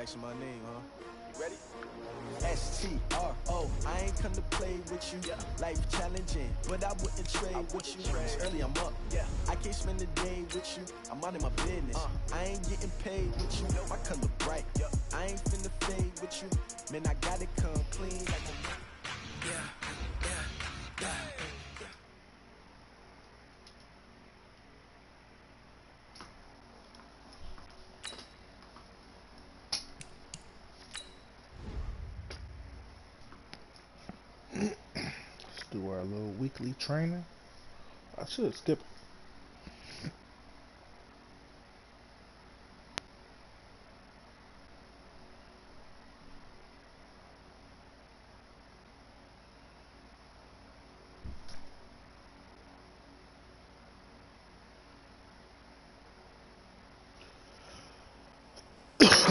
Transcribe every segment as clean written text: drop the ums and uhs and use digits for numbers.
Jackson, my name, huh? You ready? STRO, I ain't come to play with you. Life challenging, but I wouldn't trade with you. It's early, I'm up. I can't spend the day with you. I'm out of my business. I ain't getting paid with you. My color bright. I ain't finna fade with you. Man, I gotta come clean like a Let's do our little weekly training. I should skip it.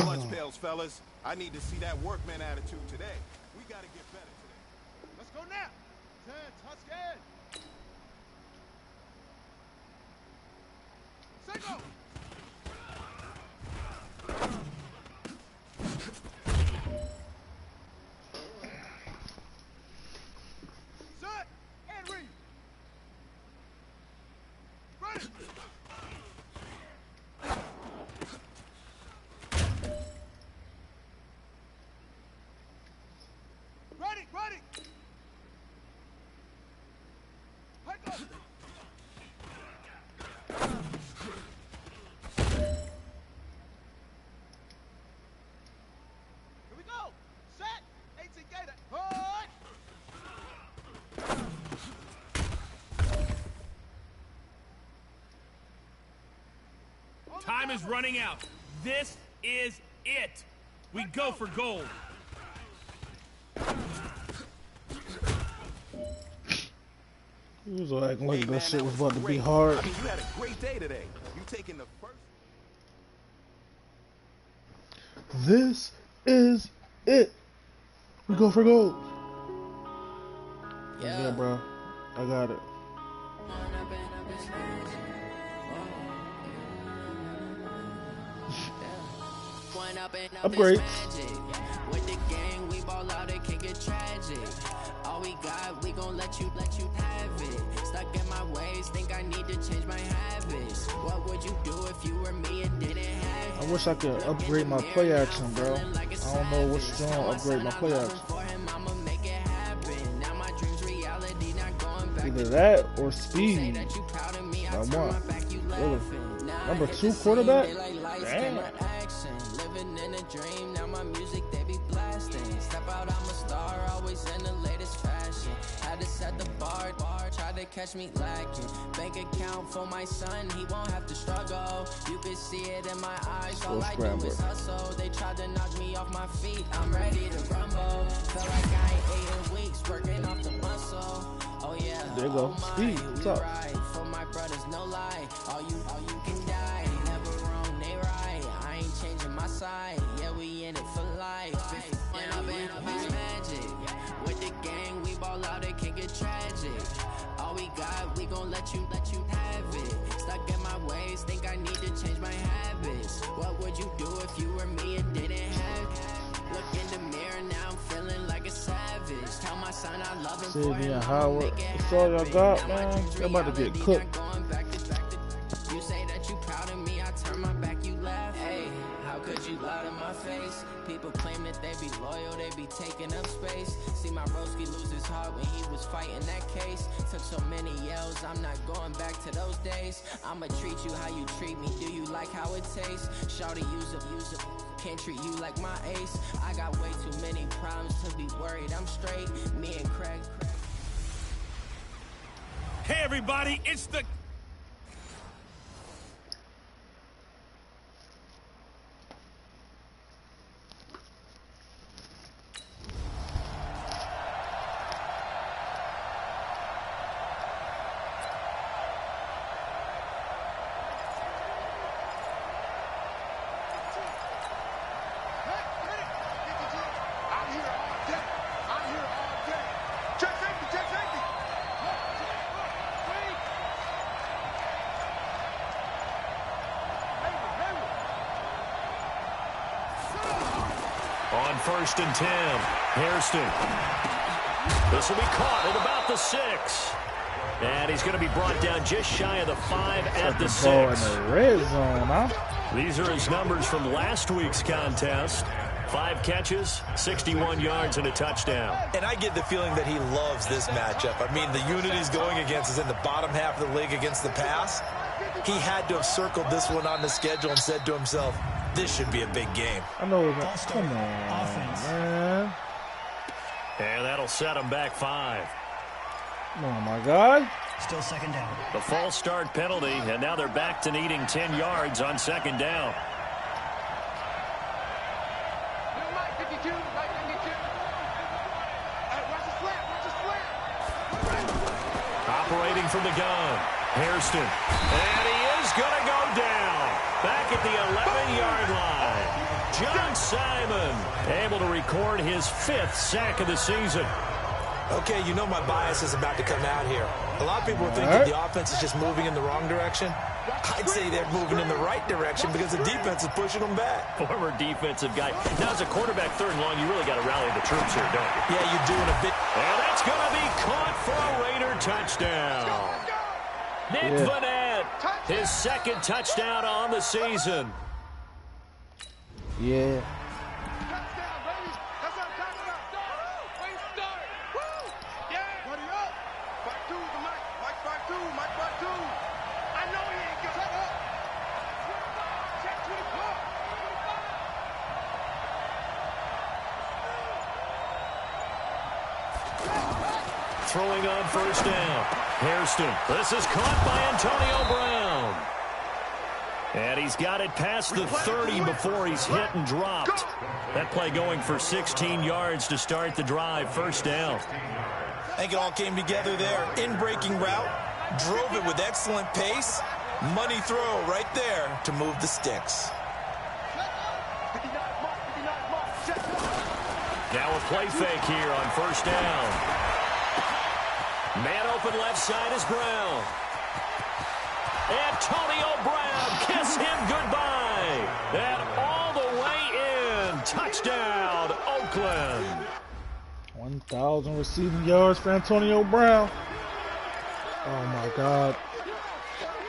Lunch pails, fellas. I need to see that workman attitude today. We gotta get better today. Let's go now. 10, Tuscan. Single. Set and read. Ready. Ready! Hike up! Here we go! Set! 18 gator! Hard! Time is running out. This is it. We go for gold. He was acting like that shit was about to be hard. I mean, you had a great day today. You taking the first. This is it. We go for gold. Yeah, bro. I got it. Upgrade. With the gang, we ball out, it can get tragic. All we got, we gon' let you have it. Stuck in my ways, think I need to change my habits. What would you do if you were me and didn't have it? I wish I could upgrade my play action, bro. I don't know what's wrong. Upgrade my play action. Either that or speed. I want. Really. Number 2 quarterback? Damn. Living in a dream, now my music they be blasting. Step out, I'm a star, always in the latest fashion. Had to set the bar, try to catch me lacking. Bank account for my son, he won't have to struggle. You can see it in my eyes, all I do is hustle. They tried to knock me off my feet, I'm ready to rumble. Feel like I ain't ate in weeks, working off the muscle. Oh yeah, there you go. Speed, what's up? For my brothers, no lie. All you can die. Never wrong, they right. I ain't changing my side. Yeah, we in it for life. When I've been magic. With the gang, we ball out, it can get tragic. All we got, we gon' let you have it. Stuck in my ways, think I need to change my habits. What would you do if you were me and didn't have it? Look in the mirror, now I'm feeling like a savage. Tell my son I love him for him, Howard. That's all y'all got, man. Y'all about to get cooked. You say that you proud of me, I turn my back, you laugh. Hey, how could you lie to my face? People claim that they be loyal, they be taking up space. See my broski lose his heart when he was fighting that case. Took so many yells, I'm not going back to those days. I'ma treat you how you treat me, do you like how it tastes? Shawty, use up, can't treat you like my ace. I got way too many problems to be worried, I'm straight. Me and Craig. Hey everybody, it's the... On 1st and 10, Hairston. This will be caught at about the 6. And he's going to be brought down just shy of the 5 at the 6. Ball in the red zone, huh? These are his numbers from last week's contest. 5 catches, 61 yards, and a touchdown. And I get the feeling that he loves this matchup. I mean, the unit he's going against is in the bottom half of the league against the pass. He had to have circled this one on the schedule and said to himself, this should be a big game. I know that. Come on, man. And that'll set him back 5. Oh, my God. Still 2nd down. The false start penalty, and now they're back to needing 10 yards on 2nd down. Operating from the gun, Hairston. And he is going to go down. Back at the 11-yard line. John Simon able to record his 5th sack of the season. Okay, you know my bias is about to come out here. A lot of people think that the offense is just moving in the wrong direction. I'd say they're moving in the right direction because the defense is pushing them back. Former defensive guy. Now, as a quarterback 3rd and long, you really got to rally the troops here, don't you? Yeah, you're doing a bit. And that's going to be caught for a Raider touchdown. Nick Vanette, his 2nd touchdown on the season. Yeah. Throwing on 1st down. Hairston. This is caught by Antonio Brown. And he's got it past the 30 before he's hit and dropped. That play going for 16 yards to start the drive. 1st down. I think it all came together there. In-breaking route. Drove it with excellent pace. Money throw right there to move the sticks. Now a play fake here on 1st down. Man open left side is Brown. Antonio Brown, kiss him goodbye. And all the way in. Touchdown, Oakland. 1,000 receiving yards for Antonio Brown. Oh, my God.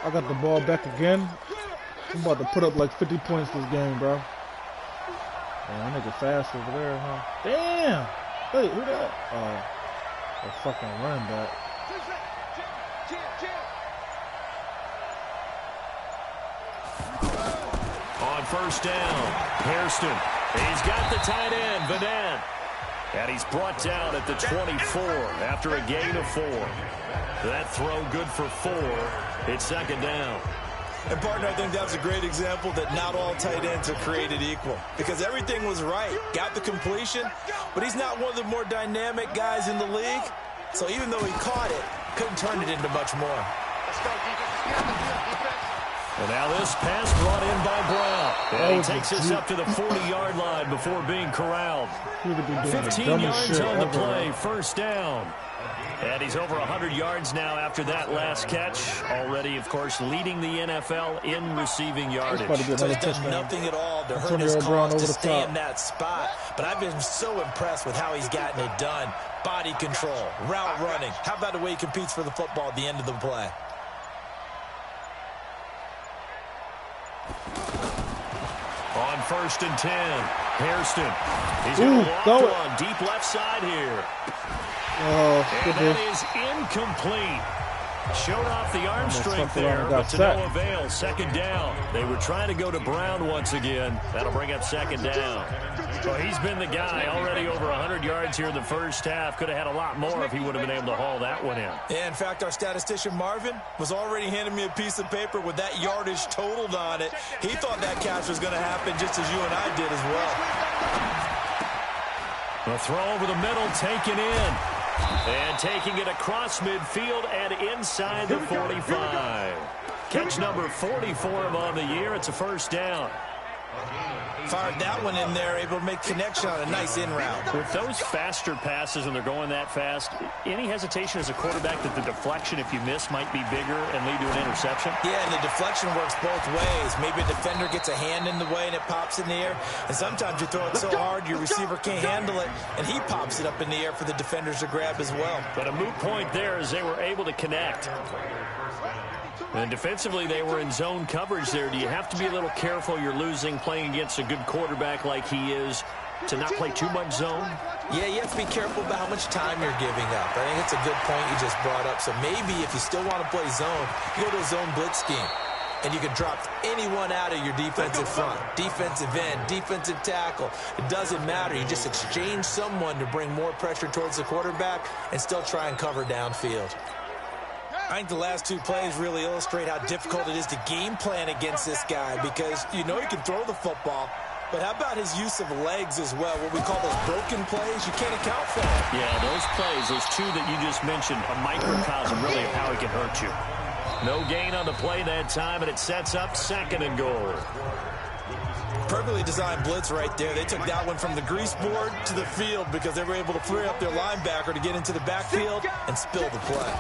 I got the ball back again. I'm about to put up like 50 points this game, bro. Man, that nigga fast over there, huh? Damn! Wait, who that? Oh. A fucking running back. On 1st down, Hairston. He's got the tight end, Vanette. And he's brought down at the 24 after a gain of 4. That throw good for 4. It's 2nd down. And, partner, I think that's a great example that not all tight ends are created equal. Because everything was right. Got the completion, but he's not one of the more dynamic guys in the league. So even though he caught it, couldn't turn it into much more. And now this pass brought in by Brown. And he takes us up to the 40-yard line before being corralled. 15 yards on the play, 1st down. And he's over 100 yards now after that last catch. Already, of course, leading the NFL in receiving yardage. So he's done nothing at all to hurt his cause to stay in that spot. But I've been so impressed with how he's gotten it done. Body control, route running. How about the way he competes for the football at the end of the play? On 1st and 10, Hairston. He's going to walk on deep left side here. And that is incomplete. Showed off the arm strength there, but to no avail. 2nd down. They were trying to go to Brown once again. That'll bring up 2nd down. Well, he's been the guy already over 100 yards here in the 1st half. Could have had a lot more if he would have been able to haul that one in. Yeah, in fact, our statistician Marvin was already handing me a piece of paper with that yardage totaled on it. He thought that catch was going to happen just as you and I did as well. The throw over the middle, taken in. And taking it across midfield and inside the 45. Catch number 40 for him on the year. It's a 1st down. Fired that one in there, able to make connection on a nice in route. With those faster passes when they're going that fast, any hesitation as a quarterback that the deflection, if you miss, might be bigger and lead to an interception? Yeah, and the deflection works both ways. Maybe a defender gets a hand in the way and it pops in the air. And sometimes you throw it so hard your receiver can't handle it, and he pops it up in the air for the defenders to grab as well. But a moot point there as they were able to connect. And defensively, they were in zone coverage there. Do you have to be a little careful? You're losing playing against a good quarterback like he is to not play too much zone? Yeah, you have to be careful about how much time you're giving up. I think it's a good point you just brought up. So maybe if you still want to play zone, you go to a zone blitz scheme. And you can drop anyone out of your defensive front, defensive end, defensive tackle. It doesn't matter. You just exchange someone to bring more pressure towards the quarterback and still try and cover downfield. I think the last two plays really illustrate how difficult it is to game plan against this guy because you know he can throw the football, but how about his use of legs as well, what we call those broken plays? You can't account for them. Yeah, those plays, those two that you just mentioned, a microcosm really of how he can hurt you. No gain on the play that time, and it sets up 2nd and goal. Perfectly designed blitz right there. They took that one from the grease board to the field because they were able to free up their linebacker to get into the backfield and spill the play.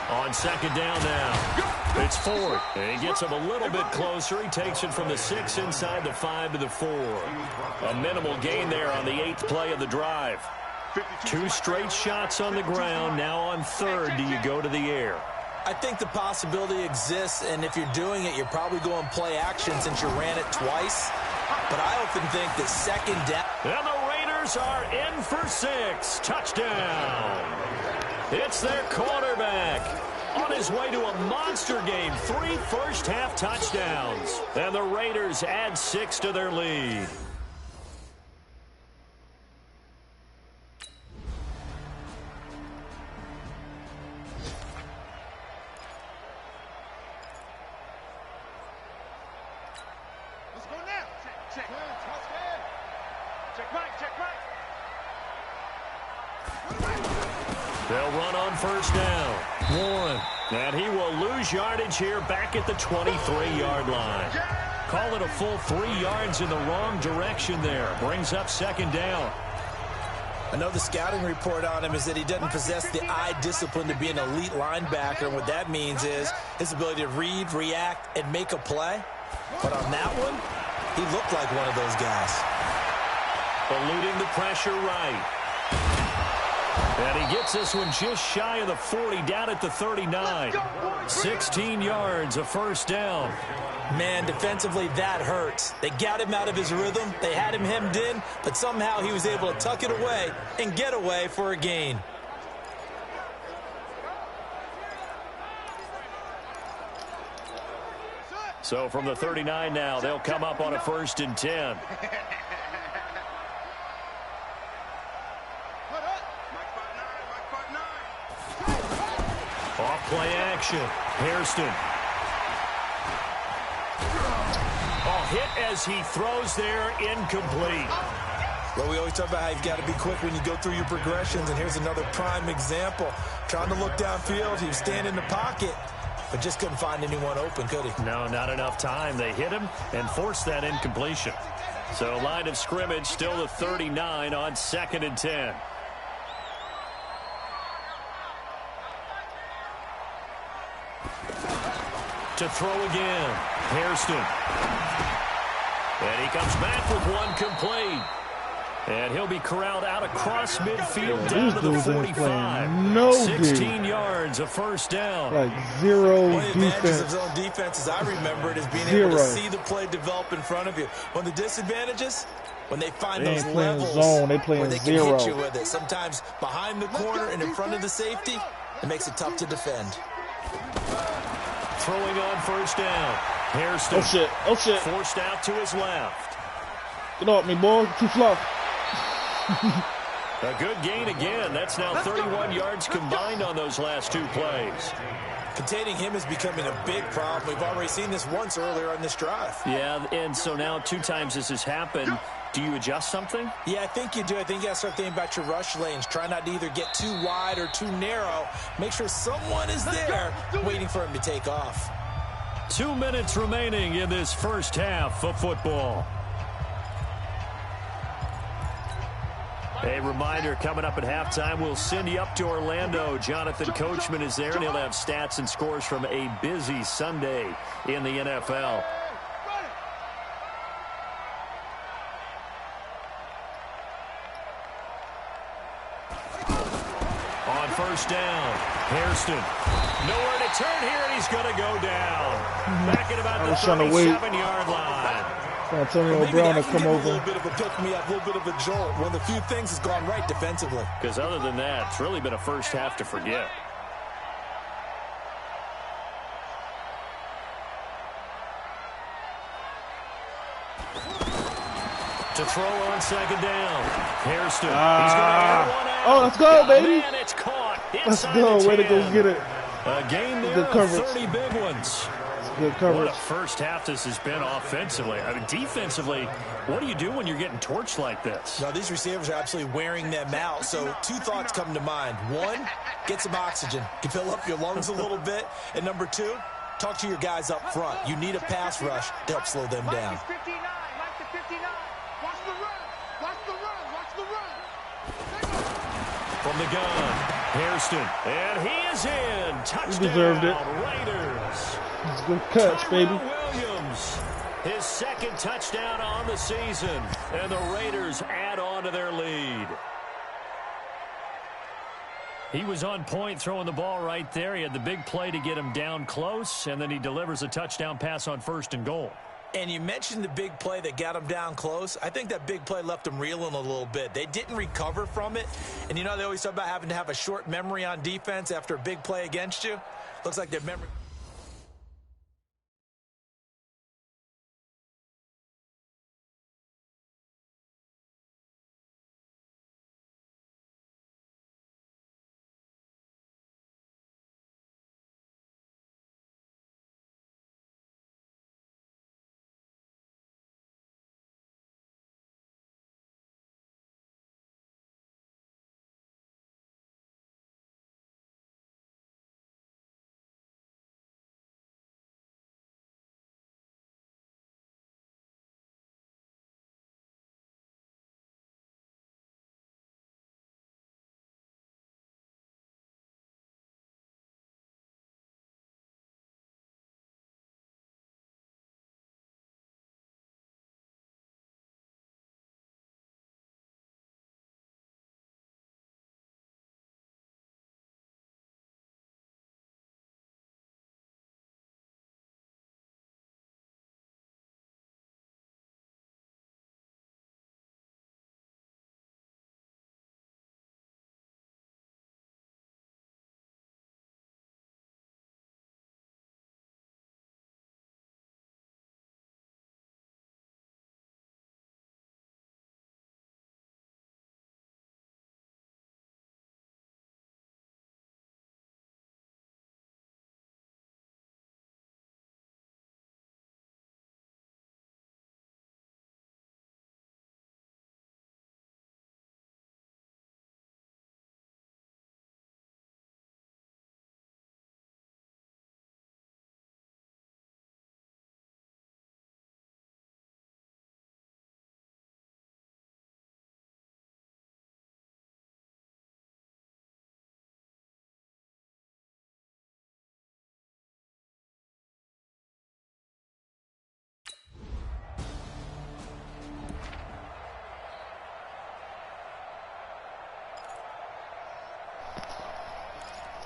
On 2nd down now. It's 4th. And he gets him a little bit closer. He takes it from the 6 inside the 5 to the 4. A minimal gain there on the 8th play of the drive. 2 straight shots on the ground. Now on 3rd, do you go to the air? I think the possibility exists, and if you're doing it, you're probably going play action since you ran it twice. But I often think that 2nd down. And the Raiders are in for 6. Touchdown. It's their quarterback on his way to a monster game. 3 first-half touchdowns. And the Raiders add 6 to their lead. Let's go now. Check. Check right. They'll run on 1st down. 1. And he will lose yardage here back at the 23-yard line. Call it a full 3 yards in the wrong direction there. Brings up 2nd down. I know the scouting report on him is that he doesn't possess the eye discipline to be an elite linebacker. And what that means is his ability to read, react, and make a play. But on that one, he looked like one of those guys. Eluding the pressure right. And he gets this one just shy of the 40, down at the 39. 16 yards, a 1st down. Man, defensively, that hurts. They got him out of his rhythm. They had him hemmed in, but somehow he was able to tuck it away and get away for a gain. So from the 39 now, they'll come up on a 1st and 10. Off play action. Hairston. Hit as he throws there, incomplete. Well, we always talk about how you've got to be quick when you go through your progressions, and here's another prime example. Trying to look downfield, he was standing in the pocket, but just couldn't find anyone open, could he? No, not enough time. They hit him and forced that incompletion. So line of scrimmage still the 39 on 2nd and 10. To throw again, Hairston. And he comes back with one complete. And he'll be corralled out across midfield down to the 45. 16 yards, a 1st down. Like zero One of the advantages defense. of zone defense, as I remember it, is being able to see the play develop in front of you. One of the disadvantages, when they find those levels zone, they play where in they zero. can hit you with it. Sometimes behind the corner and in front of the safety, it makes it tough to defend. Throwing on 1st down. Hairston. Oh, shit. Forced out to his left. Get off me, boy. Too fluff. A good gain again. That's now 31 yards combined on those last 2 plays. Containing him is becoming a big problem. We've already seen this once earlier on this drive. Yeah, and so now 2 times this has happened. Do you adjust something? Yeah, I think you do. I think you got to start thinking about your rush lanes. Try not to either get too wide or too narrow. Make sure someone is there waiting for him to take off. 2 minutes remaining in this first half of football. A reminder, coming up at halftime, we'll send you up to Orlando. Jonathan Coachman is there, and he'll have stats and scores from a busy Sunday in the NFL. On first down, Hairston. Nowhere to turn here, and he's going to go down. Back at about the 37-yard line. Antonio Brown to come over. A little bit of a pick-me-up, a little bit of a jolt. One of the few things has gone right defensively. Because other than that, it's really been a first half to forget. To throw on second down. Hairston. He's going to air one out. Oh, let's go, baby. Man, it's caught. Let's go. Way to go get it. A game there of 30 big ones. Good coverage. What a first half this has been offensively. I mean, defensively, what do you do when you're getting torched like this? No, these receivers are absolutely wearing them out. So 2 thoughts come to mind. 1, get some oxygen. You can fill up your lungs a little bit. And number 2, talk to your guys up front. You need a pass rush to help slow them down. From the gun, Hairston, and he is in. Touchdown, he deserved it. Raiders. It's a good catch, baby. Williams, his second touchdown on the season, and the Raiders add on to their lead. He was on point throwing the ball right there. He had the big play to get him down close, and then he delivers a touchdown pass on first and goal. And you mentioned the big play that got him down close. I think that big play left him reeling a little bit. They didn't recover from it. And you know they always talk about having to have a short memory on defense after a big play against you. Looks like their memory...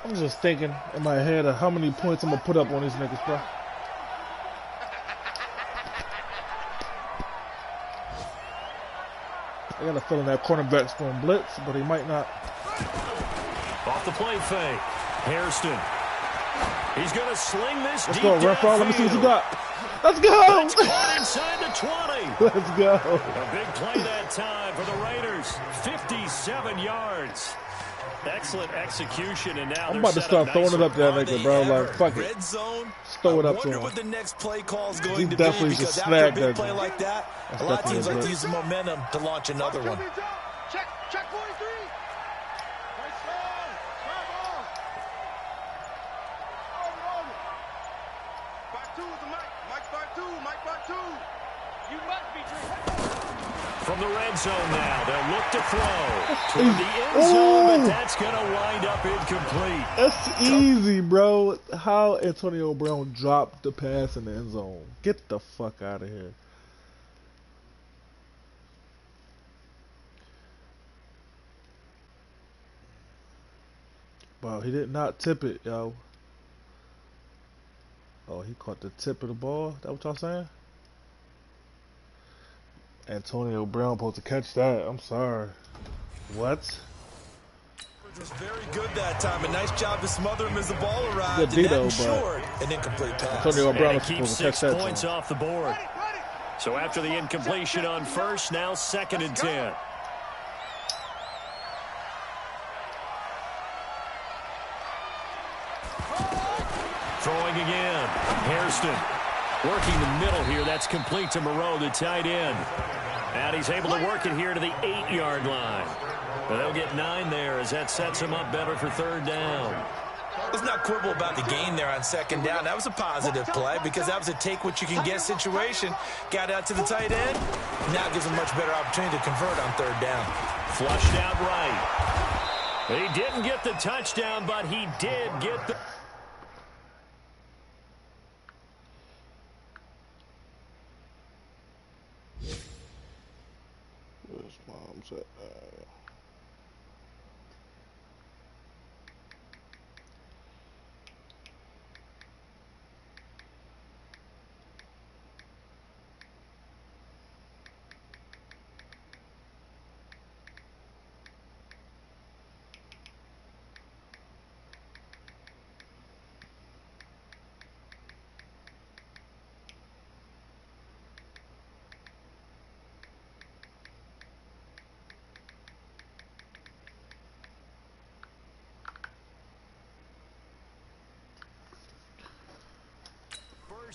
I'm just thinking in my head of how many points I'm going to put up on these niggas, bro. I got a feeling that cornerback's going to blitz, but he might not. Off the play fake, Hairston. He's going to sling this Let's deep go, Renfro. Let me see what you got. Let's go! It's caught inside the 20. Let's go. A big play that time for the Raiders. 57 yards. Excellent execution, and now I'm about to start throwing it up there, nigga, bro. Like, fuck it. Red zone. Just throw it up to him. I wonder what the next play call is going He to be, definitely because just after a snagged big that play dude. like that, That's a lot of definitely teams a like to blitz. use the momentum to launch another one. Check 43. Nice ball. Back to From the red zone now, they'll look to throw toward the end zone, but that's going to wind up incomplete. That's easy, bro. How Antonio Brown dropped the pass in the end zone. Get the fuck out of here. Wow, he did not tip it, yo. Oh, he caught the tip of the ball? That what y'all saying? Antonio Brown supposed to catch that. I'm sorry. What? Was very good that time. A nice job to smother him as the ball arrived. Good Dito, and short, an incomplete pass. Antonio Brown and was it keeps supposed to catch 6 that points time. off the board. So after the incompletion on first, now 2nd and 10. Throwing again. Hairston working the middle here. That's complete to Moreau, the tight end. And he's able to work it here to the 8-yard line. But they'll get 9 there as that sets him up better for 3rd down. Let's not quibble about the gain there on 2nd down. That was a positive play because that was a take-what-you-can-get situation. Got out to the tight end. Now gives him much better opportunity to convert on 3rd down. Flushed out right. He didn't get the touchdown, but he did get the... Where's mom's at?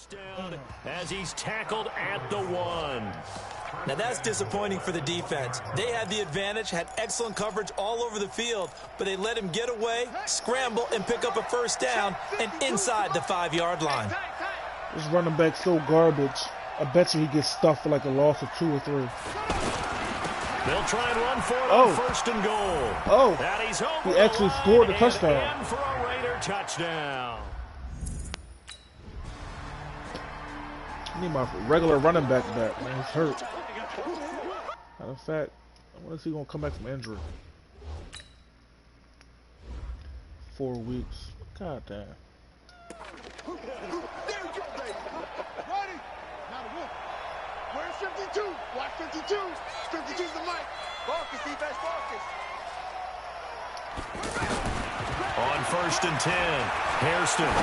Down as he's tackled at the 1. Now that's disappointing for the defense. They had the advantage, had excellent coverage all over the field, but they let him get away, scramble, and pick up a 1st down and inside the 5-yard line. This running back so garbage. I bet you he gets stuffed for like a loss of 2 or 3. They'll try and run for it on 1st and goal. Oh, that he's over he actually scored a touchdown. And for a Raider touchdown. I need my regular running back, man. He's hurt. Matter of fact, I wonder if he's going to come back from injury. 4 weeks. God damn. There you go, baby. Ready? Now the wolf. Where's 52? Watch 52. 52's the mic. Focus, defense, focus. On 1st and 10, Hairston.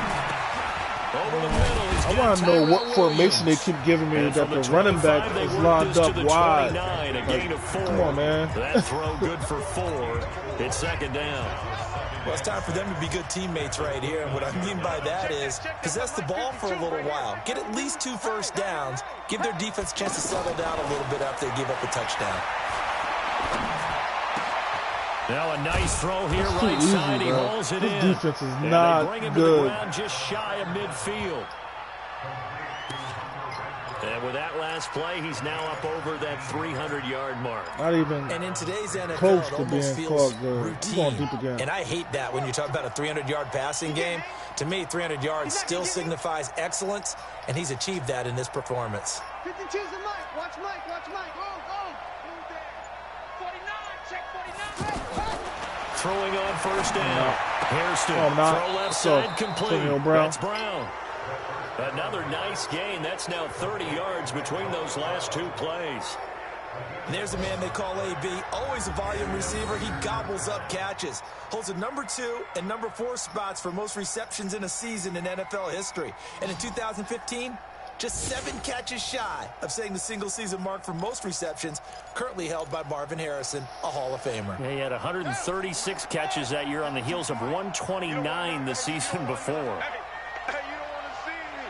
Over the middle. I want to know what formation they keep giving me that the running back is lined up wide. Like, come on, man. That throw good for 4. It's 2nd down. Well, it's time for them to be good teammates right here. And what I mean by that is possess the ball for a little while. Get at least 2 first downs. Give their defense a chance to settle down a little bit after they give up a touchdown. Now a nice throw here, That's right too easy, side. He bro. hauls it This in. defense is and not they bring him to good. the ground just shy of midfield. And with that last play, he's now up over that 300-yard mark. Not even and in today's NFL, close it to almost being feels called good. routine. He's going deep again. And I hate that when you talk about a 300-yard passing game. To me, 300 yards still signifies excellence, and he's achieved that in this performance. 52's the mic. Watch Mike. Watch Mike. Go, go. 49. Check 49. Throwing on 1st down. Hairston. Oh, not. Throw left So, side complete. Brown. That's Brown. Another nice gain. That's now 30 yards between those last 2 plays. And there's a man they call AB, always a volume receiver. He gobbles up catches. Holds a number 2 and number 4 spots for most receptions in a season in NFL history. And in 2015, just 7 catches shy of setting the single-season mark for most receptions, currently held by Marvin Harrison, a Hall of Famer. Yeah, he had 136 catches that year on the heels of 129 the season before. Hey, you don't want to see me.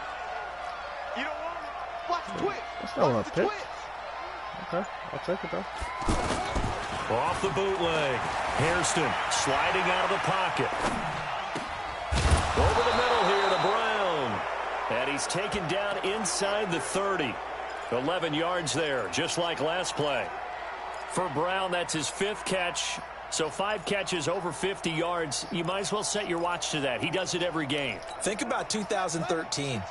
You don't want to. Watch quick. That's not a pick. Okay, I'll take it though. Off the bootleg. Hairston sliding out of the pocket. Over the middle here to Brown. And he's taken down inside the 30. 11 yards there, just like last play. For Brown, that's his 5th catch. So 5 catches over 50 yards. You might as well set your watch to that. He does it every game. Think about 2013.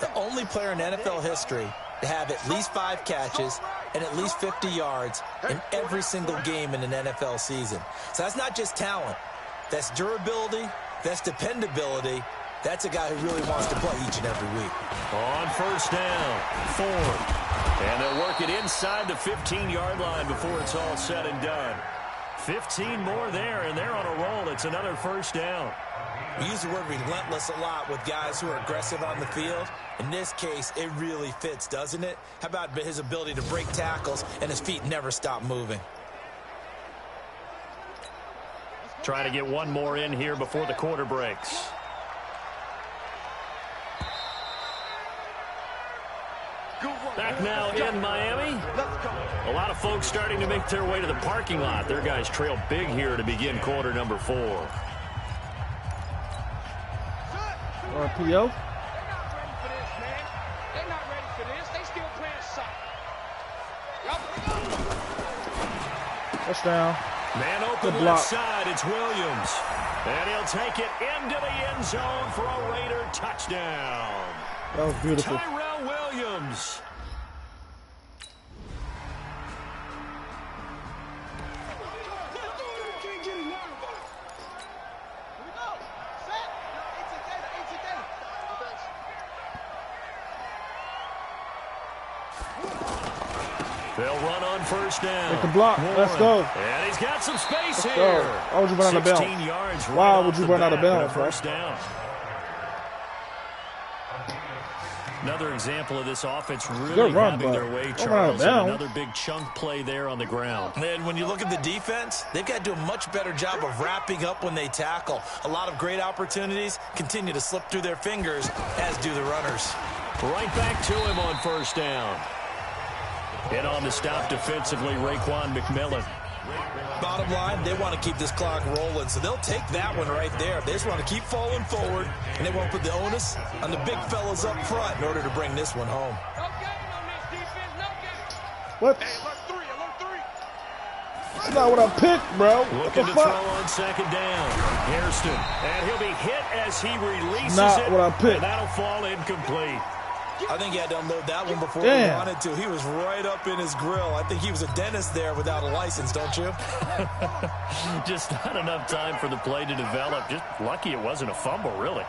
The only player in NFL history to have at least 5 catches and at least 50 yards in every single game in an NFL season. So that's not just talent. That's durability. That's dependability. That's a guy who really wants to play each and every week. On first down, Ford. And they'll work it inside the 15-yard line before it's all said and done. 15 more there, and they're on a roll. It's another first down. We use the word relentless a lot with guys who are aggressive on the field. In this case, it really fits, doesn't it? How about his ability to break tackles and his feet never stop moving? Trying to get one more in here before the quarter breaks. Back now in Miami. A lot of folks starting to make their way to the parking lot. Their guys trail big here to begin quarter number 4. RPO. They're not ready for this. They still playing soccer. Touchdown. Man open left side. It's Williams. And he'll take it into the end zone for a Raider touchdown. That was beautiful. Tyrell Williams. They'll run on first down. Make the block. Let's go. And he's got some space here. Go. Why would you run out of bounds? Yards Why would you run out of bounds? First down. Another example of this offense really having their way, Charles. Another big chunk play there on the ground. And when you look at the defense, they've got to do a much better job of wrapping up when they tackle. A lot of great opportunities continue to slip through their fingers, as do the runners. Right back to him on first down. And on the stop defensively, Raekwon McMillan. Bottom line, they want to keep this clock rolling, so they'll take that one right there. They just want to keep falling forward, and they won't put the onus on the big fellas up front in order to bring this one home. What? That's not what I picked, bro. Looking to throw on second down. Hairston, and he'll be hit as he releases not what I picked. And that'll fall incomplete. I think he had to unload that one before he wanted to. He was right up in his grill. I think he was a dentist there without a license, don't you? Just not enough time for the play to develop. Just lucky it wasn't a fumble, really.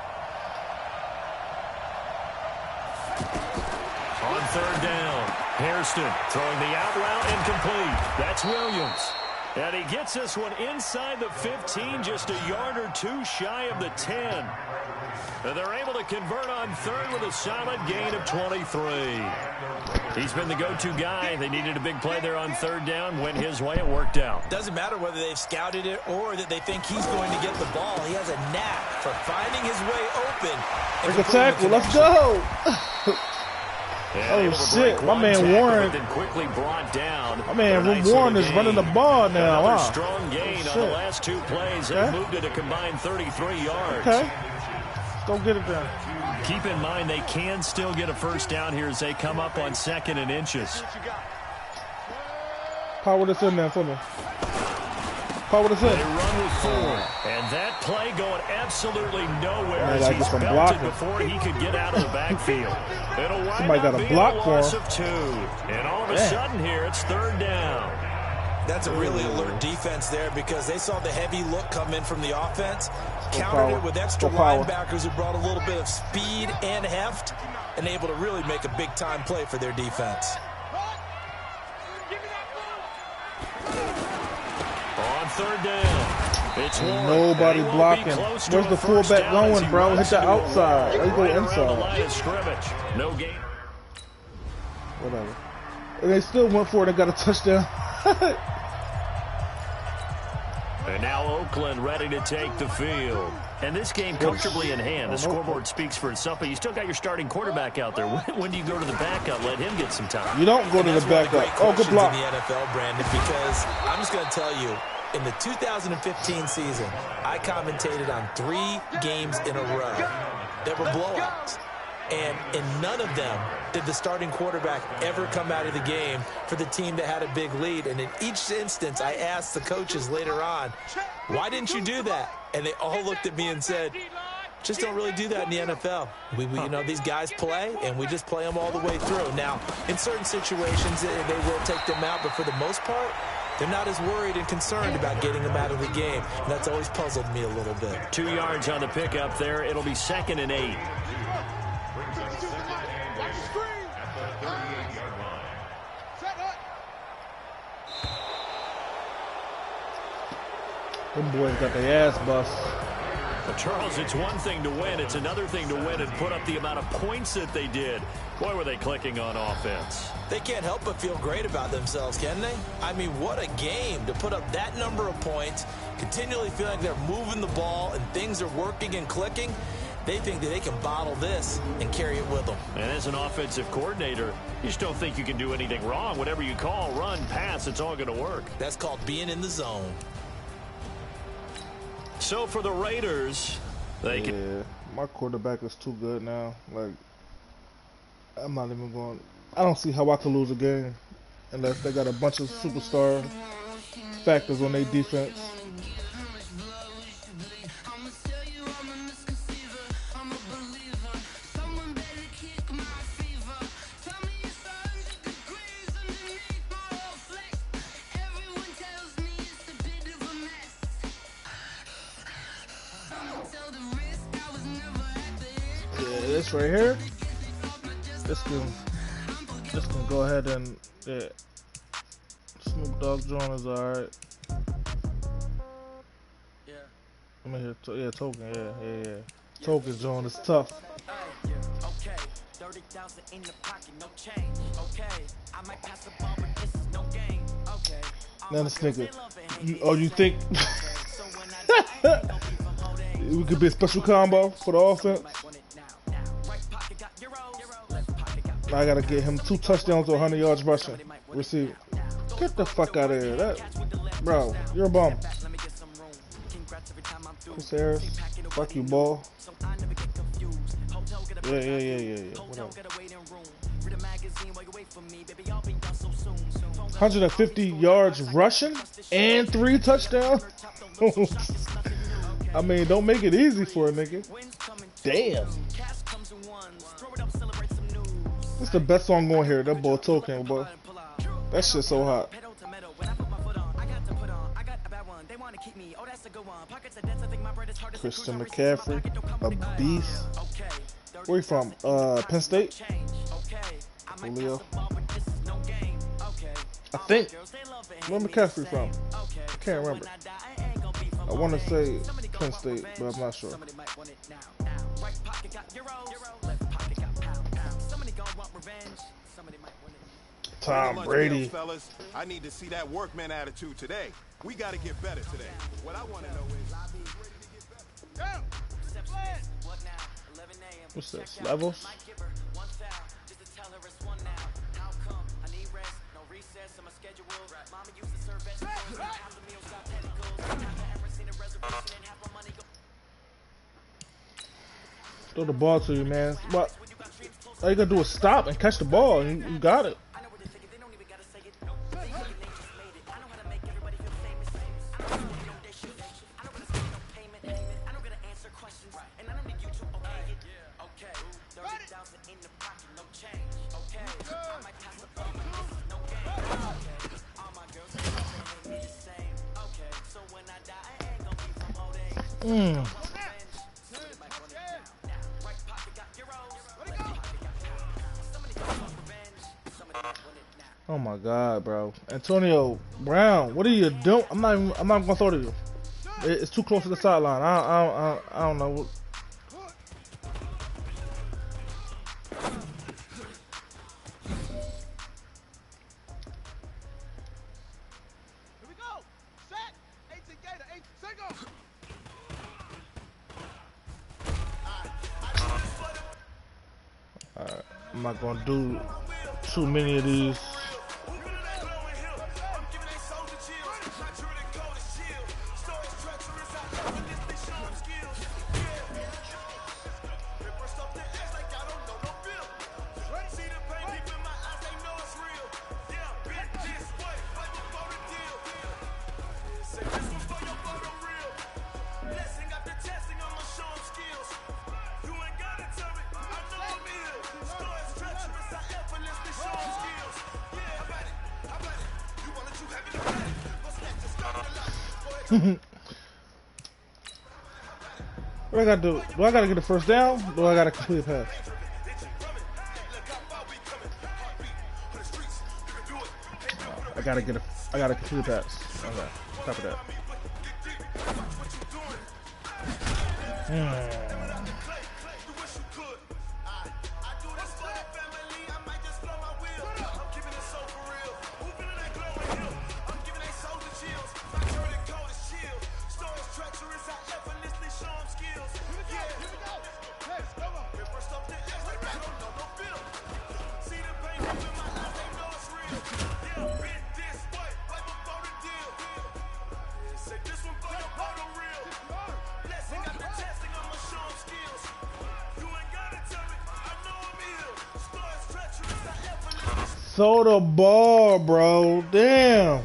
On third down, Hairston throwing the out route incomplete. That's Williams. And he gets this one inside the 15, just a yard or two shy of the 10. And they're able to convert on third with a solid gain of 23. He's been the go-to guy. They needed a big play there on third down. Went his way. It worked out. Doesn't matter whether they've scouted it or that they think he's going to get the ball. He has a knack for finding his way open. Make a tackle. Let's go. Oh, shit. My man Warren. Then quickly brought down. My man Warren is running the ball now. Another strong gain on the last 2 plays. They moved it a combined 33 yards. Okay. Go get it down. Keep in mind they can still get a first down here as they come up on 2nd and inches. Power this in there for me. Power this in. They run with 4. And that play going absolutely nowhere as he's belted blocking before he could get out of the backfield. It'll wind Somebody got up a being block a for loss him. of 2. And all of a sudden here, it's third down. That's a really alert defense there because they saw the heavy look come in from the offense, countered it with extra linebackers who brought a little bit of speed and heft, and able to really make a big-time play for their defense. On third down, it's Warren. Nobody blocking. Where's the fullback going, bro? Hit the outside. Let's go inside. No gain. Whatever. And they still went for it and got a touchdown. And now Oakland ready to take the field. And this game comfortably in hand. The scoreboard speaks for itself, but you still got your starting quarterback out there. When do you go to the backup? Let him get some time. You don't go to the backup. Oh, good block. In the NFL, Brandon, because I'm just going to tell you, in the 2015 season, I commentated on 3 games in a row. There were blowouts. And in none of them did the starting quarterback ever come out of the game for the team that had a big lead. And in each instance, I asked the coaches later on, why didn't you do that? And they all looked at me and said, just don't really do that in the NFL. We you know, these guys play, and we just play them all the way through. Now, in certain situations, they will take them out, but for the most part, they're not as worried and concerned about getting them out of the game. And that's always puzzled me a little bit. 2 yards on the pickup there. It'll be 2nd and 8. Them boys got their ass bust. Well, Charles, it's one thing to win. It's another thing to win and put up the amount of points that they did. Boy, were they clicking on offense. They can't help but feel great about themselves, can they? I mean, what a game to put up that number of points, continually feel like they're moving the ball and things are working and clicking. They think that they can bottle this and carry it with them. And as an offensive coordinator, you just don't think you can do anything wrong. Whatever you call, run, pass, it's all going to work. That's called being in the zone. So for the Raiders, they can... my quarterback is too good now. Like, I'm not even going... I don't see how I could lose a game unless they got a bunch of superstar factors on their defense. This right here, this can go ahead and Snoop Dogg joint is alright. Yeah. I mean, Token, yeah. Token joint is tough. Okay, 30,000 in the pocket, no change. Okay, I might pass the ball, but this is no game. Okay. Now this nigga, you think we could be a special combo for the offense? Now I gotta get him 2 touchdowns or 100 yards rushing. Receive. Get the fuck out of here. Bro, you're a bum. Chris Harris. Fuck you, ball. Yeah. Whatever. 150 yards rushing and 3 touchdowns. I mean, don't make it easy for a nigga. Damn. This is the best song going here. That boy Token, bro. That shit's so hot. Christian McCaffrey, a beast. Where you from? Penn State? Julio. I think. Where McCaffrey from? I can't remember. I want to say Penn State, but I'm not sure. Tom Brady. Fellas, I need to see that workman attitude today. We got to get better today. What I want to know is... What's this? Levels? Throw the ball to you, man. What? All you gotta do is stop and catch the ball, and you got it. Oh my God, bro. Antonio Brown, what are you doing? I'm not gonna throw to you. It's too close to the sideline. I don't know. Here we go. Set. 18 Gator. 8 single. Alright, I'm not gonna do too many of these. What I gotta do? Do I gotta get a first down? Or do I gotta complete a pass? I gotta complete a pass. Okay, top of that. Throw the ball, bro. Damn.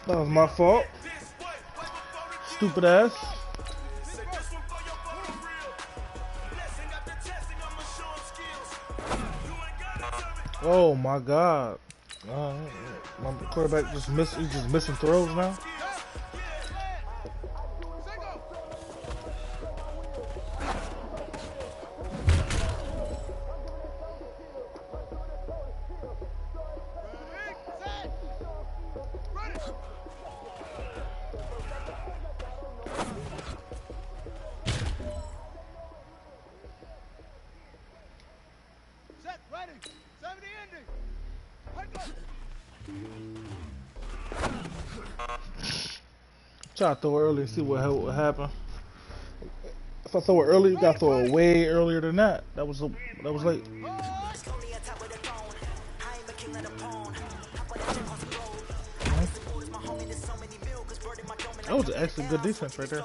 That was my fault. Stupid ass. Oh my God. My quarterback he's just missing throws now. Try to throw it early and see what happen. If I throw it early, you gotta throw it way earlier than that. That was late. That was actually good defense right there.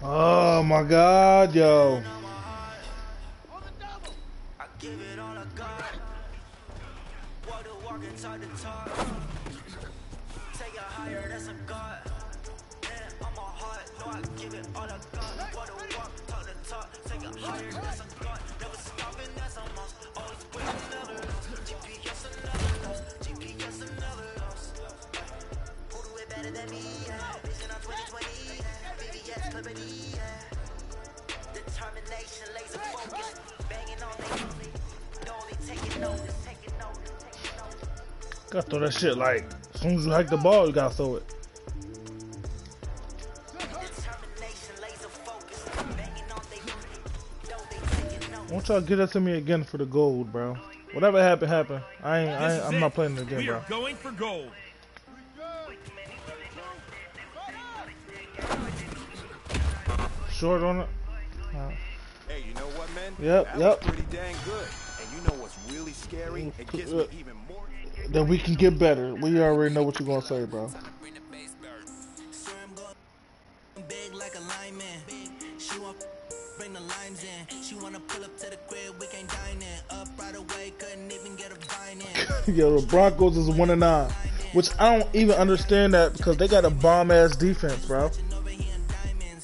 Oh my God, yo. I give it all I got. Walk inside the top. Take it higher, that's a God. And I'm a heart, no, I give it all I got. Walk to the top. Take it higher, that's a God. Never stopping, that's a must. Always winning, never lost. GPS another loss. GPS another loss. Who do it better than me? Vision on 2020. VVS company. Determination, laser focus. Banging on they only taking notice. Gotta throw that shit like as soon as you hike the ball, you gotta throw it. I want y'all to get that to me again for the gold, bro. Whatever happened. I'm not playing it again, bro. We are going for gold. Short on it. Hey, you know what, man? Yep. Was pretty dang good. And you know what's really scary? It gets me even more. Then we can get better. We already know what you're gonna say, bro. Big like a lineman. She want bring the limes in. She wanna pull up to the crib, we can't dine in. Up right away, couldn't even get a vine in. Yo, the Broncos is 1-9, which I don't even understand that because they got a bomb ass defense, bro.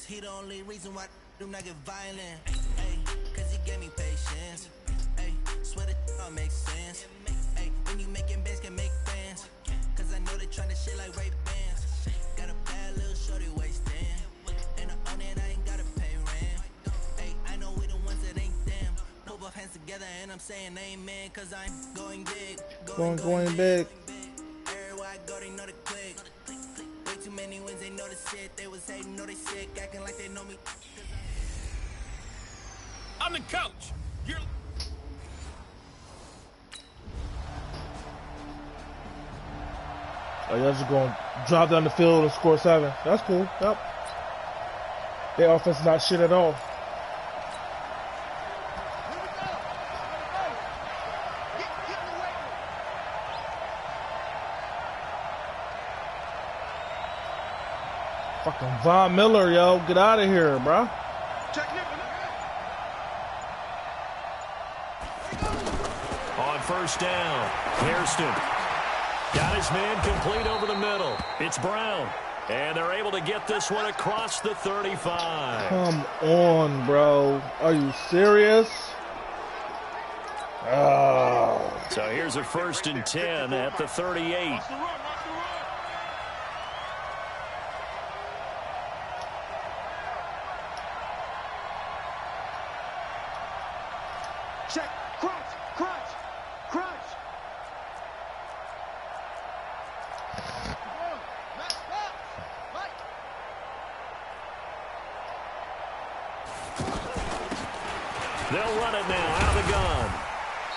He the only reason why do not get violent. Hey, cause he gave me patience. Hey, swear that all makes sense. Hey, when you making bands can make friends. Cause I know they tryna shit like Ray Bans. Got a bad little shorty wasting. And I own it, I ain't together and I'm saying amen, cause I'm going big. Going big. Everywhere I go, they know the click. Way too many wins, they know the shit. They was hating, know they sick, acting like they know me. I'm the coach. You're... Oh, y'all just going to drive down the field and score 7. That's cool. Yep. Their offense is not shit at all. Fucking Von Miller, yo. Get out of here, bro. On first down, Hairston got his man complete over the middle. It's Brown. And they're able to get this one across the 35. Come on, bro. Are you serious? Oh. So here's a 1st and 10 at the 38. Check. Crunch. They'll run it now out of the gun.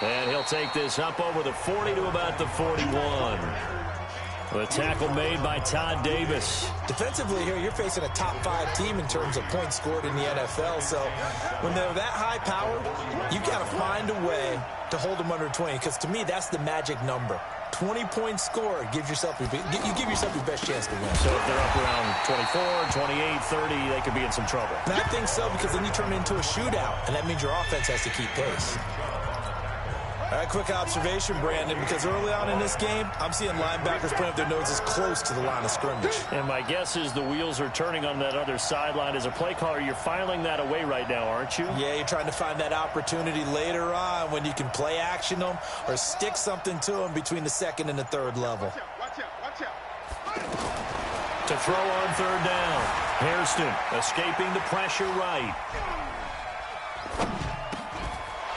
And he'll take this up over the 40 to about the 41. The tackle made by Todd Davis. Defensively here, you're facing a top 5 team in terms of points scored in the NFL. So when they're that high powered, you got to find a way to hold them under 20. Because to me, that's the magic number. 20 points scored gives yourself you give yourself your best chance to win. So if they're up around 24, 28, 30, they could be in some trouble. And I think so, because then you turn it into a shootout, and that means your offense has to keep pace. All right, quick observation, Brandon, because early on in this game, I'm seeing linebackers putting up their noses close to the line of scrimmage. And my guess is the wheels are turning on that other sideline. As a play caller, you're filing that away right now, aren't you? Yeah, you're trying to find that opportunity later on when you can play action them or stick something to them between the 2nd and the 3rd level. Watch out. To throw on 3rd down, Hairston escaping the pressure right.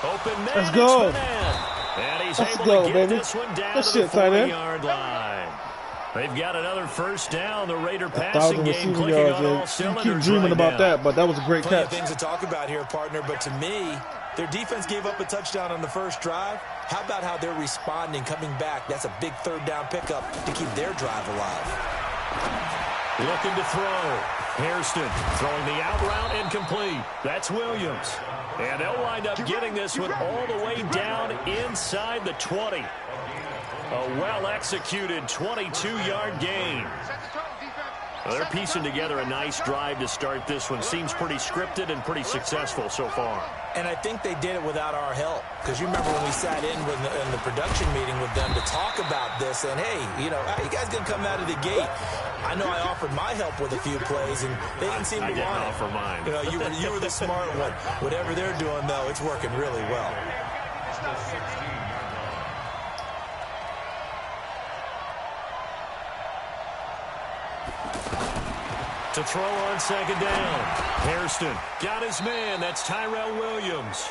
Open man. Let's go. And he's Let's able go, to get baby. this one down Good to the shit, tight end. 40-yard line. They've got another 1st down. The Raider 1,000 passing game receiving clicking yards. on all You cylinders keep dreaming right about now. that, but that was a great Plenty catch. of things to talk about here, partner, but to me, their defense gave up a touchdown on the first drive. How about how they're responding, coming back? That's a big 3rd down pickup to keep their drive alive. Looking to throw. Hairston throwing the out route incomplete. That's Williams. And they'll wind up getting this one all the way down inside the 20. A well-executed 22-yard gain. Well, they're piecing together a nice drive to start this one. Seems pretty scripted and pretty successful so far. And I think they did it without our help. Because you remember when we sat in the production meeting with them to talk about this. And, hey, how you guys going to come out of the gate? I know I offered my help with a few plays, and they didn't seem to want it. I didn't offer mine. You were the smart one. Whatever they're doing, though, it's working really well. To throw on 2nd down. Hairston got his man. That's Tyrell Williams.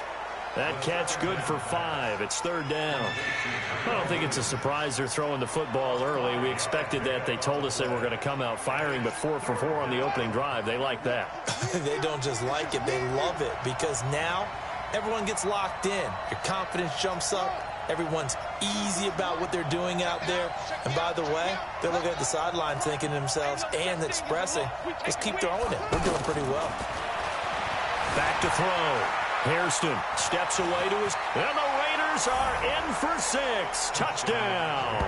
That catch good for 5. It's 3rd down. I don't think it's a surprise they're throwing the football early. We expected that. They told us they were going to come out firing, but 4 for 4 on the opening drive. They like that. They don't just like it. They love it, because now everyone gets locked in. Your confidence jumps up. Everyone's easy about what they're doing out there. And by the way, they're looking at the sideline thinking to themselves and expressing, just keep throwing it. We're doing pretty well. Back to throw. Hairston steps away to his... And the Raiders are in for 6. Touchdown.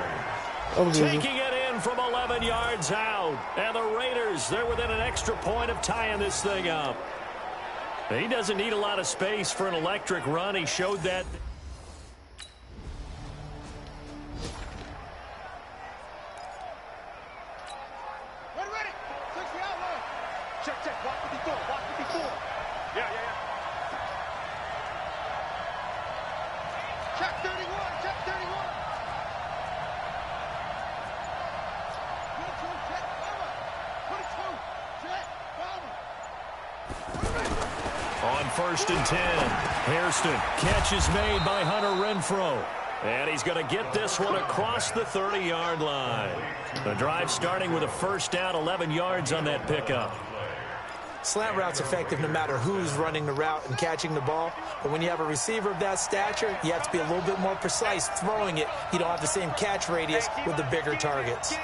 Taking it in from 11 yards out. And the Raiders, they're within an extra point of tying this thing up. He doesn't need a lot of space for an electric run. He showed that... Check. Watch 54. Yeah. Check 31. 22, check, cover. 22, check, cover. On first and 10. Hairston, catch is made by Hunter Renfrow. And he's going to get this one across the 30-yard line. The drive starting with a first down, 11 yards on that pickup. Slant route's effective no matter who's running the route and catching the ball. But when you have a receiver of that stature, you have to be a little bit more precise throwing it. You don't have the same catch radius with the bigger targets.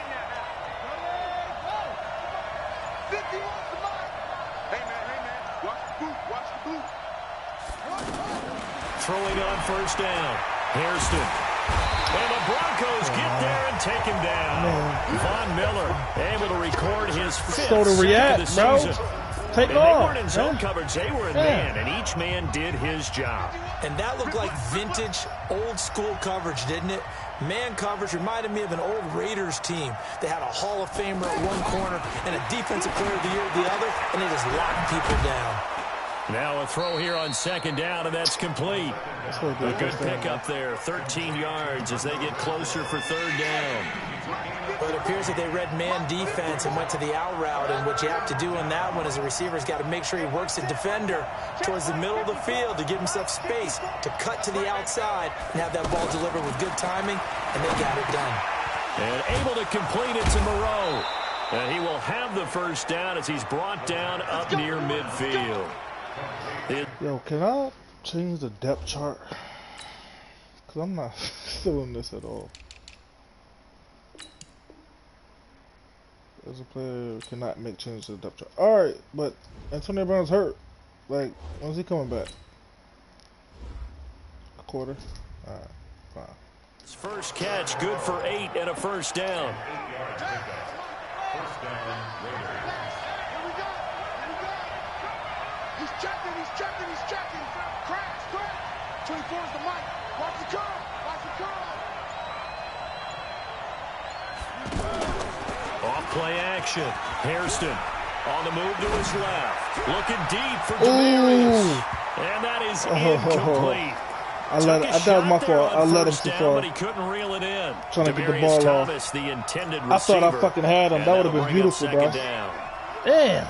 Throwing on first down. Hairston. And the Broncos get there and take him down. Von Miller able to record his fifth So to react, sack bro. of the season. Take And off. they weren't in zone coverage. They were in man, and each man did his job. And that looked like vintage, old-school coverage, didn't it? Man coverage reminded me of an old Raiders team. They had a Hall of Famer at one corner and a Defensive Player of the Year at the other, and they just locked people down. Now a throw here on second down, and that's complete. A good pickup there, 13 yards as they get closer for third down. But it appears that they read man defense and went to the out route, and what you have to do in that one as a receiver is got to make sure he works the defender towards the middle of the field to give himself space to cut to the outside and have that ball delivered with good timing, and they got it done. And able to complete it to Moreau. And he will have the first down as he's brought down up near midfield. Yo, can I change the depth chart? Because I'm not feeling this at all. As a player, cannot make changes to the depth chart. Alright, but Antonio Brown's hurt. Like, when's he coming back? A quarter? Alright, fine. His first catch, good for 8 and a first down. He's checking. Crash. 24's the mic. Watch the curl. Off play action. Hairston on the move to his left. Looking deep for Demarius. And that is incomplete. I thought it was my fault. I let him too far. But he couldn't reel it in. Trying to get the ball Thomas, off. The intended receiver, I thought I fucking had him. That would have been beautiful, bro. Down. Damn.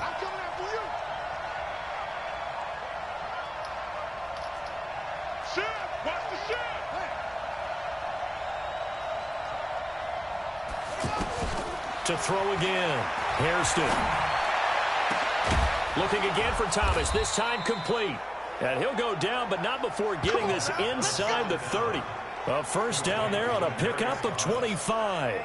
To throw again. Hairston. Looking again for Thomas. This time complete. And he'll go down, but not before getting this inside the 30. A first down there on a pickup of 25.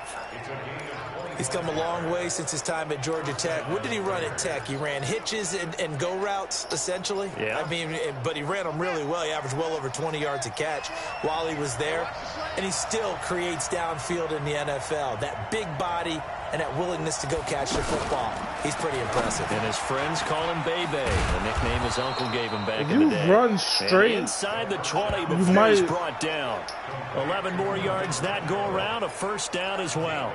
He's come a long way since his time at Georgia Tech. What did he run at Tech? He ran hitches and go routes, essentially. Yeah. I mean, but he ran them really well. He averaged well over 20 yards a catch while he was there. And he still creates downfield in the NFL. That big body and that willingness to go catch the football. He's pretty impressive. And his friends call him Bebe, the nickname his uncle gave him back in the day. You run straight. And inside the 20 before he's brought down. 11 more yards that go around, a first down as well.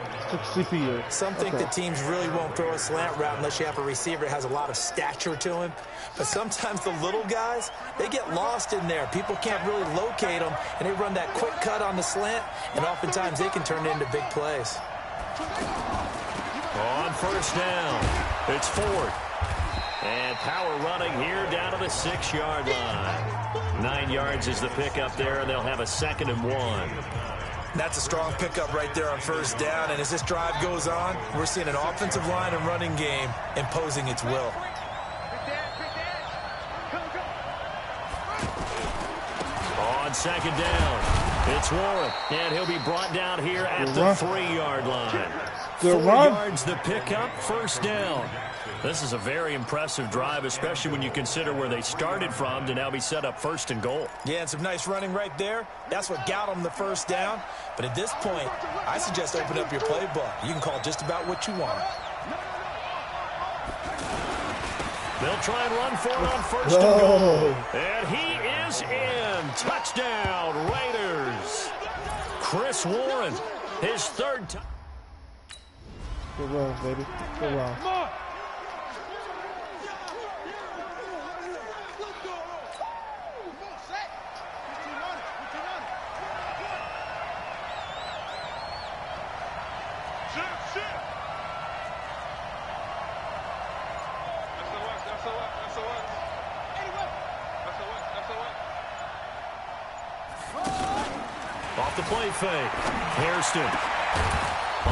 Some think that teams really won't throw a slant route unless you have a receiver that has a lot of stature to him. But sometimes the little guys, they get lost in there. People can't really locate them, and they run that quick cut on the slant, and oftentimes they can turn it into big plays. On first down, it's Ford. And power running here down to the 6-yard line. 9 yards is the pickup there, and they'll have a 2nd and 1. That's a strong pickup right there on first down, and as this drive goes on, we're seeing an offensive line and running game imposing its will. On second down, it's Warren, and he'll be brought down here at the 3-yard line. 4 yards the pickup, first down. This is a very impressive drive, especially when you consider where they started from to now be set up 1st and goal. Yeah, and some nice running right there. That's what got them the first down. But at this point, I suggest open up your playbook. You can call just about what you want. They'll try and run for it on 1st and goal. And he is in. Touchdown, Raiders. Chris Warren, his 3rd time. Good run, baby. Good run. off the play fake. Hairston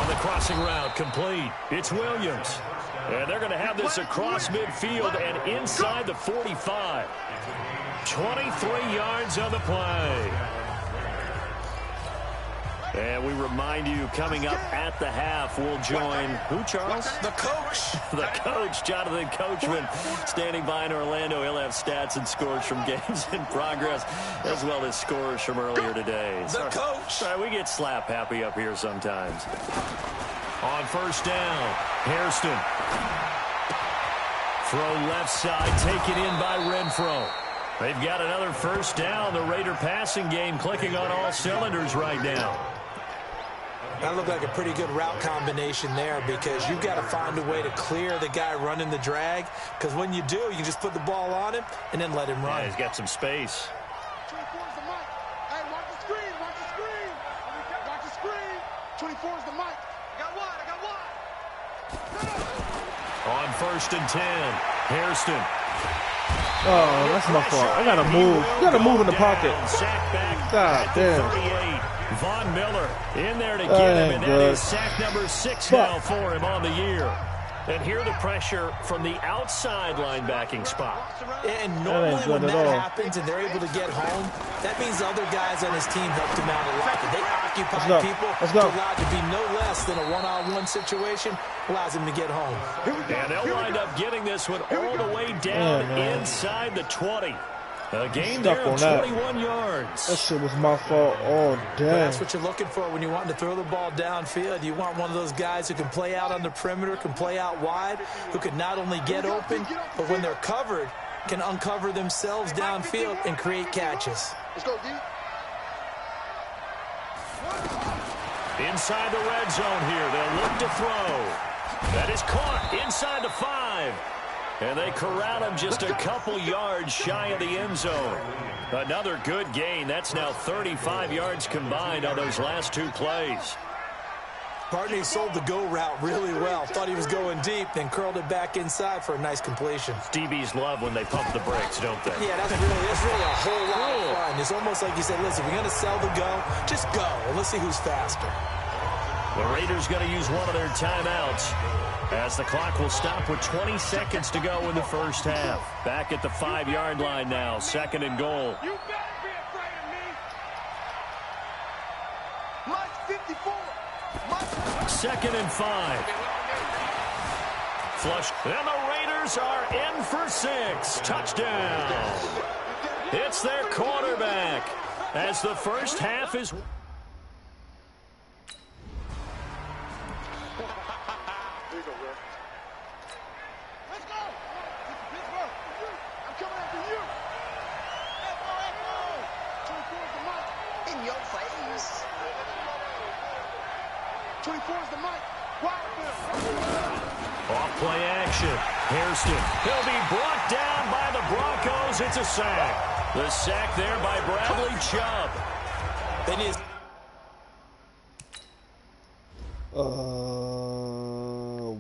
on the crossing route, complete. It's Williams. And they're going to have this across midfield and inside the 45. 23 yards on the play. And we remind you, coming up at the half, we'll join who, Charles? The coach. The coach, Jonathan Coachman, standing by in Orlando. He'll have stats and scores from games in progress, as well as scores from earlier today. The coach. Sorry, we get slap happy up here sometimes. On first down, Hairston. Throw left side, taken in by Renfro. They've got another first down. The Raider passing game clicking on all cylinders right now. That looked like a pretty good route combination there, because you've got to find a way to clear the guy running the drag, because when you do, you just put the ball on him and then let him run. Yeah, he's got some space. 24 is the mic. Hey, watch the screen. Watch the screen. Watch the screen. 24 is the mic. I got wide. I got wide. On first and 10, Hairston. Oh, that's my fault. I gotta move. You gotta move in the pocket. Sack back God at damn. the 38. Von Miller in there to get him, and that is sack number 6 now for him on the year. And here the pressure from the outside linebacking spot. And normally when that happens and they're able to get home, that means the other guys on his team helped him out a lot. They occupy people to allow it to be no less than a one-on-one situation, allows him to get home. And they'll wind up getting this one all the way down inside the 20. A gain there of 21 yards. That shit was my fault all day. That's what you're looking for when you want to throw the ball downfield. You want one of those guys who can play out on the perimeter, can play out wide, who can not only get open, but when they're covered, can uncover themselves downfield and create catches. Let's go, D. Inside the red zone here. They'll look to throw. That is caught inside the 5. And they corral him just a couple yards shy of the end zone. Another good gain. That's now 35 yards combined on those last 2 plays. Partney sold the go route really well. Thought he was going deep, then curled it back inside for a nice completion. DBs love when they pump the brakes, don't they? Yeah, that's really a whole lot of fun. It's almost like you said, listen, we're going to sell the go. Just go, and let's see who's faster. The Raiders going to use one of their timeouts, as the clock will stop with 20 seconds to go in the first half. Back at the 5-yard line now, 2nd and goal. You better be afraid of me. Mike 54. Mike. 2nd and 5. Flush. And the Raiders are in for 6. Touchdown. It's their quarterback, as the first half is... Off-play action. Hairston. He'll be brought down by the Broncos. It's a sack. The sack there by Bradley Chubb. They need...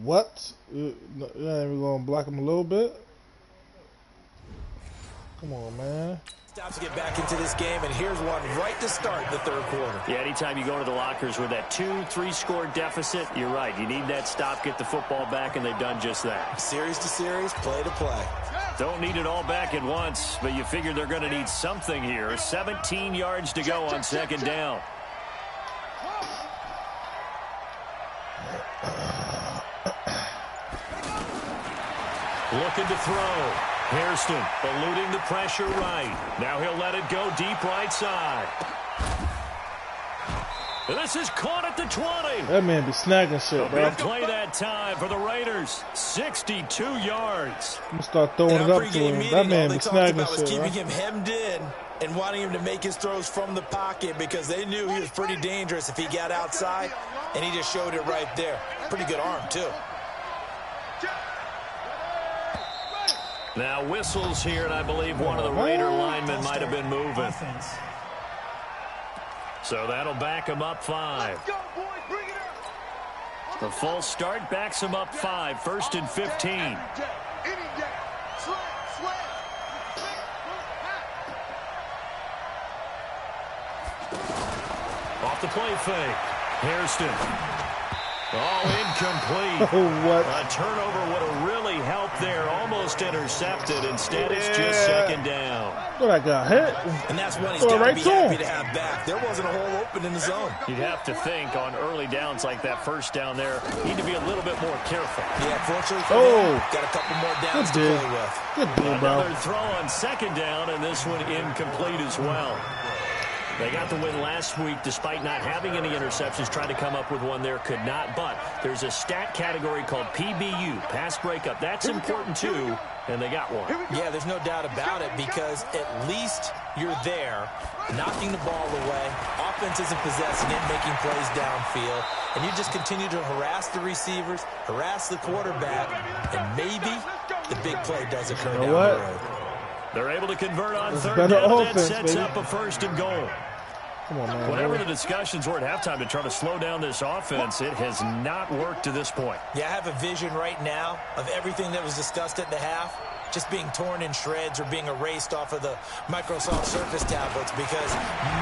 What? You ain't even gonna block him a little bit? Come on, man. Stops to get back into this game, and here's one right to start the 3rd quarter. Yeah, anytime you go to the lockers with that 2-3 score deficit, you're right. You need that stop, get the football back, and they've done just that. Series to series, play to play. Don't need it all back at once, but you figure they're going to need something here. 17 yards to go on 2nd down. Looking to throw. Hairston eluding the pressure right. Now he'll let it go deep right side. This is caught at the 20. That man be snagging shit, bro. Big play that time for the Raiders. 62 yards. I'm gonna start throwing it up to him. That man be snagging shit, keeping right? him hemmed in and wanting him to make his throws from the pocket, because they knew he was pretty dangerous if he got outside, and he just showed it right there. Pretty good arm, too. Now whistles here, and I believe one of the Raider linemen might have been moving. So that'll back him up 5. The full start backs him up 5. 1st and 15. Off the play fake. Hairston. Oh, incomplete. What? A turnover would have really helped there. Almost intercepted. Instead, it's just second down. Thought I got hit. And that's one he's got to be happy to have back. There wasn't a hole open in the zone. You'd have to think on early downs like that first down there, need to be a little bit more careful. Yeah, fortunately for him, got a couple more downs to play with. Good deal, bro. Another throw on second down, and this one incomplete as well. They got the win last week despite not having any interceptions. Tried to come up with one there, could not. But there's a stat category called PBU, pass breakup. That's important too, and they got one. Yeah, there's no doubt about it because at least you're there, knocking the ball away. Offense isn't possessing it, making plays downfield. And you just continue to harass the receivers, harass the quarterback, and maybe the big play does occur down the road. They're able to convert on third down, and that sets up a first and goal. Come on, man. Whatever the discussions were at halftime to try to slow down this offense, it has not worked to this point. Yeah, I have a vision right now of everything that was discussed at the half just being torn in shreds or being erased off of the Microsoft Surface tablets because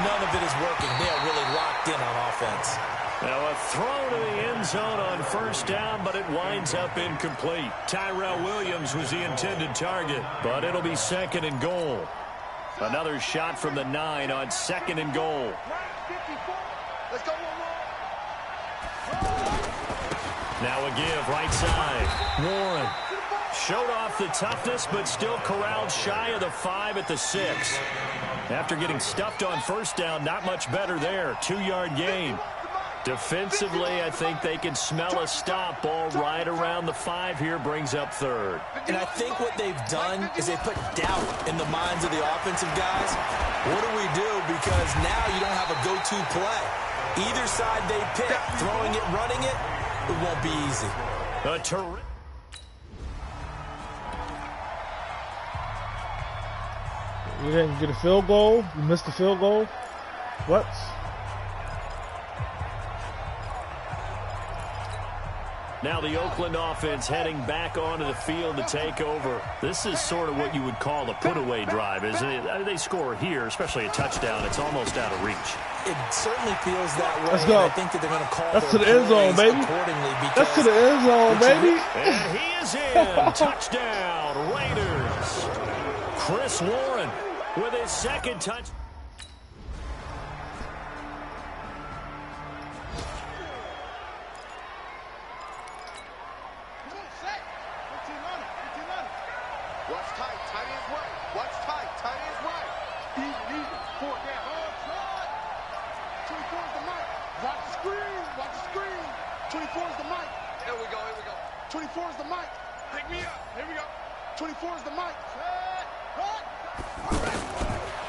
none of it is working. They are really locked in on offense. Now a throw to the end zone on first down, but it winds up incomplete. Tyrell Williams was the intended target, but it'll be second and goal. Another shot from the 9 on second and goal. Let's go. Now a give, right side. Warren showed off the toughness, but still corralled shy of the 5 at the 6. After getting stuffed on first down, not much better there. 2-yard gain. Defensively, I think they can smell a stop. Ball right around the 5 here, brings up third. And I think what they've done is they put doubt in the minds of the offensive guys. What do we do? Because now you don't have a go-to play. Either side they pick, throwing it, running it, it won't be easy. A terrific. You didn't get a field goal? You missed a field goal? What? Now the Oakland offense heading back onto the field to take over. This is sort of what you would call a put-away drive, isn't it? I mean, they score here, especially a touchdown. It's almost out of reach. It certainly feels that way. Let's go. I think that they're going to call That's to the end zone, baby. That's to the end zone, baby. And he is in. Touchdown, Raiders. Chris Warren with his second touch. Watch tight, tight ends right. Watch tight, tight ends right. Easy, 4 down. 24 is the mic. Watch the screen, watch the screen. 24 is the mic. Here we go. 24 is the mic. Pick me up, here we go. 24 is the mic.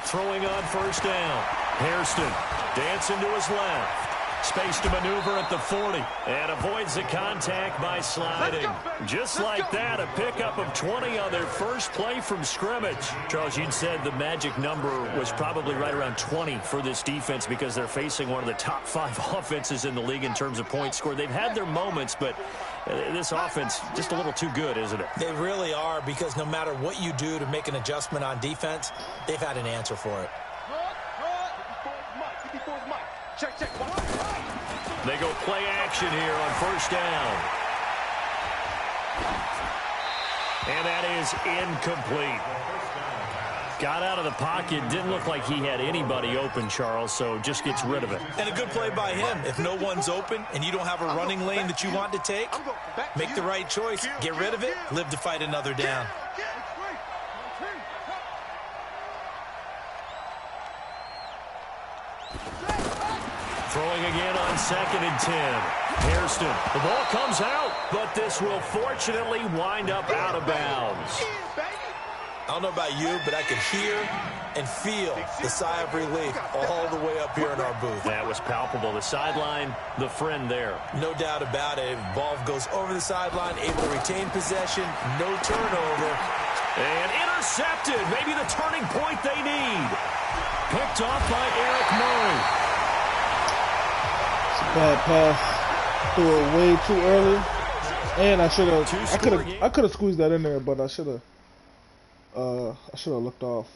Throwing on first down. Hairston dancing to his left. Space to maneuver at the 40 and avoids the contact by sliding. Just like that, a pickup of 20 on their first play from scrimmage. Charles, you'd said the magic number was probably right around 20 for this defense because they're facing one of the top 5 offenses in the league in terms of points scored. They've had their moments, but this offense just a little too good, isn't it? They really are because no matter what you do to make an adjustment on defense, they've had an answer for it. Check. They go play action here on first down. And that is incomplete. Got out of the pocket. Didn't look like he had anybody open, Charles, so just gets rid of it. And a good play by him. If no one's open and you don't have a running lane that you want to take, make the right choice. Get rid of it. Live to fight another down. Throwing again on 2nd and 10. Hairston. The ball comes out, but this will fortunately wind up out of bounds. I don't know about you, but I could hear and feel the sigh of relief all the way up here in our booth. That was palpable. The sideline, the friend there. No doubt about it. Ball goes over the sideline, able to retain possession, no turnover. And intercepted. Maybe the turning point they need. Picked off by Eric Murray. It's a bad pass. Threw it way too early. And I could have squeezed that in there, but I should have looked off.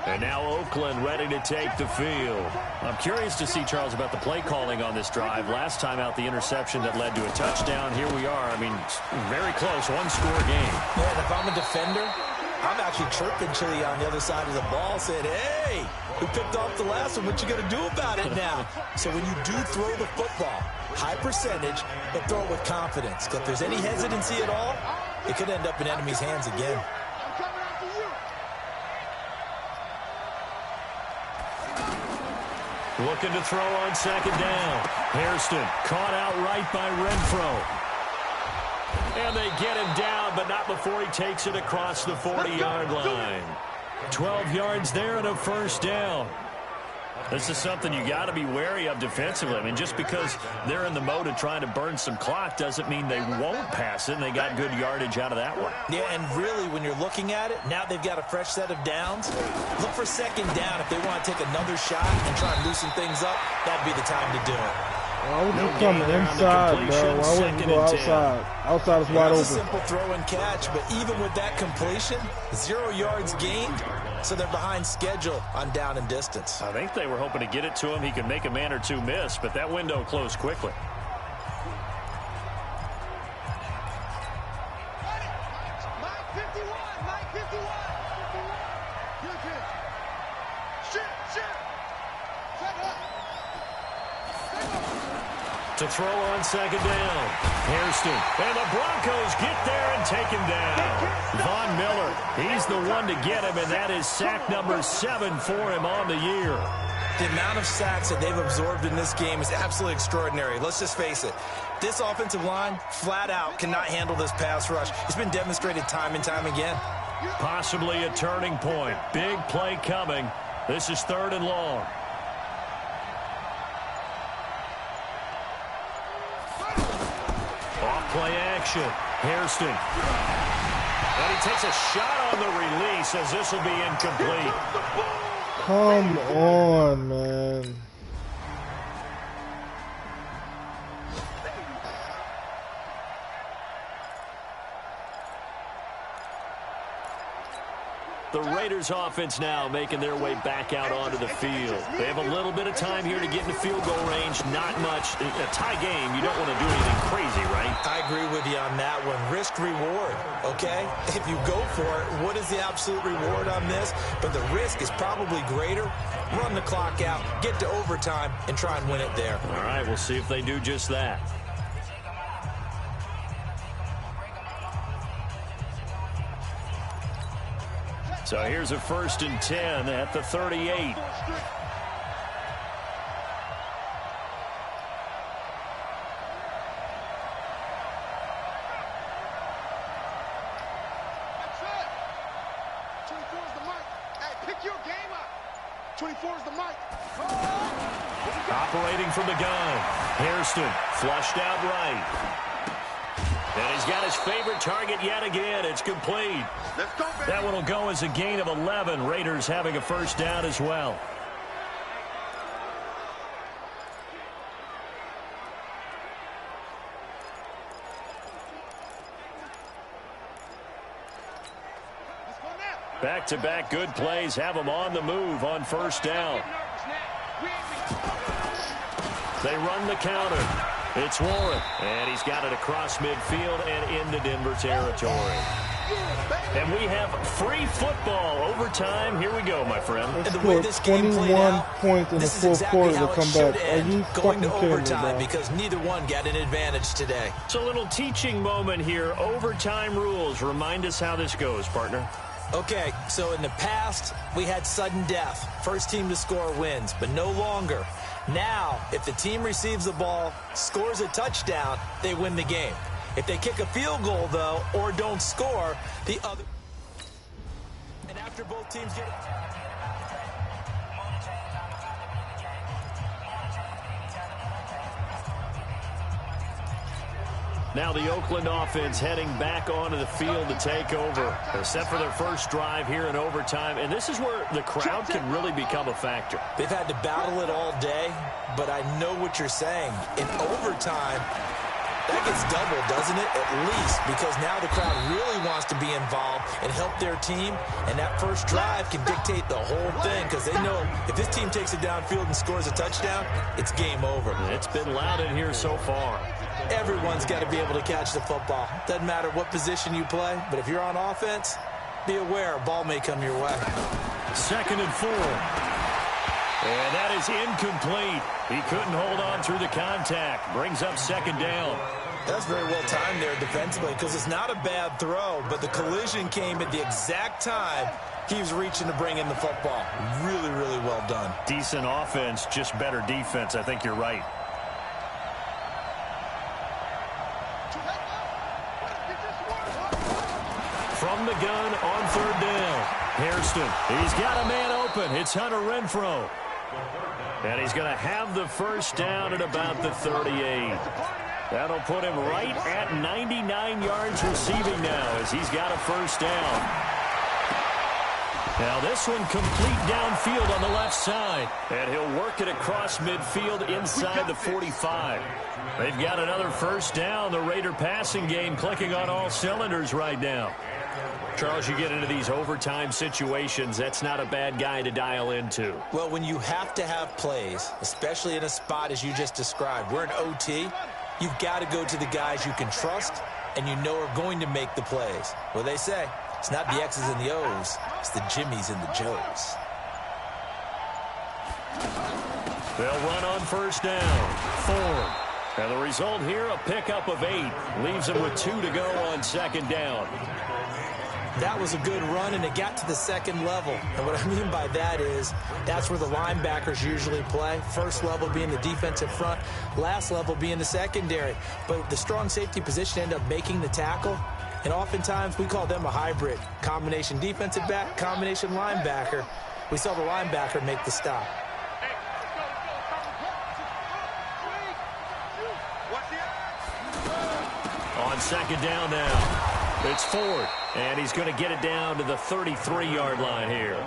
And now Oakland ready to take the field. I'm curious to see, Charles, about the play calling on this drive. Last time out, the interception that led to a touchdown. Here we are. I mean, very close, one-score game. Yeah, and if I'm a defender, I'm actually chirping Chili on the other side of the ball, saying, hey, we picked off the last one. What you going to do about it now? So when you do throw the football, high percentage, but throw it with confidence. Because if there's any hesitancy at all, it could end up in enemy's hands again. Looking to throw on second down. Hairston caught out right by Renfro. And they get him down, but not before he takes it across the 40-yard line. 12 yards there and a first down. This is something you got to be wary of defensively. I mean, just because they're in the mode of trying to burn some clock doesn't mean they won't pass it, and they got good yardage out of that one. Yeah, and really, when you're looking at it, now they've got a fresh set of downs. Look for second down if they want to take another shot and try and loosen things up. That'd be the time to do it. Why would you come inside, bro? Why wouldn't you go outside? Outside is wide open. It's a simple throw and catch, but even with that completion, 0 yards gained, so they're behind schedule on down and distance. I think they were hoping to get it to him. He could make a man or two miss, but that window closed quickly. To throw on second down. Hairston. And the Broncos get there and take him down. Von Miller, he's the one to get him, and that is sack number 7 for him on the year. The amount of sacks that they've absorbed in this game is absolutely extraordinary. Let's just face it. This offensive line, flat out, cannot handle this pass rush. It's been demonstrated time and time again. Possibly a turning point. Big play coming. This is 3rd and long. Play action. Hairston. And he takes a shot on the release as this will be incomplete. Come on, man. The Raiders offense now making their way back out onto the field. They have a little bit of time here to get into field goal range. Not much. A tie game, you don't want to do anything crazy, right? I agree with you on that one. Risk reward, okay? If you go for it, what is the absolute reward on this? But the risk is probably greater. Run the clock out, get to overtime, and try and win it there. All right, we'll see if they do just that. So here's a 1st and 10 at the 38. Operating from the gun. Hairston flushed out right. And he's got his favorite target yet again. It's complete. That one will go as a gain of 11. Raiders having a first down as well. Back-to-back good plays have them on the move on first down. They run the counter. It's Warren, and he's got it across midfield and into Denver territory. And we have free football overtime. Here we go, my friend. They scored 21 points in the fourth quarter to come back. Are you going to fucking overtime because neither one got an advantage today. It's a little teaching moment here. Overtime rules. Remind us how this goes, partner. Okay, so in the past, we had sudden death. First team to score wins, but no longer. Now, if the team receives the ball, scores a touchdown, they win the game. If they kick a field goal, though, or don't score, the other... And after both teams get... Now the Oakland offense heading back onto the field to take over. They're set for their first drive here in overtime, and this is where the crowd can really become a factor. They've had to battle it all day, but I know what you're saying. In overtime, That gets doubled, doesn't it? At least, because now the crowd really wants to be involved and help their team, and that first drive can dictate the whole thing because they know if this team takes it downfield and scores a touchdown, it's game over. It's been loud in here so far. Everyone's got to be able to catch the football. Doesn't matter what position you play, but if you're on offense, be aware a ball may come your way. 2nd and 4. And that is incomplete. He couldn't hold on through the contact. Brings up 2nd down. That's very well timed there defensively because it's not a bad throw, but the collision came at the exact time he was reaching to bring in the football. Really, really well done. Decent offense, just better defense. I think you're right. From the gun on 3rd down. Hairston, he's got a man open. It's Hunter Renfrow. And he's going to have the first down at about the 38. That'll put him right at 99 yards receiving now as he's got a first down. Now this one complete downfield on the left side. And he'll work it across midfield inside the 45. They've got another first down. The Raider passing game clicking on all cylinders right now. Charles, you get into these overtime situations, that's not a bad guy to dial into. Well, when you have to have plays, especially in a spot as you just described, we're in OT, you've got to go to the guys you can trust and you know are going to make the plays. Well, they say it's not the X's and the O's, it's the Jimmies and the Joes. They'll run on first down. Ford. And the result here, a pickup of 8. Leaves them with 2 to go on 2nd down. That was a good run, and it got to the 2nd level. And what I mean by that is that's where the linebackers usually play. First level being the defensive front, last level being the secondary. But the strong safety position ended up making the tackle, and oftentimes we call them a hybrid. Combination defensive back, combination linebacker. We saw the linebacker make the stop. On 2nd down now. It's Ford, and he's going to get it down to the 33-yard line here.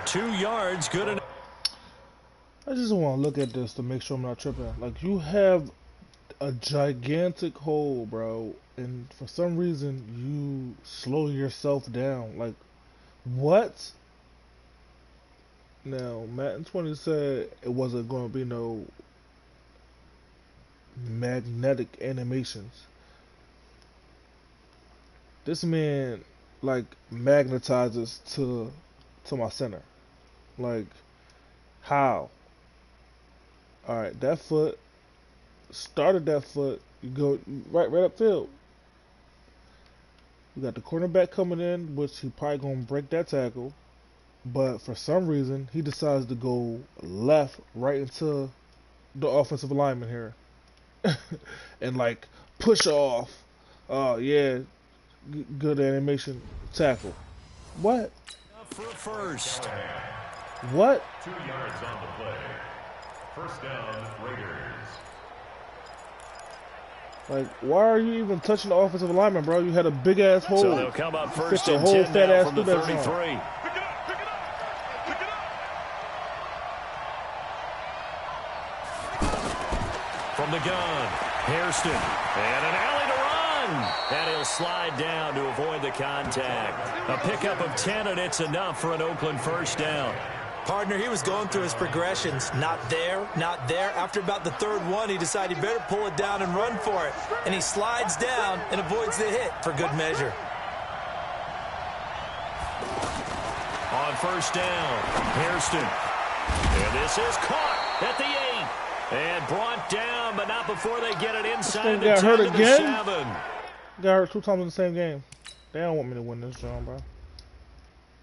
2 yards, good enough. I just want to look at this to make sure I'm not tripping. Like, you have a gigantic hole, bro, and for some reason you slow yourself down. Like, what? Now, Madden20 said it wasn't going to be no magnetic animations. This man, like, magnetizes to my center. Like, how? Alright, that foot, started that foot, you go right upfield. You got the cornerback coming in, which he probably going to break that tackle. But for some reason, he decides to go left right into the offensive lineman here. And, like, push off. Oh, yeah. Good animation tackle. What? For a first. What? 2 yards on the play. First down, Raiders. Like, why are you even touching the offensive lineman, bro? You had a big ass hole. So they'll come up first and and 10 now from the 33. From the gun, Hairston, and an alley to run. And he'll slide down to avoid the contact. A pickup of 10, and it's enough for an Oakland first down. Partner, he was going through his progressions. Not there, not there. After about the 3rd one, he decided he better pull it down and run for it. And he slides down and avoids the hit for good measure. On first down, Hairston. And this is caught at the 8. And brought down, but not before they get it inside the 10 hurt to the again? 7. Got hurt 2 times in the same game. They don't want me to win this, John, bro.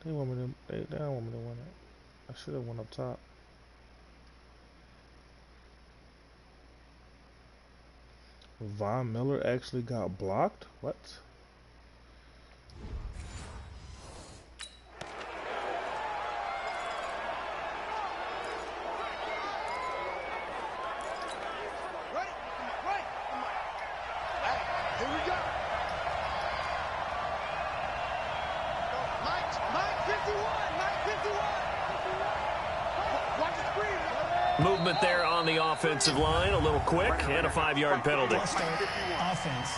They don't want me to win it. I should have went up top. Von Miller actually got blocked? What? Here we go. Mike 51. Watch the screen. Movement there on the offensive line, a little quick, and a 5-yard penalty. Offense.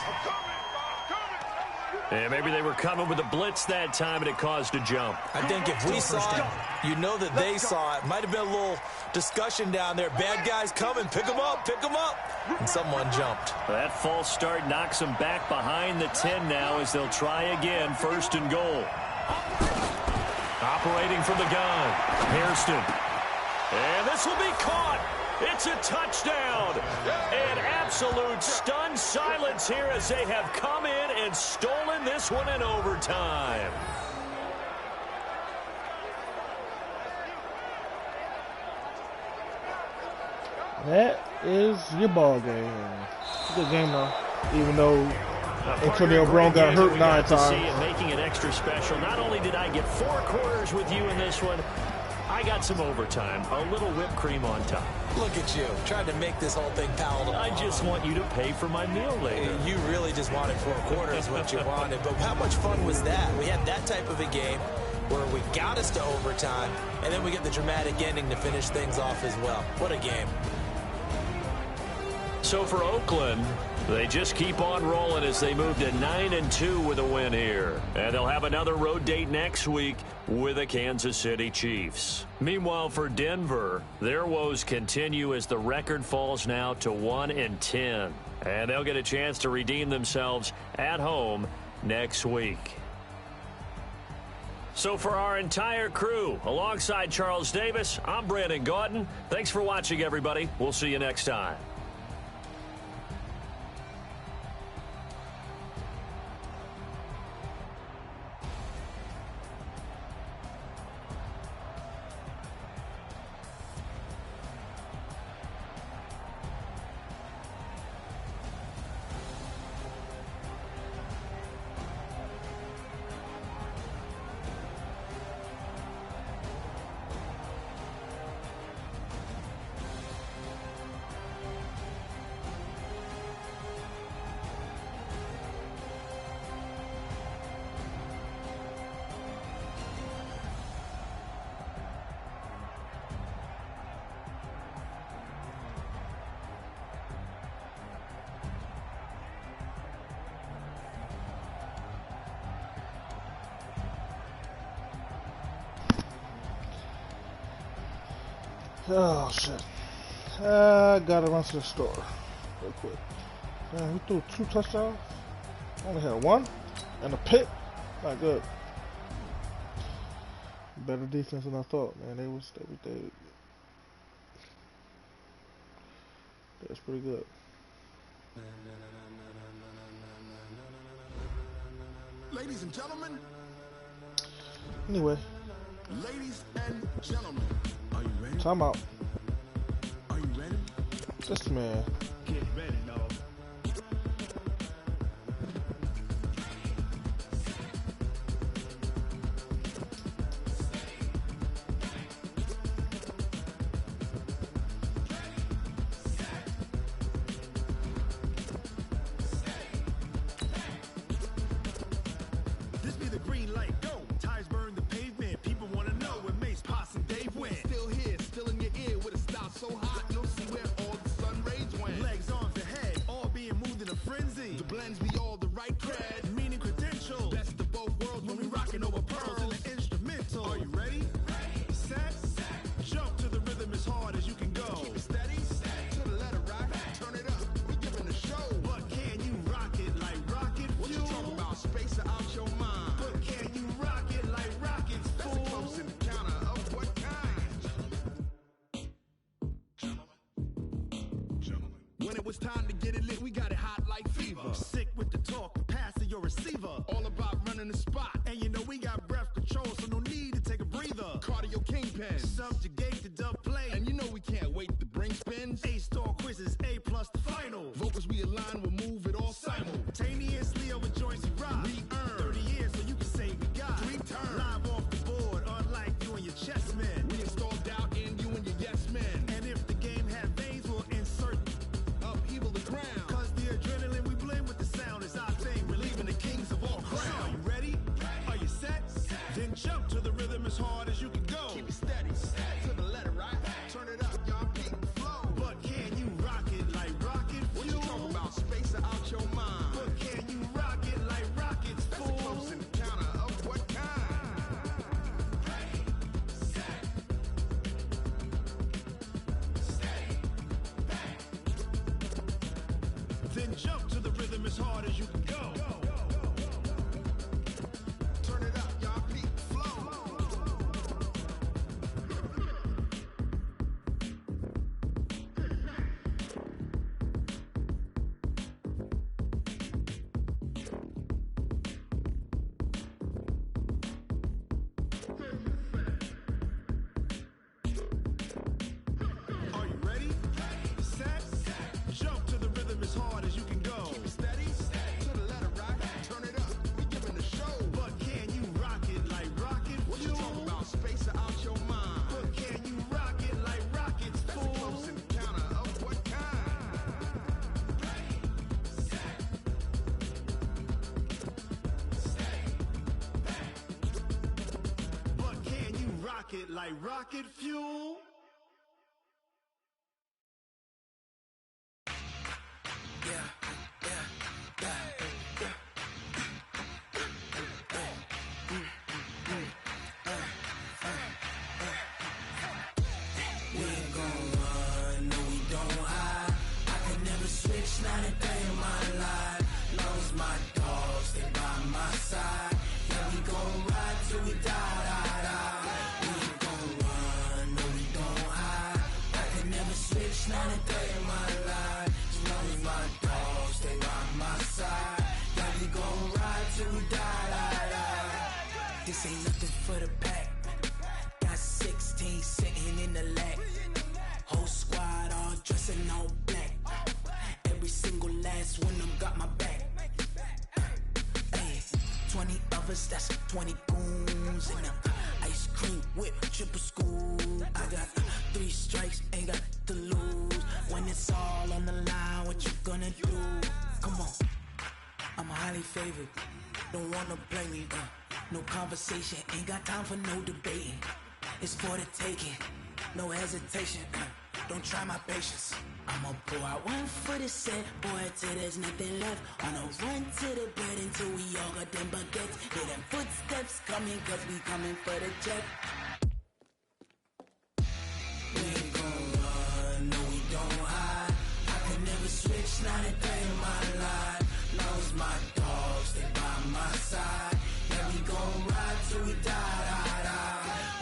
And maybe they were coming with a blitz that time, and it caused a jump. I think if we saw it, you know that they saw it. Might have been a little discussion down there. Bad guys coming. Pick them up. Pick them up. And someone jumped. That false start knocks them back behind the 10 now as they'll try again, 1st and goal. Operating from the gun, Hairston. And this will be caught. It's a touchdown. An absolute stunned silence here as they have come in and stolen this one in overtime. That is your ball game. Good game, though. Even though Antonio Brown got hurt 9 times. Making it extra special. Not only did I get 4 quarters with you in this one, I got some overtime, a little whipped cream on top. Look at you, trying to make this whole thing palatable. I just want you to pay for my meal later. You really just wanted 4 quarters, what you wanted. But how much fun was that? We had that type of a game where we got us to overtime, and then we get the dramatic ending to finish things off as well. What a game. So for Oakland, they just keep on rolling as they move to 9-2 with a win here. And they'll have another road date next week with the Kansas City Chiefs. Meanwhile, for Denver, their woes continue as the record falls now to 1-10. And they'll get a chance to redeem themselves at home next week. So for our entire crew, alongside Charles Davis, I'm Brandon Gaudin. Thanks for watching, everybody. We'll see you next time. Oh, shit. I gotta run to the store real quick. Man, we threw 2 touchdowns. Only had 1 and a pick. Not good. Better defense than I thought, man. They was pretty good. Ladies and gentlemen. Anyway. Ladies and gentlemen. Are you ready? Time out. Are you ready? This man. Get ready, dog. This be the green light, go. Tires burn the pavement. People want to know where Mace, Posse, and Dave went. Still here, still in your ear with a style so hot, you'll see where all the sun rays went. Legs, arms, and head, all being moved in a frenzy. The blends be all the right cred, meaning credentials. Best of both worlds when we rockin' over pearls in the instrumental. Are you ready? Set, jump to the rhythm as hard as you can go. Keep it steady, to the letter rock. Turn it up, we giving a show. But can you rock it like rocket fuel? What you talking about? Space out your mind. But can you rock it like rockets, That's fool? a close encounter of what kind? Gentlemen. When it was time to get it lit, we got it hot like fever. Sick with the talk, pass to your receiver. All about running the spot. And you know we got breath control, so no need to take a breather. Cardio kingpin. Subjugate the dub play. And you know we can't wait to bring spins. A-star quizzes, A+ the final. Vocals we align, we'll move it all Simultaneously over joints we rock. We earn 30 years, so you can say we got 3 turns. Live off the board, unlike you and your chess men. We install doubt in you and your yes men. And if the game had veins, we'll insert Upheaval the ground. Cause the adrenaline we blend with the sound is our thing. Relieving the kings of all crowns. So are you ready? Are you set? Then jump to the rhythm as hard as you can go. Keep it steady, to the letter right. Turn it up, y'all. Peak Then jump to the rhythm as hard as you can go. Turn it up, y'all. Peak flow. Are you ready? Set. Jump to the rhythm as hard as you can go. Keep it steady. To the letter rock. Turn it up. We giving the show. But can you rock it like rocket? What you talking about? Space out your mind. But can you rock it like rockets? That's a close encounter of what kind? But can you rock it like rocket fuel? We ain't gon' run, no we don't hide. I could never switch, not a day in my life. Long as my dogs stay by my side. Yeah, we gon' ride till we die. We ain't gon' run, no we don't hide. I could never switch, not a day in my life. As long as my dogs stay by my side. Yeah, we gon' ride till we die. This ain't nothing for the pack. Got 16 sitting in the lag. Whole squad all dressing all black. Every single last one of them got my back. Hey, 20 of us, that's 20 goons. And ice cream whip, triple scoop. I got 3 strikes, ain't got to lose. When it's all on the line, what you gonna do? Come on, I'm highly favored. Don't wanna blame me, no conversation, ain't got time for no debating. It's for the taking, no hesitation. Don't try my patience. I'ma pour out one for the set, boy, till there's nothing left. On a run to the bread until we all got them baguettes. Hear them footsteps coming, cause we coming for the jet. We ain't gon' run, no we don't hide. I could never switch, not a day in my life. Long as my dogs stay by my side. Yeah, we gon' ride till we die.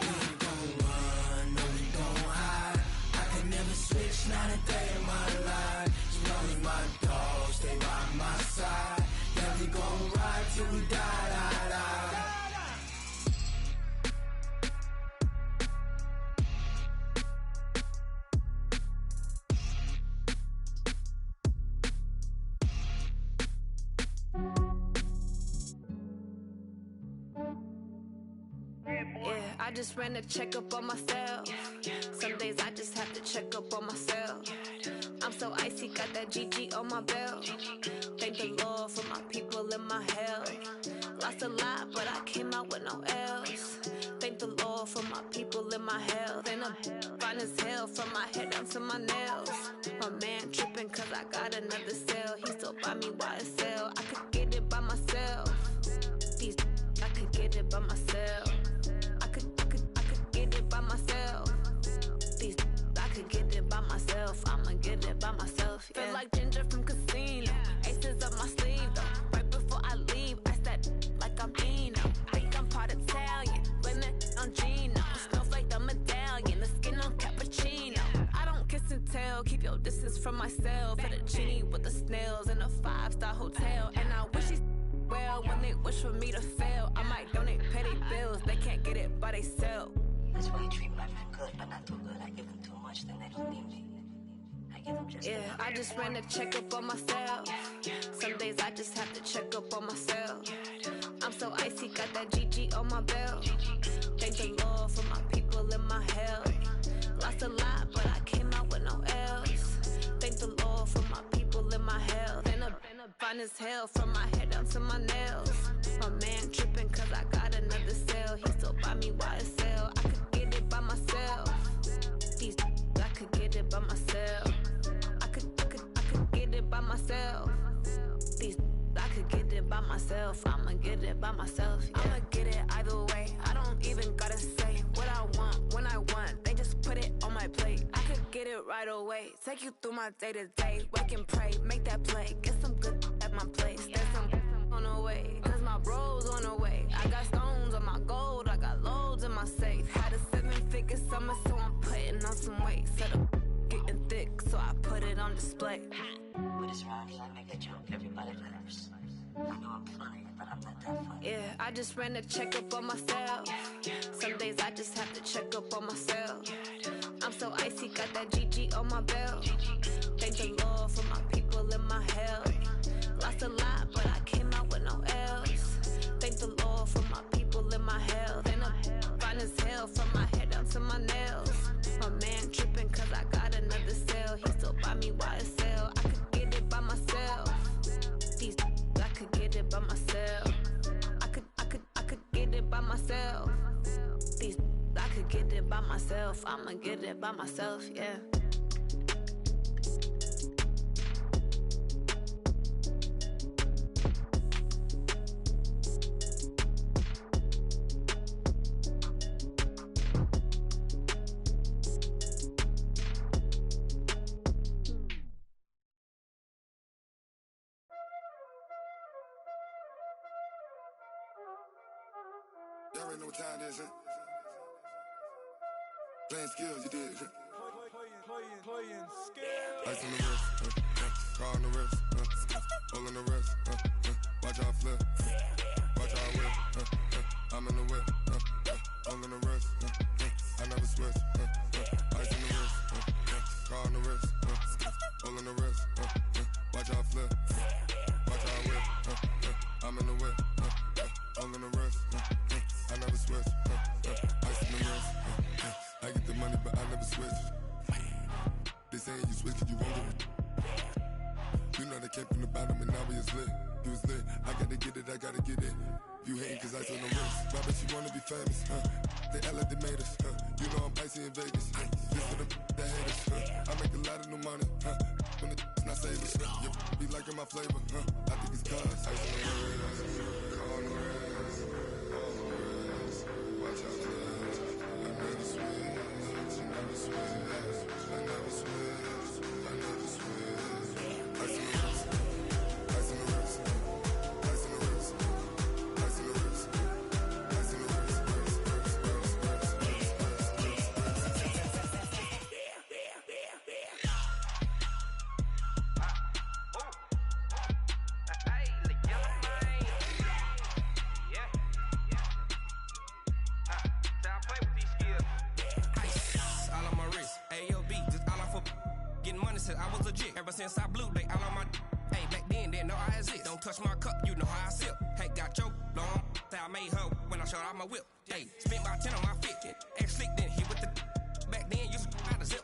We ain't gon' run, no we don't hide. I could never switch, not a day in my life. As long as my dogs stay by my side. Yeah, we gon' ride till we die. Yeah, I just ran a checkup on myself. Some days I just have to check up on myself. I'm so icy, got that GG on my belt. Thank the Lord for my people in my health. Lost a lot, but I came out with no L's. Thank the Lord for my people in my health. And I'm fine as hell from my head down to my nails. My man tripping cause I got another cell. He still buy me YSL. I could get it by myself. These I could get it by myself. I could get it by myself. These I could get it by myself. I'ma get it by myself. Yeah. Feel like Ginger from Casino. Aces up my sleeve though. Right before I leave, I that like I'm Eno. Think I'm part Italian. Blame that on Gino. Smells like the medallion. The skin on cappuccino. I don't kiss and tell. Keep your distance from myself. Fettuccine with the snails in a 5-star hotel. And I wish he's well when they wish for me to fail. I might donate petty bills. They can't get it by they self. That's why you treat life good, but not too good. I give them too much, then they don't need me. I give them just yeah, I just ran a checkup on myself. Some days I just have to check up on myself. I'm so icy, got that GG on my belt. Thank the Lord for my people in my health. Lost a lot, but I came out with no L's. Thank the Lord for my people in my health. And I'm fine as hell from my head down to my nails. My man tripping cause I got another cell. He still buy me YSL. I could get it by myself. These I could get it by myself. I could get it by myself. These I could get it by myself. I'ma get it by myself. Yeah. I'ma get it either way. I don't even gotta say what I want when I want. They just put it on my plate. I could get it right away. Take you through my day to day. Wake and pray, make that play. display. But it's around here, I make a joke, everybody laughs. I know I'm funny, but I'm not that funny. Yeah, I just ran a checkup on myself. Some days I just have to check up on myself. I'm so icy, got that GG on my belt. Thank the Lord for my people and my health. Lost a lot, but I came out with no L's. Thank the Lord for my people and my health. And I'm fine as hell from my head down to my nails. My man tripping cause I got another cell. He still buy me YSL. I could get it by myself. These I could get it by myself. I could get it by myself. These I could get it by myself. I'ma get it by myself, yeah. Y'all already know what time it is, huh? Playing skills, you did, huh? Playing skills. Ice on the wrist, car on the wrist, hole in the wrist, watch out flip, watch out whip, I'm in the whip, hole in the wrist, I never switch, ice on the wrist, car on the wrist, hole in the wrist, watch out flip, watch out whip, I'm in the whip, hole in the wrist, I never switch, ice in the wrist, I get the money but I never switch. They saying you switch 'cause you won't get it. You know they came from the bottom and now we is lit. You was lit, I gotta get it, I gotta get it. You hating 'cause I on the wrist. Why bet you wanna be famous, They LA they made us, You know I'm icy in Vegas, This for the that hate us, I make a lot of new money, When the not savers, You be liking my flavor, I think it's cause ice on the wrist, on the wrist, on the wrist. Watch out, cuz I never switch, I never switch. I never switch, I never switch. Ice in the wrist, ice in the wrist, ice in the wrist, ice in the wrist, ice in the wrist, I was legit ever since I blew they all on my hey back then didn't know I exist. Don't touch my cup, you know how I sip. Hey, got your long I made her when I showed out my whip. Hey, spent about 10 on my fit. Ex slick then hit with the back then used to out the zip.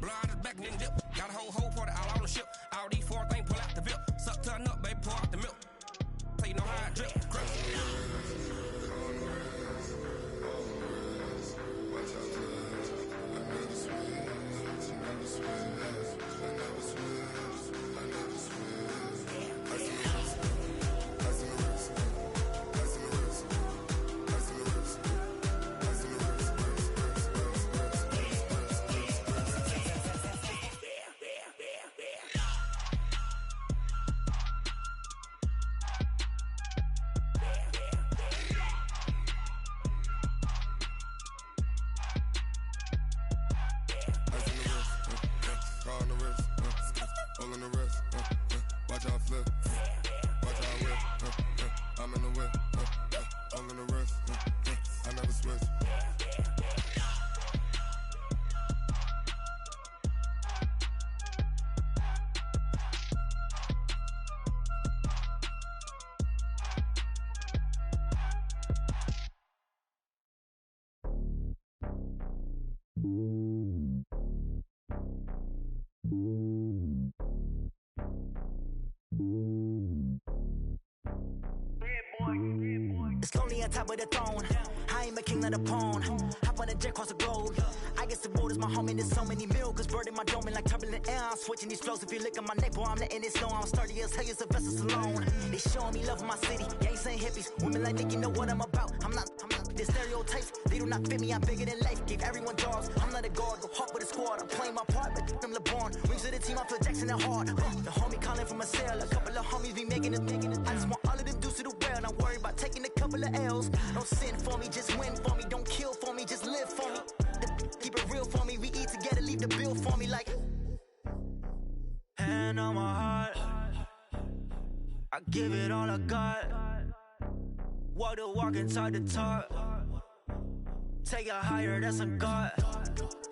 Blow out his back then dip. Got a whole party all on the ship. All these four things pull out the bip. Suck to a nut, baby, pour out the milk. So you know how I drip. Crush. Watch out, cuz I never switch, I never switch. I never switch, I never switch. Ice in the wrist, ice in the wrist, ice in the wrist, ice in the wrist, ice in the wrist, car on the wrist, hole in the wrist, watch out flip, watch out whip, I'm in the whip, hole in the wrist, I never switch. It's lonely on top of the throne. I ain't a king of the pawn. Hop on a jet across the globe. I guess the road is my home and there's so many milk. Bird in my dome and like turbulent air. I'm switching these flows. If you look at my neck, boy, I'm letting it slow. I'm sturdy as hell, as Sylvester Stallone. They showing me love in my city. Gangsta and hippies. Women like Nick, you know what I'm about. I'm not the stereotypes. They do not fit me. I'm bigger than life. Give everyone jobs. I'm not a guard. Go hard with a squad. I'm playing my part, but I'm LeBron. Rings of the team. I feel Jackson and hard. The homie calling from a cell. A couple of homies be making it. I just want all of them dudes to do well. Not worry about taking a couple of L's. Don't sin for me, just win for me. Don't kill for me, just live for me. Keep it real for me. We eat together, leave the bill for me like. I give it all I got. Walk the walk and talk the talk. Take it higher, that's a God.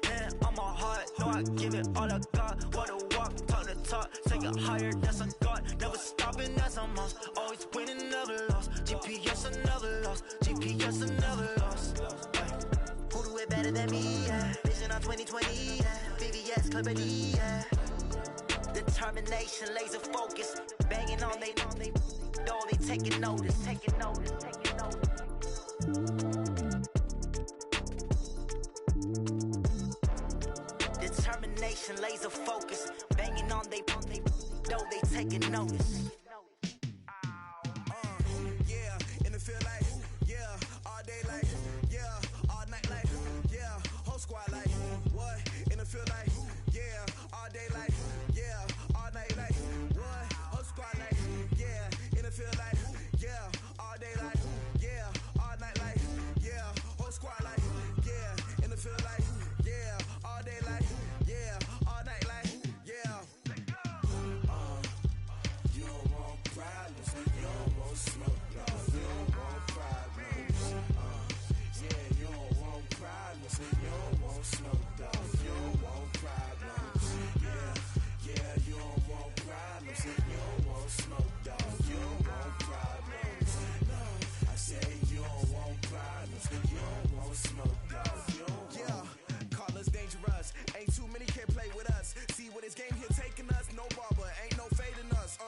Man, on my heart, no, I give it all I got. Walk the walk, talk the talk. Take it higher, that's a God. Never stopping, that's a must. Always winning, never lost. GPS, I never lost. GPS, I never lost. Who do it better than me? Yeah. Vision on 2020. Yeah. VVS, Clarity. Yeah. Determination, laser focus. Banging on they door, they taking notice. Taking notice, taking notice. Determination, laser focus. Banging on they door, they taking notice. Yeah, and it feel like, yeah, all day like, yeah, all night like, yeah, whole squad like, what? And it feel like, yeah, all day like, yeah, all night like, what? Whole squad like, yeah, and it feel like, yeah, all day like, yeah, all night like, yeah, whole squad like, yeah, and it feel like, yeah, all day like, yeah, all night like, yeah. You don't want problems, you don't want smoke, dog. You don't want problems. Yeah, you don't want problems, you don't want smoke, dog. You don't want problems. Yeah, you don't want problems, you don't want smoke, dog. You don't want problems. No, I say you don't want problems, you don't want smoke, dog. You don't want. Call us dangerous. Ain't too many can play with us. See what this game here taking us. No barber, ain't no fading us.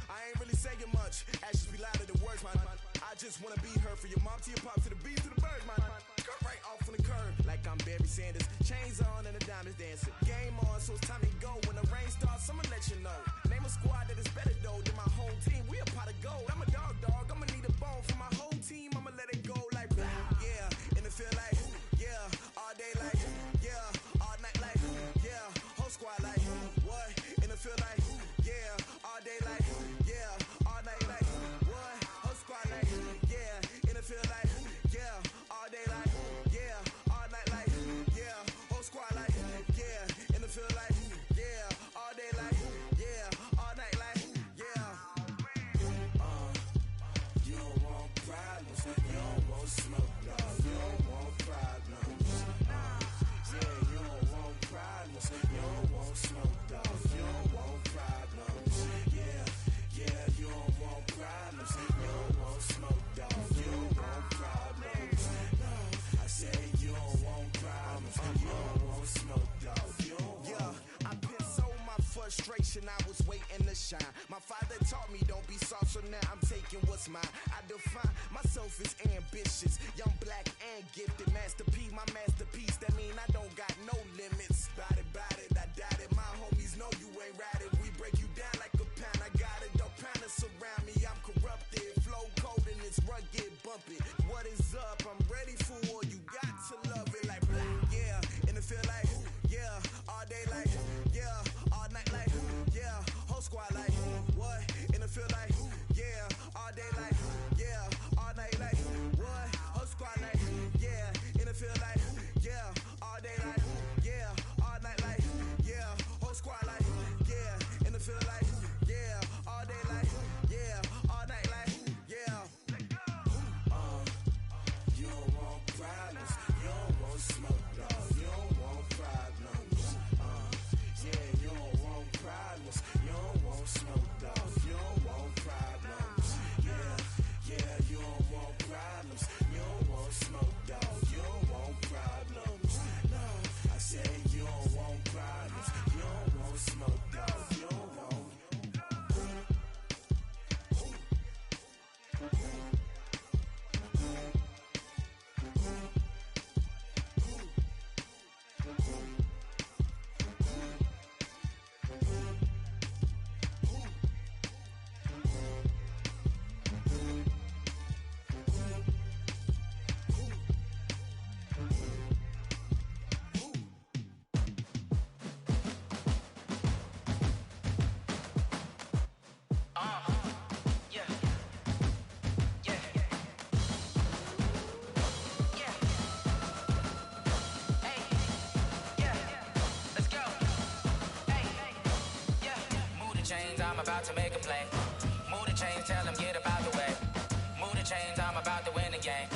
I ain't really saying much. Actions be louder than words, man. I just wanna be heard for your mom to your pop to the beat to the birds, man. Cut right off on the curb like I'm Barry Sanders. Chains on and the diamonds dancing. Game on, so it's time to go. When the rain starts, I'ma let you know. Name a squad that is better though than my home team. We a pot of gold. I'm a dog. I'ma need a bone for my whole team. I'ma let it go like blah. Yeah, and it feel like yeah, all day like yeah, all night like yeah, whole squad like what? And it feel like yeah, all day like yeah, all night like what? Whole squad like yeah, and it feel like yeah, all day like yeah, all night like yeah, whole squad like yeah, and it feel like yeah, all day like yeah, all night like yeah. You don't want problems, you don't want smoke, dog. You don't want problems. Yeah, you don't want problems, you don't want smoke, dog. You don't want problems. Yeah, you don't want problems, you don't want smoke, dog. You don't want problems. No, I say you don't want problems, you don't want smoke, dog. You don't want. Yeah, I've been so my frustration, I was waiting to shine. My father taught me don't be soft, so now I'm taking what's mine. I define myself as ambitious, young, black, and gifted. Master P, my masterpiece. That mean I don't got no limits. Bout it, I doubt it. My homies know you ain't ratted. We break you down like a pound. I got it, dog pounders surround me. I'm corrupted, flow cold and it's rugged, bumpy. What is up? I'm ready for war. You got to love it like blah. Yeah, and it feel like yeah, all day like yeah, all night like yeah, whole squad like what? And it feel like yeah, all day like yeah, all night like what? Whole squad like yeah, and it feel like yeah, all day like yeah, all night like yeah, whole squad like yeah, and it feel like yeah, all day like yeah, all night like yeah. You don't want problems, you don't want smoke, dog. You don't want problems. Yeah, you don't want problems, you don't want smoke, dog. You don't want problems. Yeah, you don't want problems, you don't want smoke, dog. You don't want problems. No, I say you don't want problems, you don't want smoke, dog. You don't want. Chains, I'm about to make a play. Move the chains, tell them get up out the way. Move the chains, I'm about to win the game.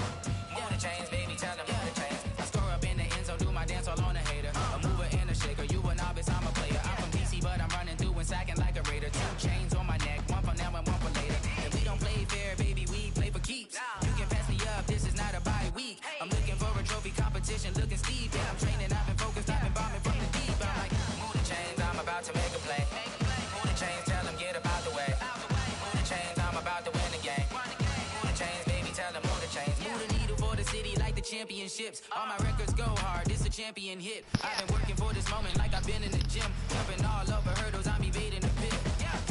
Move the chains, baby, tell them move the chains. I score up in the end zone, do my dance all on a hater. A mover and a shaker, you a novice, I'm a player. I'm from DC, but I'm running through and sacking like a raider. 2 chains on my neck, one for now and one for later. If we don't play fair, baby, we play for keeps. You can pass me up, this is not a bye week. I'm looking for a trophy competition, looking steep. Yeah, I'm training, I've been focused, I've been bombing from the deep. I'm like, move the chains, I'm about to make a play. Move the chains, tell them get up out the way. Move the chains, I'm about to win the game. Move the chains, baby, tell them move the chains. Move the needle for the city like the championships. All my records go hard, this a champion hit. I've been working for this moment like I've been in the gym. Jumping all over hurdles, I'm evading the pit.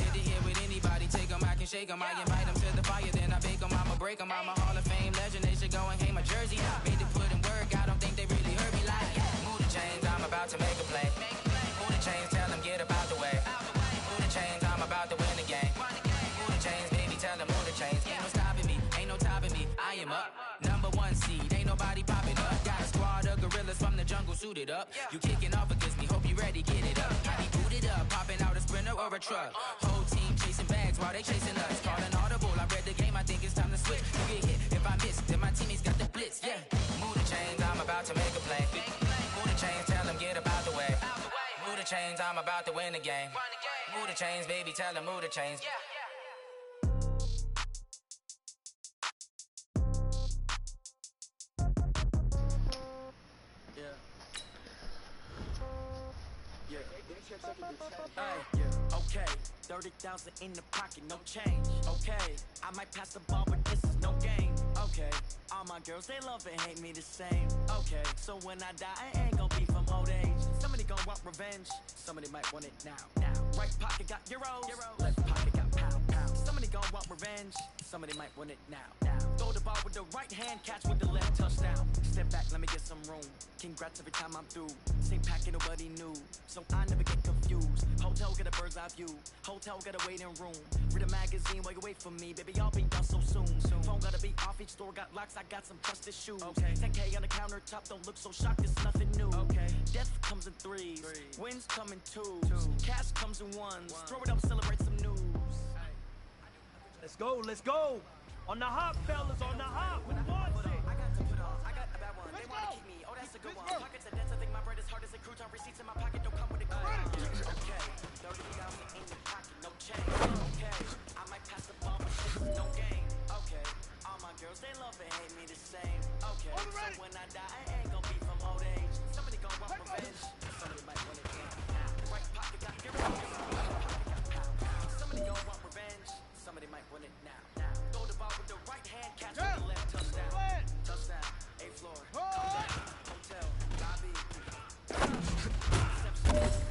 Hit to hit with anybody, take them, I can shake them. I invite them to the fire, then I bake them, I'ma break them. I'm a Hall of Fame legend, they should go and hang my jersey. Made to put in work, I don't think they really heard me like. Move the chains, I'm about to make a play. Move the chains, tell them get up out the way. Move the chains, I'm about to win the game. Move the chains, baby, tell them move the chains. Ain't no stopping me, ain't no topping me. I am up, #1 seed, ain't nobody popping up. Got a squad of gorillas from the jungle suited up. You kicking off against me, hope you ready, get it up. I be booted up, popping out a sprinter or a truck. Whole team chasing bags while they chasing us. Calling audible, I read the game, I think it's time to switch. You get hit, if I miss, then my teammates got the blitz, yeah. Move the chains, I'm about to make a play. Move the chains, tell them get up out the way. Move the chains, I'm about to win the game. Move the chains, baby, tell them move the chains. Okay, 30,000 in the pocket, no change. Okay, I might pass the ball, but this is no game. Okay, all my girls, they love and hate me the same. Okay, so when I die, I ain't gonna be from old age. Somebody gonna want revenge, somebody might want it now. Right pocket got euros, left pocket got pound. Somebody gonna want revenge, somebody might want it now. Throw the ball with the right hand, catch with the left, touchdown. Step back, let me get some room. Congrats every time I'm through. Same packet, nobody knew, so I never get confused. Hotel get a bird's eye view. Hotel get a waiting room. Read a magazine while you wait for me, baby. I'll be done so soon. Phone gotta be off. Each store got locks. I got some trusted shoes. Okay. 10K on the countertop. Don't look so shocked. It's nothing new. Okay. Death comes in threes. Wins come in twos. Cash comes in ones. Throw it up, celebrate some news. Let's go, let's go. On the hop, fellas, on the hop. Who wants it? I got to put on. I got a bad one. They wanna keep me. Oh, that's a good one. Pockets are dense. I think my bread is hard as a crouton. Receipts in my pocket don't come with a clue. Okay. 30,000 in the pocket, no change. Okay. I might pass the ball, but this is no game. Okay. All my girls, they love and hate me the same. Okay. So when I die, I ain't gonna be from old age. Somebody gonna want revenge. Somebody might want it now. Right pocket got your somebody gonna want revenge. Somebody might want it now. Throw the ball with the right hand, catch with the left, touchdown. Touchdown, 8th floor, come down, hotel, lobby.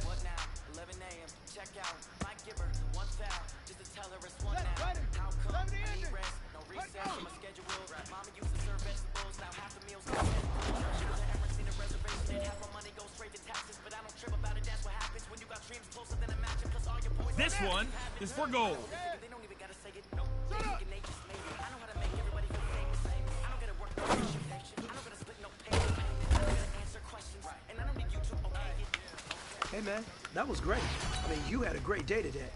What now? 11 a.m. Check out. My giver, 1 foul, just to tell her it's one now. How come? I need rest, no recess on my schedule. Mama used to serve vegetables, now half the meals go in. She was an ever seen a reservation, and half my money goes straight to taxes. But I don't trip about it, that's what happens when you got dreams closer than a match. Plus all your boys. This one is for gold. They don't even gotta say it. No, they just made it. I know how to make everybody feel famous. I don't gotta work no nation. I don't gotta split no payment. I don't gotta answer questions, and I don't need you to okay it. Hey man, that was great. I mean, you had a great day today.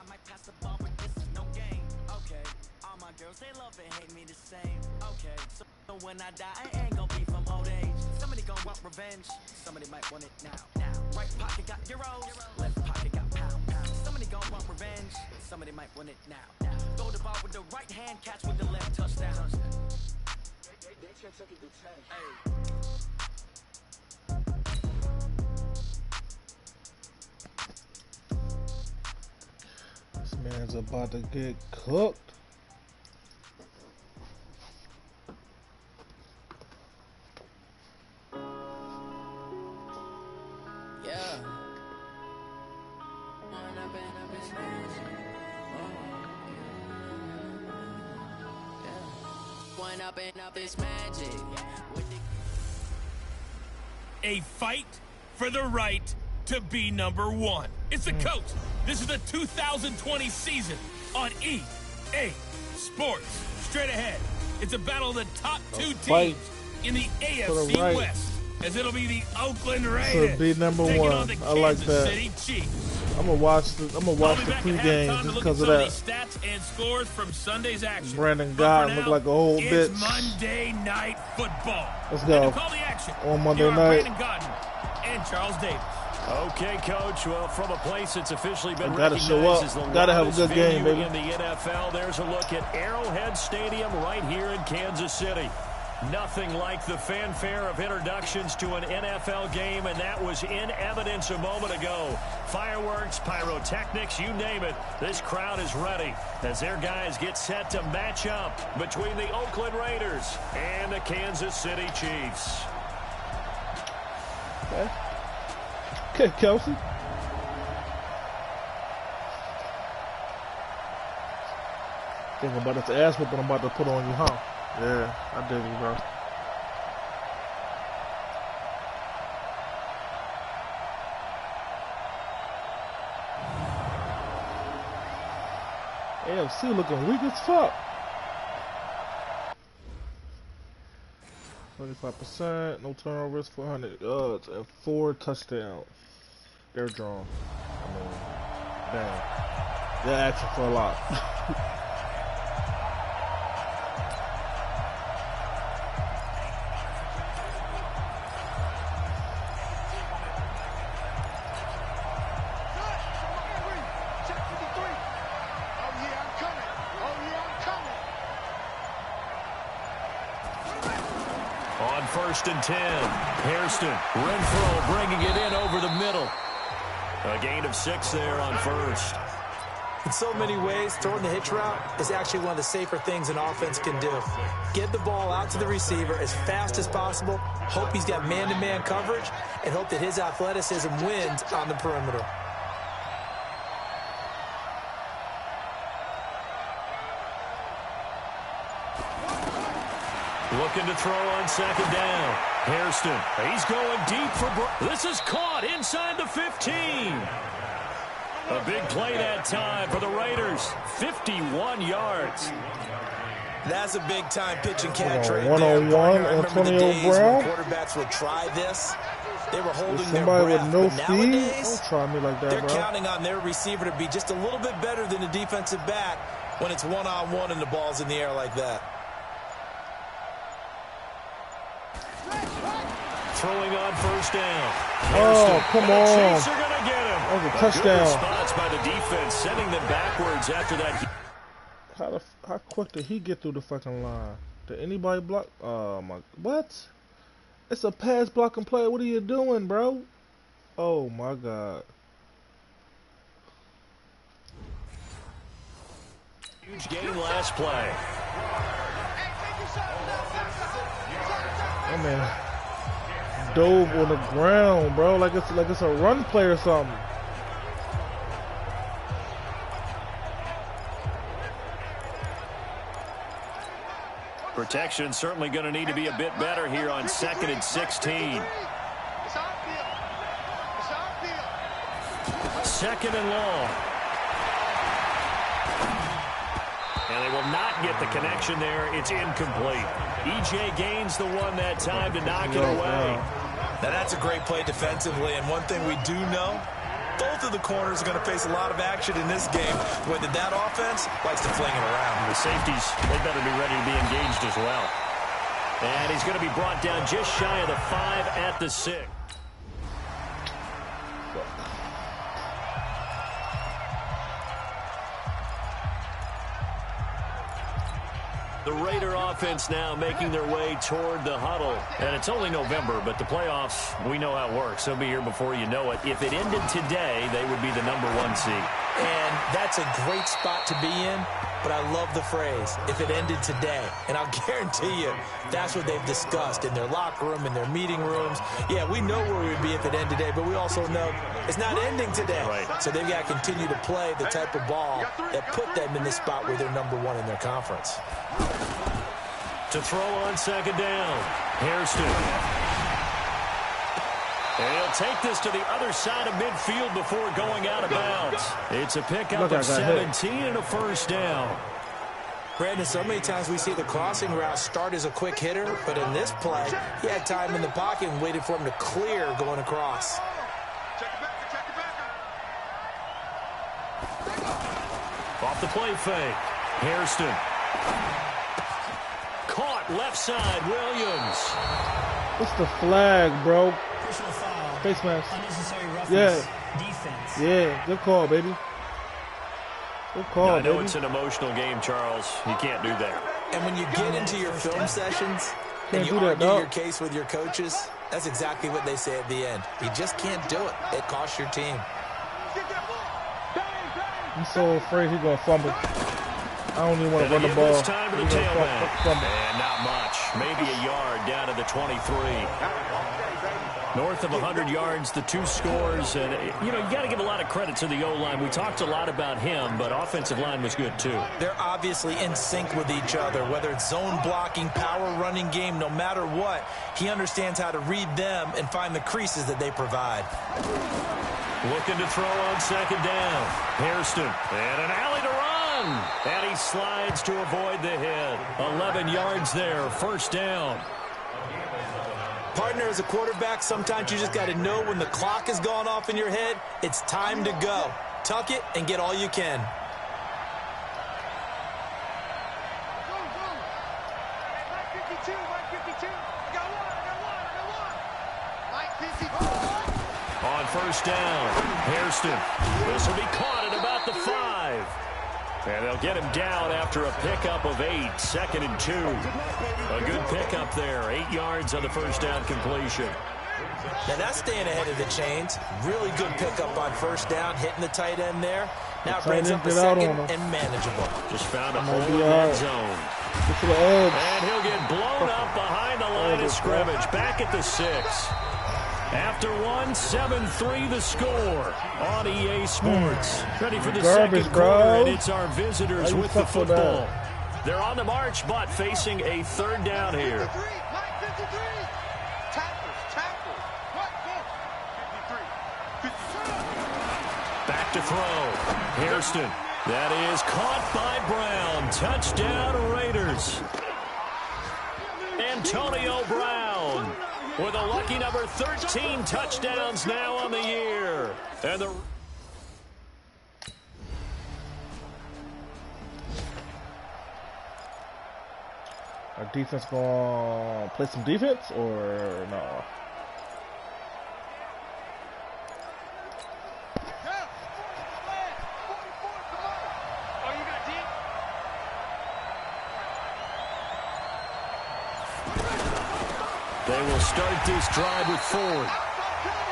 I might pass the ball, but this is no game. Okay, all my girls, they love and hate me the same. Okay, so when I die, I ain't gonna be from old age. Somebody gonna want revenge. Somebody might want it now. Right pocket got euros, left pocket got pound. Somebody gonna want revenge. Somebody might want it now. Throw the ball with the right hand, catch with the left, touchdown. This man's about to get cooked. Up is magic. A fight for the right to be #1. It's the coach. This is the 2020 season on EA Sports. Straight ahead, it's a battle of the top 2 teams in the AFC West, as it'll be the Oakland Raiders to be #1. taking on the I like Kansas that. City Chiefs. I'm gonna watch the pregame just because of that. Stats and scores from Sunday's action. Brandon Godden look like a whole bitch. It's Monday Night Football. Let's go. Call the action. On Monday night. Brandon Godden and Charles Davis. Okay, Coach. Well, from a place that's officially been gotta recognized show up. as the Gotta have a good game, baby. in the NFL, there's a look at Arrowhead Stadium right here in Kansas City. Nothing like the fanfare of introductions to an NFL game, and that was in evidence a moment ago. Fireworks, pyrotechnics, you name it. This crowd is ready as their guys get set to match up between the Oakland Raiders and the Kansas City Chiefs. Okay, Kelsey. Thinking about this ass whooping I'm about to put on you, huh? Yeah, I dig you, bro. AFC looking weak as fuck. 25%, no turnovers, 400 yards, and 4 touchdowns. They're drawn. I mean, damn. They're asking for a lot. On 1st and 10, Hairston, Renfro bringing it in over the middle. A gain of 6 there on 1st. In so many ways, throwing the hitch route is actually one of the safer things an offense can do. Get the ball out to the receiver as fast as possible, hope he's got man-to-man coverage, and hope that his athleticism wins on the perimeter. Looking to throw on 2nd down. Hairston, he's going deep for... This is caught inside the 15. A big play that time for the Raiders. 51 yards. That's a big-time pitch and catch right there. One-on-one, Antonio Brown. Quarterbacks would try this. They were holding their somebody breath. with no But speed? nowadays, Don't try me like that, they're bro. counting on their receiver to be just a little bit better than the defensive back when it's one-on-one and the ball's in the air like that. Throwing on 1st down. Oh, come on. Chiefs are going to get him. That was a Good touchdown. response by the defense, sending them backwards after that. How quick did he get through the fucking line? Did anybody block? Oh, my. What? It's a pass blocking play. What are you doing, bro? Oh, my God. Huge gain last play. Oh, man. Dove on the ground, bro, like it's a run play or something. Protection certainly going to need to be a bit better here on 2nd and 16. 2nd and long. And they will not get the connection there. It's incomplete. EJ gains the one that time to knock it away. Now that's a great play defensively, and one thing we do know, both of the corners are going to face a lot of action in this game, whether that offense likes to fling it around. The safeties, they better be ready to be engaged as well. And he's going to be brought down just shy of the 5 at the 6. The Raider offense now making their way toward the huddle. And it's only November, but the playoffs, we know how it works. They'll be here before you know it. If it ended today, they would be the #1 seed. And that's a great spot to be in, but I love the phrase, if it ended today. And I'll guarantee you, that's what they've discussed in their locker room, in their meeting rooms. Yeah, we know where we'd be if it ended today, but we also know it's not ending today. Right. So they've got to continue to play the type of ball that put them in the spot where they're #1 in their conference. To throw on 2nd down, Hairston. And he'll take this to the other side of midfield before going out of bounds. It's a pickup of 17 and a 1st down. Brandon, so many times we see the crossing route start as a quick hitter, but in this play, he had time in the pocket and waited for him to clear going across. the play fake. Hairston. Caught left side, Williams. What's the flag, bro? Personal foul. Face mask. Unnecessary roughness. Yeah. Defense. Yeah, good call, baby. Good call, I know baby. it's an emotional game, Charles. You can't do that. And when you get into your film sessions and you Can't do that, argue dog. your case with your coaches, that's exactly what they say at the end. You just can't do it. It costs your team. I'm so afraid he's going to fumble. I don't even want to run the ball. This time to the tailback. And not much. Maybe a yard down to the 23. North of 100 yards, the 2 scores. And, you know, you got to give a lot of credit to the O-line. We talked a lot about him, but offensive line was good, too. They're obviously in sync with each other, whether it's zone blocking, power running game, no matter what. He understands how to read them and find the creases that they provide. Looking to throw on second down. Hairston. And an alley to run. And he slides to avoid the hit. 11 yards there. First down. Partner, as a quarterback, sometimes you just got to know when the clock has gone off in your head, it's time to go. Tuck it and get all you can. On first down, Hairston. This will be caught at about the 5. And they'll get him down after a pickup of 8. 2nd and 2. A good pickup there. 8 yards on the first down completion. Now that's staying ahead of the chains. Really good pickup on first down, hitting the tight end there. Now it brings up a second and manageable. Just found a hole in that zone. And he'll get blown up behind the line of scrimmage. Back at the 6. After 1, 7-3 the score on EA Sports. Ready for the second quarter, and it's our visitors with the football. They're on the march, but facing a third down here. Back to throw. Hairston. That is caught by Brown. Touchdown Raiders. Antonio Brown with a lucky number 13 touchdowns now on the year. And the our defense gonna play some defense or no? They will start this drive with Ford.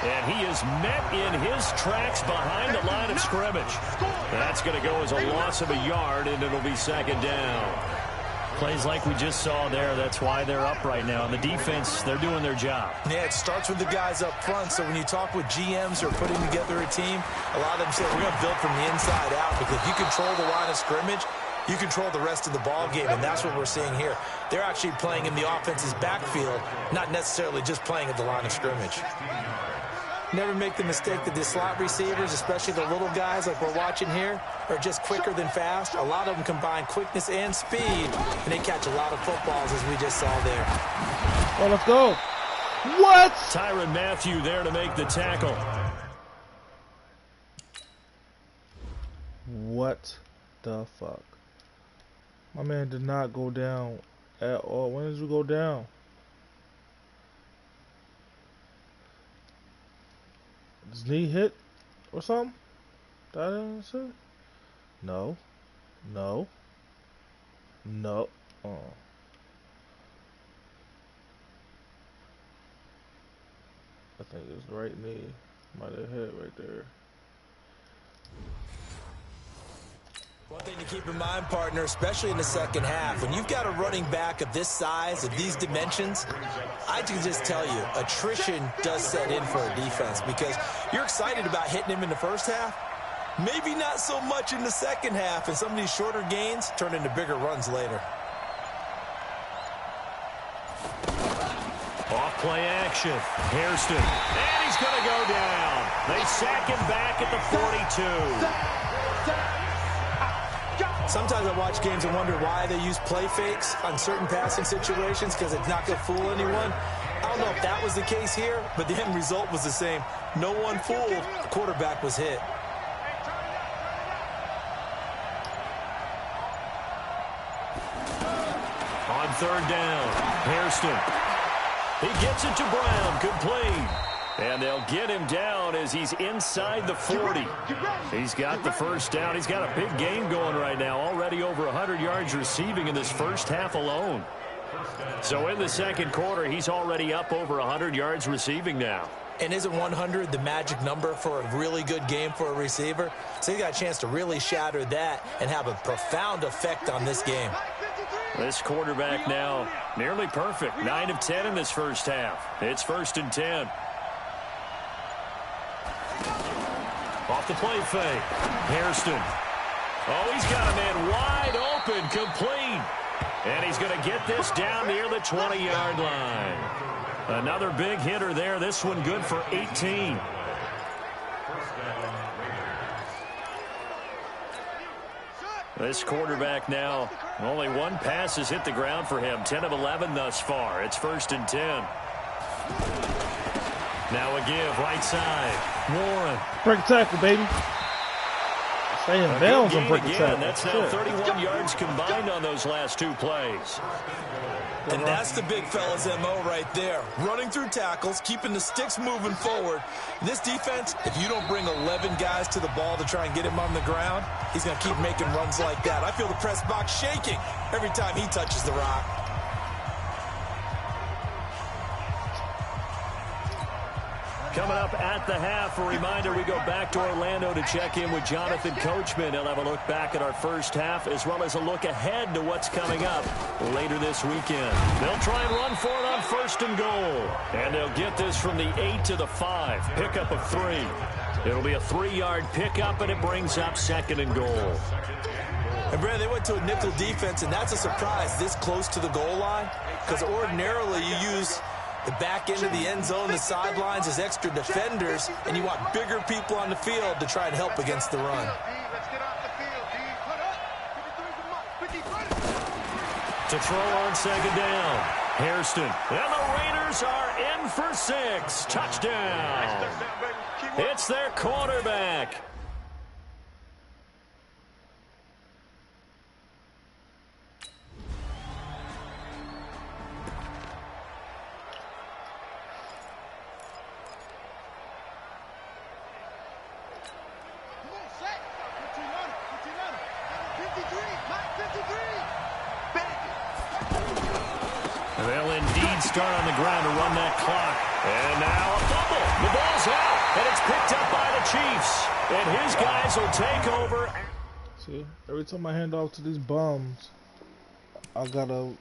And he is met in his tracks behind the line of scrimmage. That's going to go as a loss of a yard, and it'll be second down. Plays like we just saw there, that's why they're up right now. And the defense, they're doing their job. Yeah, it starts with the guys up front. So when you talk with GMs who are putting together a team, a lot of them say, we're going to build from the inside out. Because if you control the line of scrimmage, you control the rest of the ball game, and that's what we're seeing here. They're actually playing in the offense's backfield, not necessarily just playing at the line of scrimmage. Never make the mistake that the slot receivers, especially the little guys like we're watching here, are just quicker than fast. A lot of them combine quickness and speed, and they catch a lot of footballs, as we just saw there. Oh, let's go. What? Tyrann Mathieu there to make the tackle. What the fuck? My man did not go down at all. When did you go down? His knee hit or something? That answer? No. No. No. Oh. I think his right knee might have hit right there. One thing to keep in mind, partner, especially in the second half, when you've got a running back of this size, of these dimensions, I can just tell you, attrition does set in for a defense because you're excited about hitting him in the first half. Maybe not so much in the second half, and some of these shorter gains turn into bigger runs later. Off play action. Hairston. And he's going to go down. They sack him back at the 42. Sometimes I watch games and wonder why they use play fakes on certain passing situations because it's not going to fool anyone. I don't know if that was the case here, but the end result was the same. No one fooled. The quarterback was hit. On third down, Hairston. He gets it to Brown, complete. And they'll get him down as he's inside the 40. He's got the first down. He's got a big game going right now, already over 100 yards receiving in this first half alone. So in the second quarter, he's already up over 100 yards receiving now. And isn't 100 the magic number for a really good game for a receiver? So he got a chance to really shatter that and have a profound effect on this game. This quarterback now nearly perfect. 9 of 10 in this first half. It's 1st and 10. Off the play fake. Hairston. Oh, he's got a man wide open, complete. And he's going to get this down near the 20-yard line. Another big hitter there. This one good for 18. This quarterback now, only one pass has hit the ground for him. 10 of 11 thus far. It's 1st and 10. Now a give, right side. Warren. Break tackle, baby. Stay in bounds and break the tackle. That's now 31 yards combined on those last 2 plays. And that's the big fella's MO right there. Running through tackles, keeping the sticks moving forward. This defense, if you don't bring 11 guys to the ball to try and get him on the ground, he's going to keep making runs like that. I feel the press box shaking every time he touches the rock. Coming up at the half, a reminder, we go back to Orlando to check in with Jonathan Coachman. He'll have a look back at our first half as well as a look ahead to what's coming up later this weekend. They'll try and run for it on 1st and goal. And they'll get this from the 8 to the 5. Pickup of 3. It'll be a 3-yard pickup, and it brings up 2nd and goal. And, Brad, they went to a nickel defense, and that's a surprise this close to the goal line because ordinarily you use the back end of the end zone, the sidelines as extra defenders, and you want bigger people on the field to try and help against the run. To throw on 2nd down, Hairston. And the Raiders are in for 6. Touchdown. It's their quarterback. They'll indeed start on the ground to run that clock. And now a fumble. The ball's out, and it's picked up by the Chiefs. And his guys will take over. See, every time I hand off to these bums, I gotta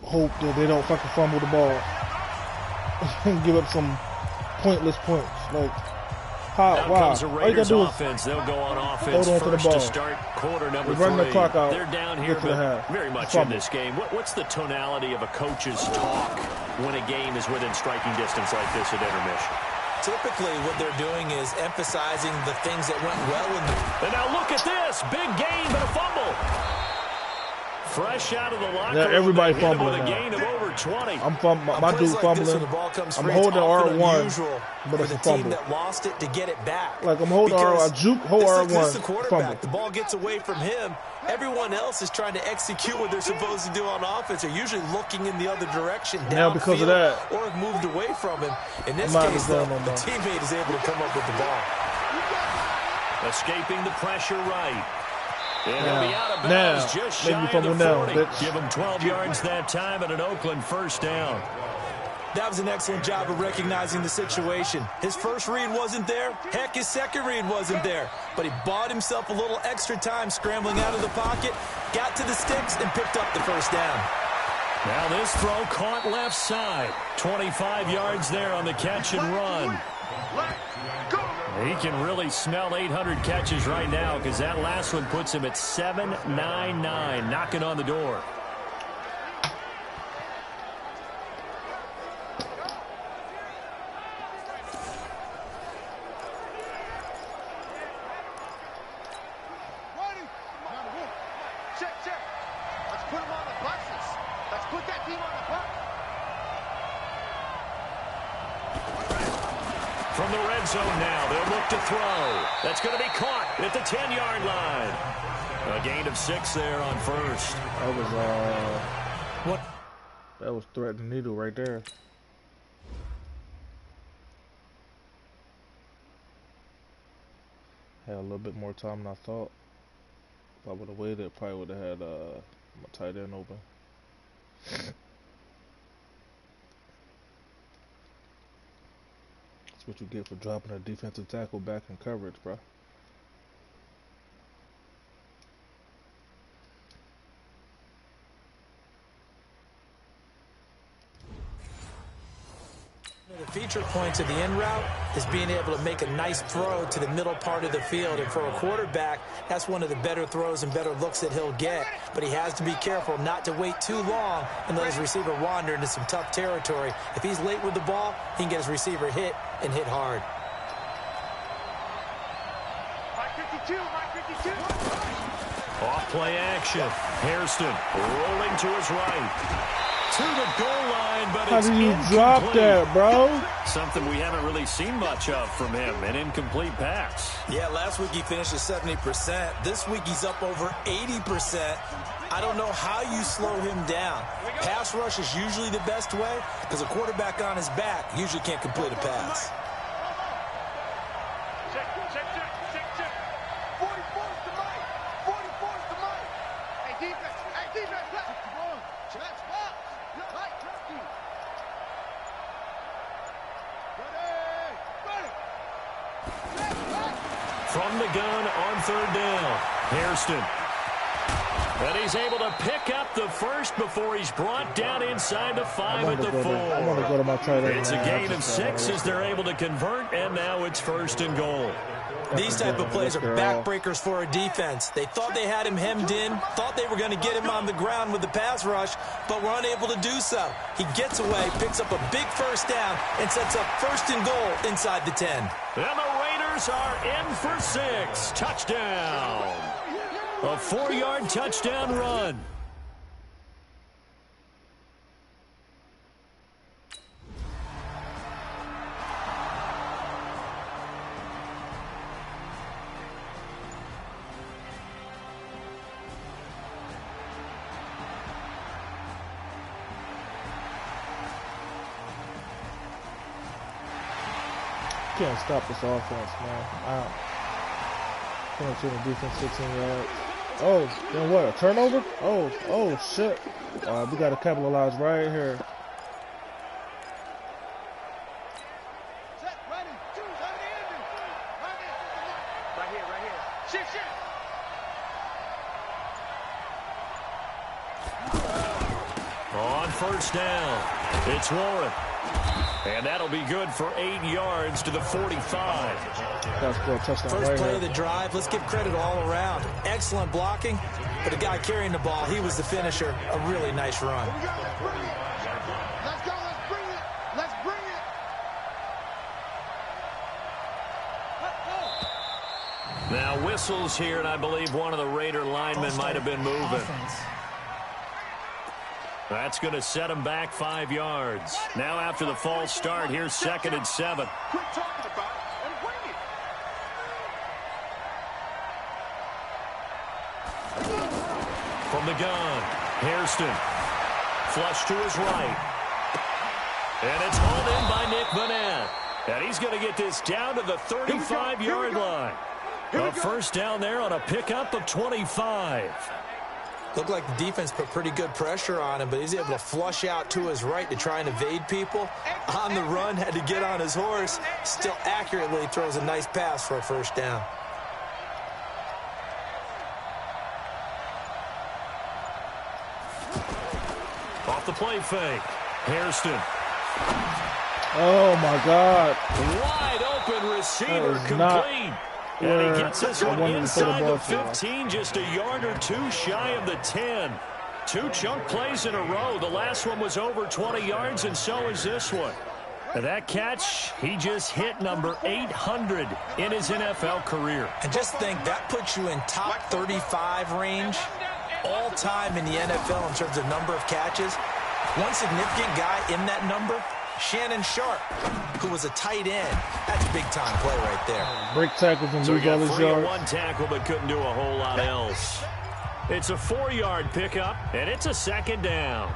hope that they don't fucking fumble the ball and give up some pointless points. Like, Now wow. comes the Raiders offense. They'll go on offense hold on first to the ball. to start quarter number 3. Run the clock out. They're down here, but very much in this game. What's the tonality of a coach's talk when a game is within striking distance like this at intermission? Typically, what they're doing is emphasizing the things that went well in the... And now look at this. Big gain, but a fumble. Fresh out of the locker room. Everybody they hit him fumbling with a now. gain of over 20. I'm my dude fumbling. I'm holding R1, but it's a fumble. That lost it to get it back. Like I'm holding R1, I juke, hold R1, this is the quarterback. fumble. The ball gets away from him. Everyone else is trying to execute what they're supposed to do on offense. They're usually looking in the other direction, now because of that, or have moved away from him. In this case, though, the teammate is able to come up with the ball. Escaping the pressure right. And he'll be out of bounds just shy of the 40. Give him 12 yards that time and an Oakland first down. That was an excellent job of recognizing the situation. His first read wasn't there. Heck, his second read wasn't there. But he bought himself a little extra time scrambling out of the pocket, got to the sticks, and picked up the first down. Now this throw caught left side. 25 yards there on the catch and run. He can really smell 800 catches right now because that last one puts him at 799, knocking on the door. From the red zone now, they'll look to throw. That's going to be caught at the 10-yard line. A gain of 6 there on first. That was What? That was threatening needle right there. Had a little bit more time than I thought. If I would have waited, probably would have had my tight end open. That's what you get for dropping a defensive tackle back in coverage, bro. The feature points of the in route is being able to make a nice throw to the middle part of the field. And for a quarterback, that's one of the better throws and better looks that he'll get. But he has to be careful not to wait too long and let his receiver wander into some tough territory. If he's late with the ball, he can get his receiver hit and hit hard. Off play action. Hairston rolling to his right. To the goal line, but how it's do you incomplete. drop that, bro? Something we haven't really seen much of from him, an incomplete pass. Yeah, last week he finished at 70%. This week he's up over 80%. I don't know how you slow him down. Pass rush is usually the best way because a quarterback on his back usually can't complete a pass. From the gun on third down, Hairston. And he's able to pick up the first before he's brought down inside the 5 at the 4. I'm going to go to my tight end. It's a gain of 6 as they're able to convert, and now it's first and goal. These type of plays are backbreakers for a defense. They thought they had him hemmed in, thought they were going to get him on the ground with the pass rush, but were unable to do so. He gets away, picks up a big first down, and sets up first and goal inside the 10. And the Raiders are in for 6. Touchdown. A 4-yard touchdown run. Can't stop this offense, man. Can't see the defense 16 yards. Oh, then what? A turnover? Oh, shit. We got to capitalize right here. On first down, it's Warren. And that'll be good for 8 yards to the 45. That's for a touchdown. First right play here. of the drive, let's give credit all around. Excellent blocking, but the guy carrying the ball, he was the finisher. A really nice run. Let's go, let's bring it. Let's bring it. Now whistles here, and I believe one of the Raider linemen might have been moving. That's going to set him back 5 yards. Now after the false start, here's 2nd and 7. Quit talking about it and bring it. From the gun, Hairston. Flush to his right. And it's hauled in by Nick Vanette. And he's going to get this down to the 35-yard line. A first down there on a pickup of 25. Looked like the defense put pretty good pressure on him, but he's able to flush out to his right to try and evade people. On the run, had to get on his horse. Still accurately throws a nice pass for a first down. Off the play fake, Hairston. Oh, my God. Wide open receiver complete. And he gets this one inside the 15, just a yard or two shy of the 10. 2 chunk plays in a row. The last one was over 20 yards, and so is this one. And that catch, he just hit number 800 in his NFL career. And just think, that puts you in top 35 range all time in the NFL in terms of number of catches. One significant guy in that number, Shannon Sharp, who was a tight end. That's a big-time play right there. Break tackles and lose all his So he got 3 yards. on 1 tackle, but couldn't do a whole lot else. It's a 4-yard pickup, and it's a 2nd down.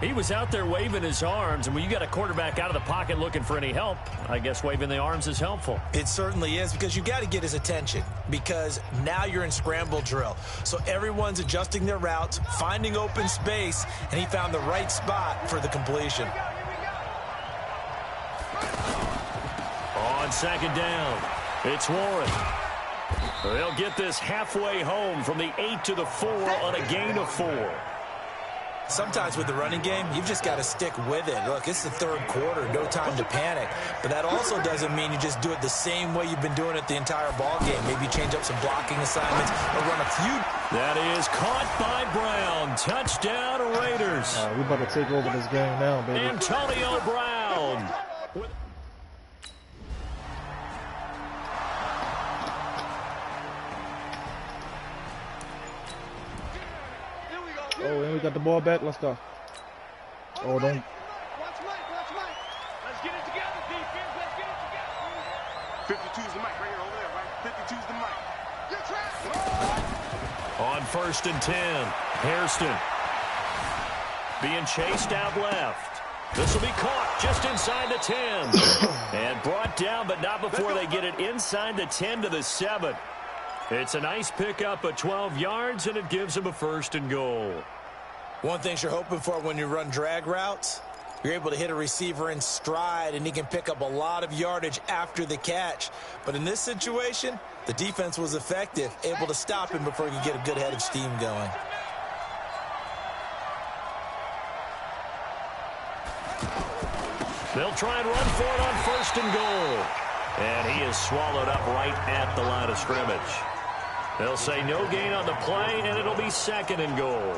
He was out there waving his arms, and when you got a quarterback out of the pocket looking for any help, I guess waving the arms is helpful. It certainly is, because you got to get his attention, because now you're in scramble drill. So everyone's adjusting their routes, finding open space, and he found the right spot for the completion. On second down, it's Warren. They'll get this halfway home from the 8 to the 4 on a gain of 4. Sometimes with the running game, you've just got to stick with it. Look, it's the third quarter, no time to panic. But that also doesn't mean you just do it the same way you've been doing it the entire ball game. Maybe change up some blocking assignments or run a few. That is caught by Brown. Touchdown, Raiders. We're about to take over this game now, baby. Antonio Brown. Oh, and we got the ball back. Let's go. Oh, don't. Watch Mike. Let's get it together, defense. Let's get it together. 52's the mic right here over there, right? 52's the mic. You're trapped. On 1st and 10, Hairston being chased out left. This will be caught just inside the 10 and brought down, but not before they get it inside the 10 to the 7. It's a nice pickup of 12 yards, and it gives them a 1st and goal. One thing you're hoping for when you run drag routes, you're able to hit a receiver in stride, and he can pick up a lot of yardage after the catch. But in this situation, the defense was effective, able to stop him before he could get a good head of steam going. They'll try and run for it on 1st and goal. And he is swallowed up right at the line of scrimmage. They'll say no gain on the play, and it'll be 2nd and goal.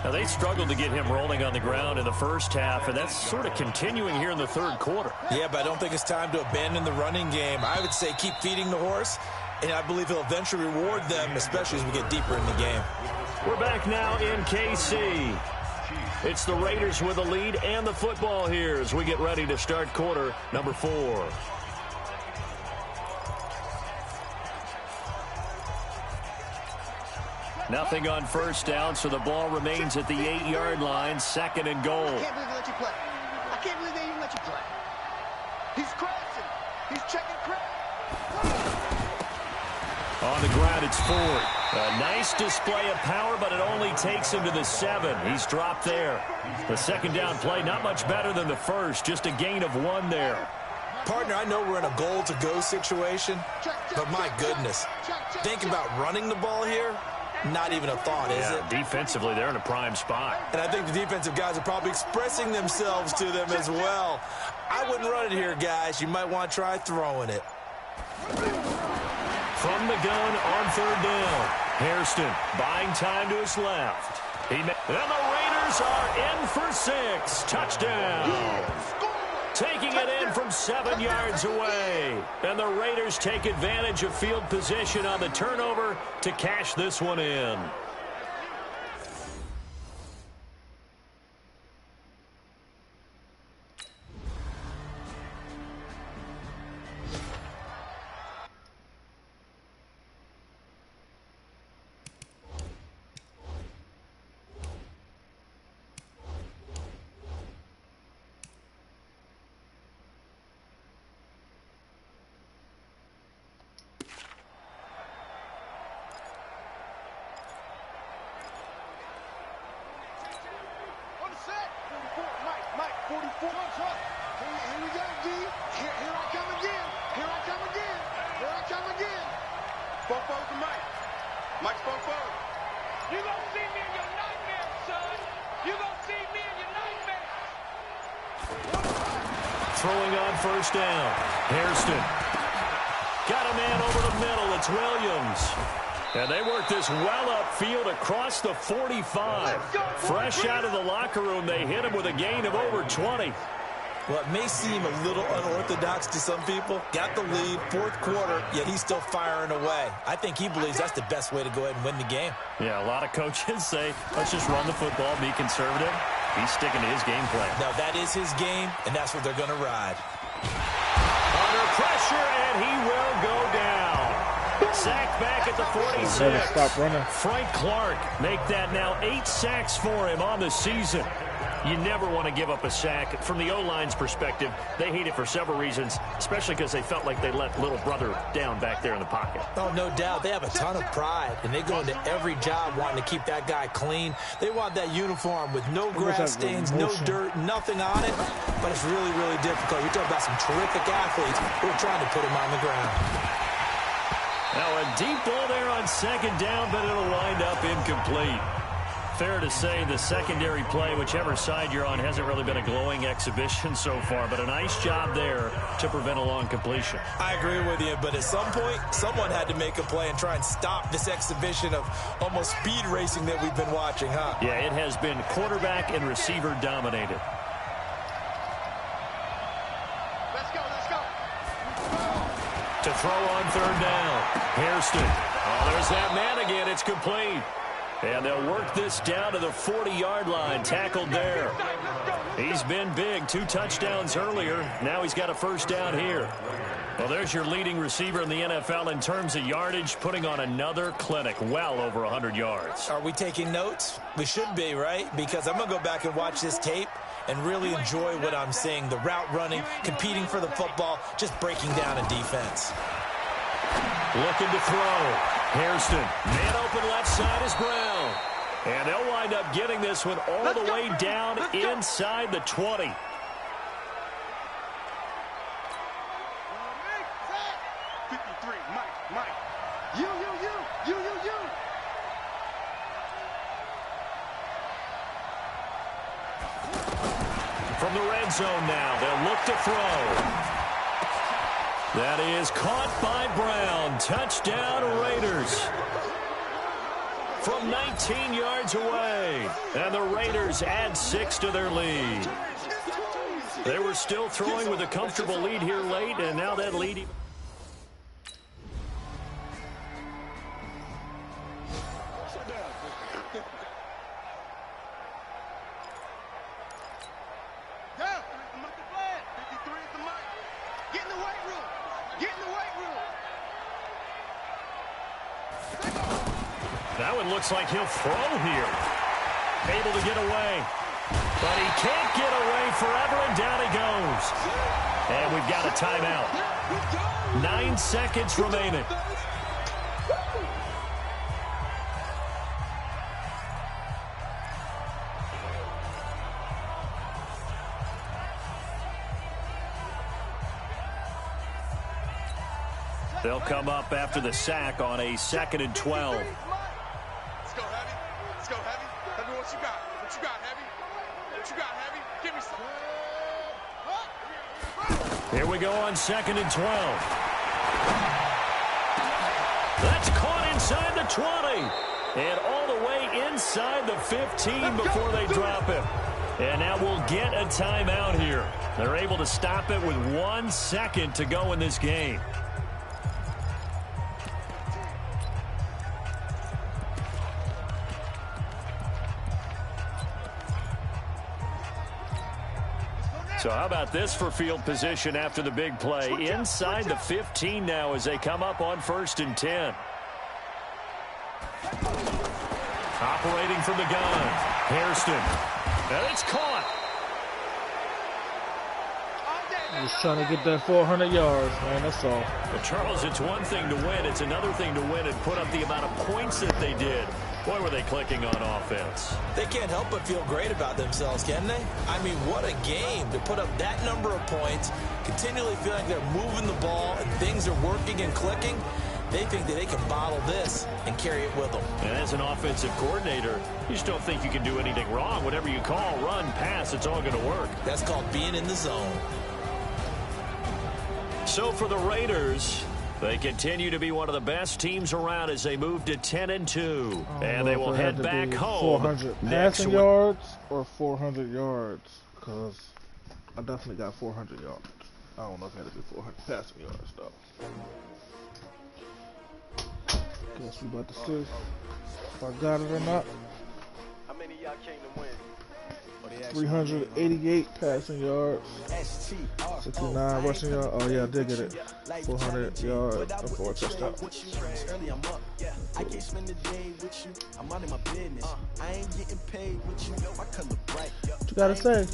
Now, they struggled to get him rolling on the ground in the first half, and that's sort of continuing here in the third quarter. Yeah, but I don't think it's time to abandon the running game. I would say keep feeding the horse, and I believe he'll eventually reward them, especially as we get deeper in the game. We're back now in KC. It's the Raiders with the lead and the football here as we get ready to start quarter number 4. Nothing on 1st down, so the ball remains at the 8-yard line, 2nd and goal. I can't believe they let you play. I can't believe they even let you play. He's crashing. He's checking crash. On the ground, it's Ford. A nice display of power, but it only takes him to the 7. He's dropped there. The 2nd down play, not much better than the first, just a gain of 1 there. Partner, I know we're in a goal-to-go situation, but my goodness, think about running the ball here. Not even a thought, is it? Defensively, they're in a prime spot. And I think the defensive guys are probably expressing themselves to them as well. I wouldn't run it here, guys. You might want to try throwing it. From the gun on 3rd down, Hairston buying time to his left. And the Raiders are in for 6. Touchdown. Taking it in from 7 yards away. And the Raiders take advantage of field position on the turnover to cash this one in. Throwing on 1st down. Hairston. Got a man over the middle. It's Williams. And they work this well upfield across the 45. Fresh out of the locker room, they hit him with a gain of over 20. Well, it may seem a little unorthodox to some people. Got the lead, 4th quarter, yet he's still firing away. I think he believes that's the best way to go ahead and win the game. Yeah, a lot of coaches say, let's just run the football, be conservative. He's sticking to his game plan. Now, that is his game, and that's what they're going to ride. Under pressure, and he will go down. Sacked back at the 46. Better stop running. Frank Clark make that now 8 sacks for him on the season. You never want to give up a sack. From the O-line's perspective, they hate it for several reasons, especially because they felt like they let little brother down back there in the pocket. Oh, no doubt. They have a ton of pride, and they go into every job wanting to keep that guy clean. They want that uniform with no grass stains, no dirt, nothing on it. But it's really, really difficult. You're talking about some terrific athletes who are trying to put him on the ground. Now a deep ball there on second down, but it'll wind up incomplete. Fair to say the secondary play, whichever side you're on, hasn't really been a glowing exhibition so far, but a nice job there to prevent a long completion. I agree with you, but at some point, someone had to make a play and try and stop this exhibition of almost speed racing that we've been watching, huh? Yeah, it has been quarterback and receiver dominated. Let's go. To throw on third down, Hairston. Oh, there's that man again. It's complete. And they'll work this down to the 40-yard line, tackled there. He's been big, 2 touchdowns earlier. Now he's got a first down here. Well, there's your leading receiver in the NFL in terms of yardage, putting on another clinic, well over 100 yards. Are we taking notes? We should be, right? Because I'm going to go back and watch this tape and really enjoy what I'm seeing. The route running, competing for the football, just breaking down a defense. Looking to throw. Hairston, man open left side is Brown. And they'll wind up getting this one all the way down inside the 20. Mike. You. From the red zone now, they'll look to throw. That is caught by Brown. Touchdown, Raiders. From 19 yards away. And the Raiders add 6 to their lead. They were still throwing with a comfortable lead here late, and now that lead... That one looks like he'll throw here. Able to get away. But he can't get away forever, and down he goes. And we've got a timeout. 9 seconds remaining. They'll come up after the sack on a 2nd and 12. Let's go, Heavy. Heavy, what you got? What you got, Heavy? Give me some. Here we go on 2nd and 12. That's caught inside the 20. And all the way inside the 15 before they drop him. And now we'll get a timeout here. They're able to stop it with 1 second to go in this game. So how about this for field position after the big play? Inside the 15 now as they come up on 1st and 10. Operating from the gun. Hairston. And it's caught. Just trying to get that 400 yards, man, that's all. But Charles, it's one thing to win. It's another thing to win and put up the amount of points that they did. Boy, were they clicking on offense. They can't help but feel great about themselves, can they? I mean, what a game to put up that number of points, continually feeling they're moving the ball and things are working and clicking. They think that they can bottle this and carry it with them. And as an offensive coordinator, you just don't think you can do anything wrong. Whatever you call, run, pass, it's all going to work. That's called being in the zone. So for the Raiders, they continue to be one of the best teams around as they move to 10-2. And they will head back home 400 passing yards or 400 yards, because I definitely got 400 yards. I don't know if it had to be 400 passing yards, though. Guess we about to see if I got it or not. How many of y'all came to win? Or 388 passing yards, 69 rushing yards. Oh yeah, I did get it. 400 yards and 4 touchdowns. I can't spend the day with you. I'm out of my business. I ain't getting paid with you. I color bright. What you gotta say?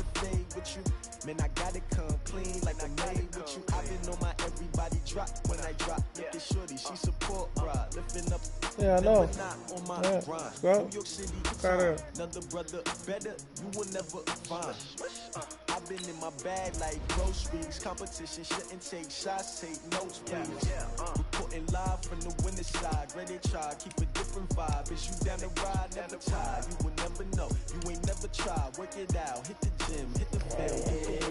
Man, I gotta come clean like I made with you. I've been on my everybody drop when I drop. Look at shorty, she support, bruh. Lifting up. Yeah, I know. On my Yeah, grind. go. New York City, another brother better. You will never find. I've been in my bag like groceries. Competition shouldn't take shots, take notes, please. Reporting live from the winning side. Ready to try, keep a different vibe. Is you down the ride, never tired. You will never know. You ain't never tried. Work it out, hit the gym, hit the field.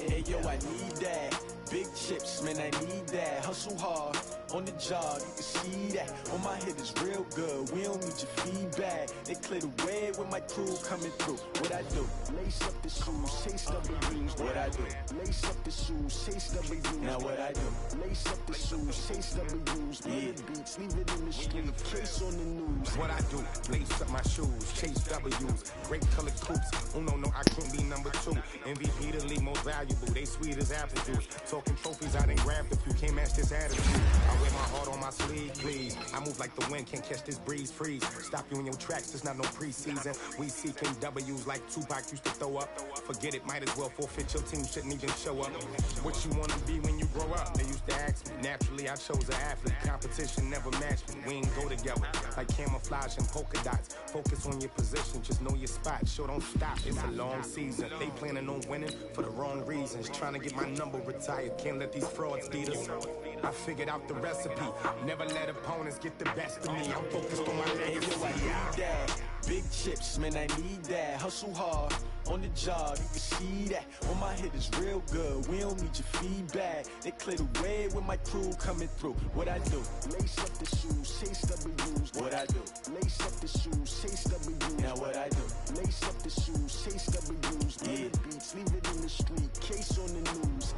Hey, yo, I need that. Big chips, man, I need that. Hustle hard on the job, you can see that. On my head is real good. We don't need your feedback. They clear the way with my crew coming through. What I do? Lace up the shoes, chase W's. What I do? Lace up the shoes, chase W's. Now what I do? Lace up the shoes, chase W's. Yeah, beats, leave it in the street. Case on the news. What I do? Lace up my shoes, chase W's. Great colored coops. Oh no, I can't be number 2. MVP the league most valuable. They sweet as apple juice. Talking trophies, I done grabbed a few. Can't match this attitude. I wear my heart on my sleeve, please. I move like the wind, can't catch this breeze, freeze. Stop you in your tracks, there's not no preseason. We seeking W's like Tupac used to throw up. Forget it, might as well forfeit. Your team shouldn't even show up. What you want to be when you grow up? They used to ask me. Naturally, I chose an athlete. Competition never matched me. We ain't go together like camouflage and polka dots. Focus on your position, just know your spot. Sure, don't stop, it's a long season. They planning on winning for the wrong reasons. Trying to get my number retired, can't let these frauds beat us. I figured out the recipe. Never let opponents get the best of me. I'm focused on my legacy. I need that. Big chips, man, I need that. Hustle hard on the job, you can see that. On my head is real good. We don't need your feedback. They clear the way with my crew coming through. What I do? Lace up the shoes, chase W's. What I do? Lace up the shoes, chase W's. Now what I do? Lace up the shoes, chase W's. Yeah, beats, leave it in the street. Case on the news.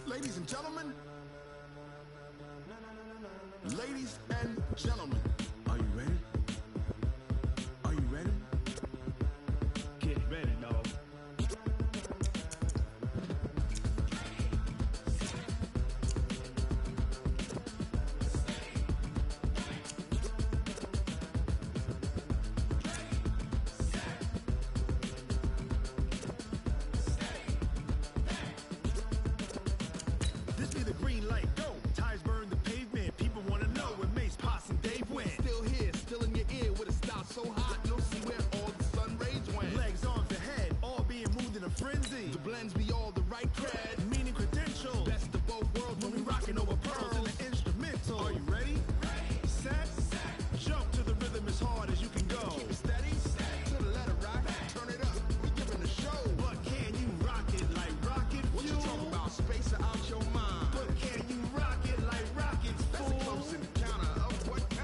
Ladies and gentlemen, ladies and gentlemen, are you ready? Are you ready? Get ready, dog. This be the green light, go. Tires burn the pavement. People want to know where Mace, Poss, and Dave went. Still here, still in your ear with a style so hot, you'll see where all the sun rays went. Legs, arms, and head, all being moved in a frenzy. The blends be all the right cred, meaning credentials. Best of both worlds when we rocking over pearls in the instrumental. Are you ready? Set, jump to the rhythm as hard as you can go. Keep it steady, to the letter rock. Turn it up, we giving a show. But can you rock it like rocket fuel? What you talking about? Space out your mind. But can you rock it like rockets, fool? That's a close encounter of what kind?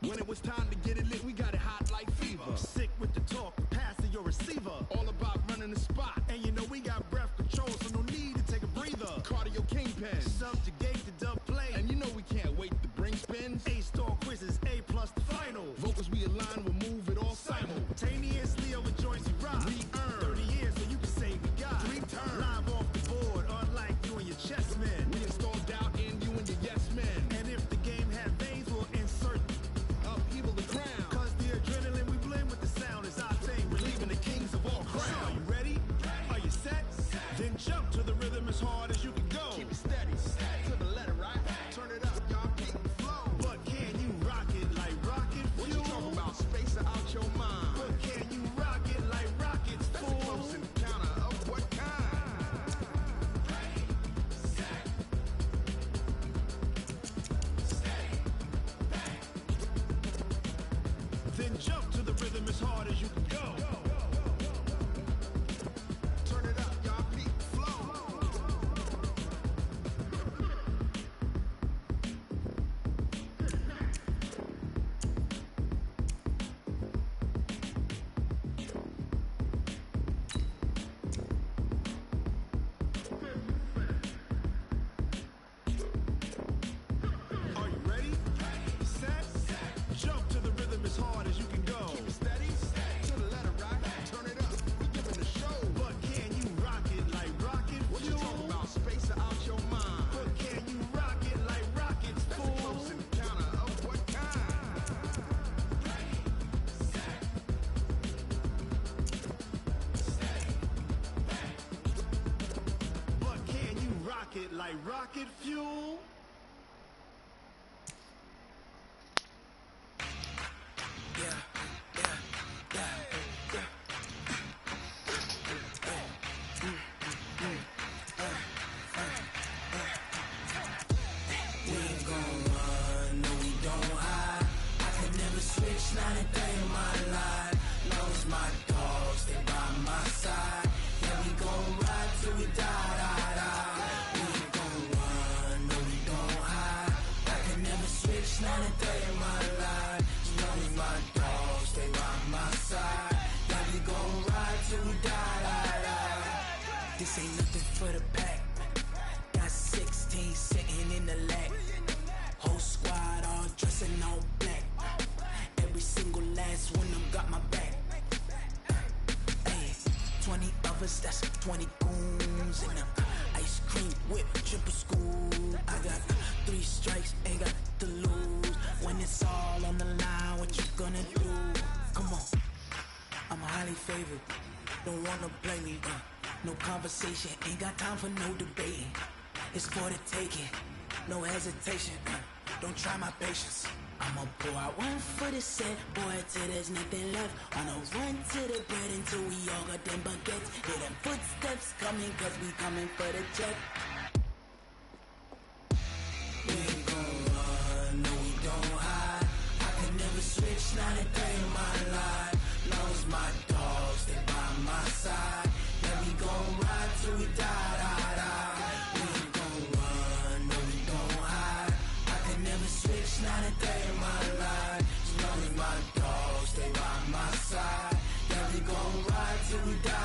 When it was time to get it lit, we got it hot like fever. I'm sick with the talk, pass to your receiver. All about running the spot, and you know we got breath control, so no need to take a breather. Cardio kingpin, subjugate the dub play, and you know we can't wait to bring spins. A-star quizzes, A+ the final. Vocals we align, we'll move it all simultaneously over joints we rock. We earn 30 years, so you can say we got 3 turns. Live off the board, unlike you and your chess men. We install doubt in you and your yes men. And if the game had veins, we'll insert upheaval the crown. Cause the adrenaline we blend with the sound is our thing. We're leaving the kings of all crowns. So are you ready? Are you set? Then jump to the rhythm as hard as you can go. Keep it steady, to the letter right. Turn it up, y'all keep the flow. But can you rock it like rocket fuel? What you talking about? Space out your mind. But can you rock it like rockets, fool? That's a close encounter of what kind? Then jump to the rhythm as hard as you can go. Turn it up, y'all keep the flow. like rocket fuel. Not a day in my life. Long as my dogs stay by my side. Yeah, we gon' ride till we die. We ain't gon' run, no, we don't hide. I can never switch, not a day in my life. As long as my dogs stay by my side. Yeah, we gon' ride till we die. This ain't nothing for the pack. Got 16 sitting in the lag. Whole squad all dressing all black. Every single last one of them got my back. Hey, 20 of us, that's 20 goons in them. Ice cream whip, triple scoop. I got 3 strikes, ain't got to lose. When it's all on the line, what you gonna do? Come on, I'm highly favored. Don't wanna play me, no conversation, ain't got time for no debating. It's for the taking, no hesitation. Don't try my patience. I'ma pour out one for the set, boy, till there's nothing left. Wanna run to the bread until we all got them baguettes. Hear them footsteps coming, cause we coming for the check. We ain't gon' run, no, we don't hide. I can never switch, not a day in my life. Long as my dogs stay by my side. Yeah, we gon' ride till we die. We ain't gon' run, no, we don't hide. I can never switch, not a day in my life. As long as my dogs stay by my side. Yeah, we gon' ride till we die.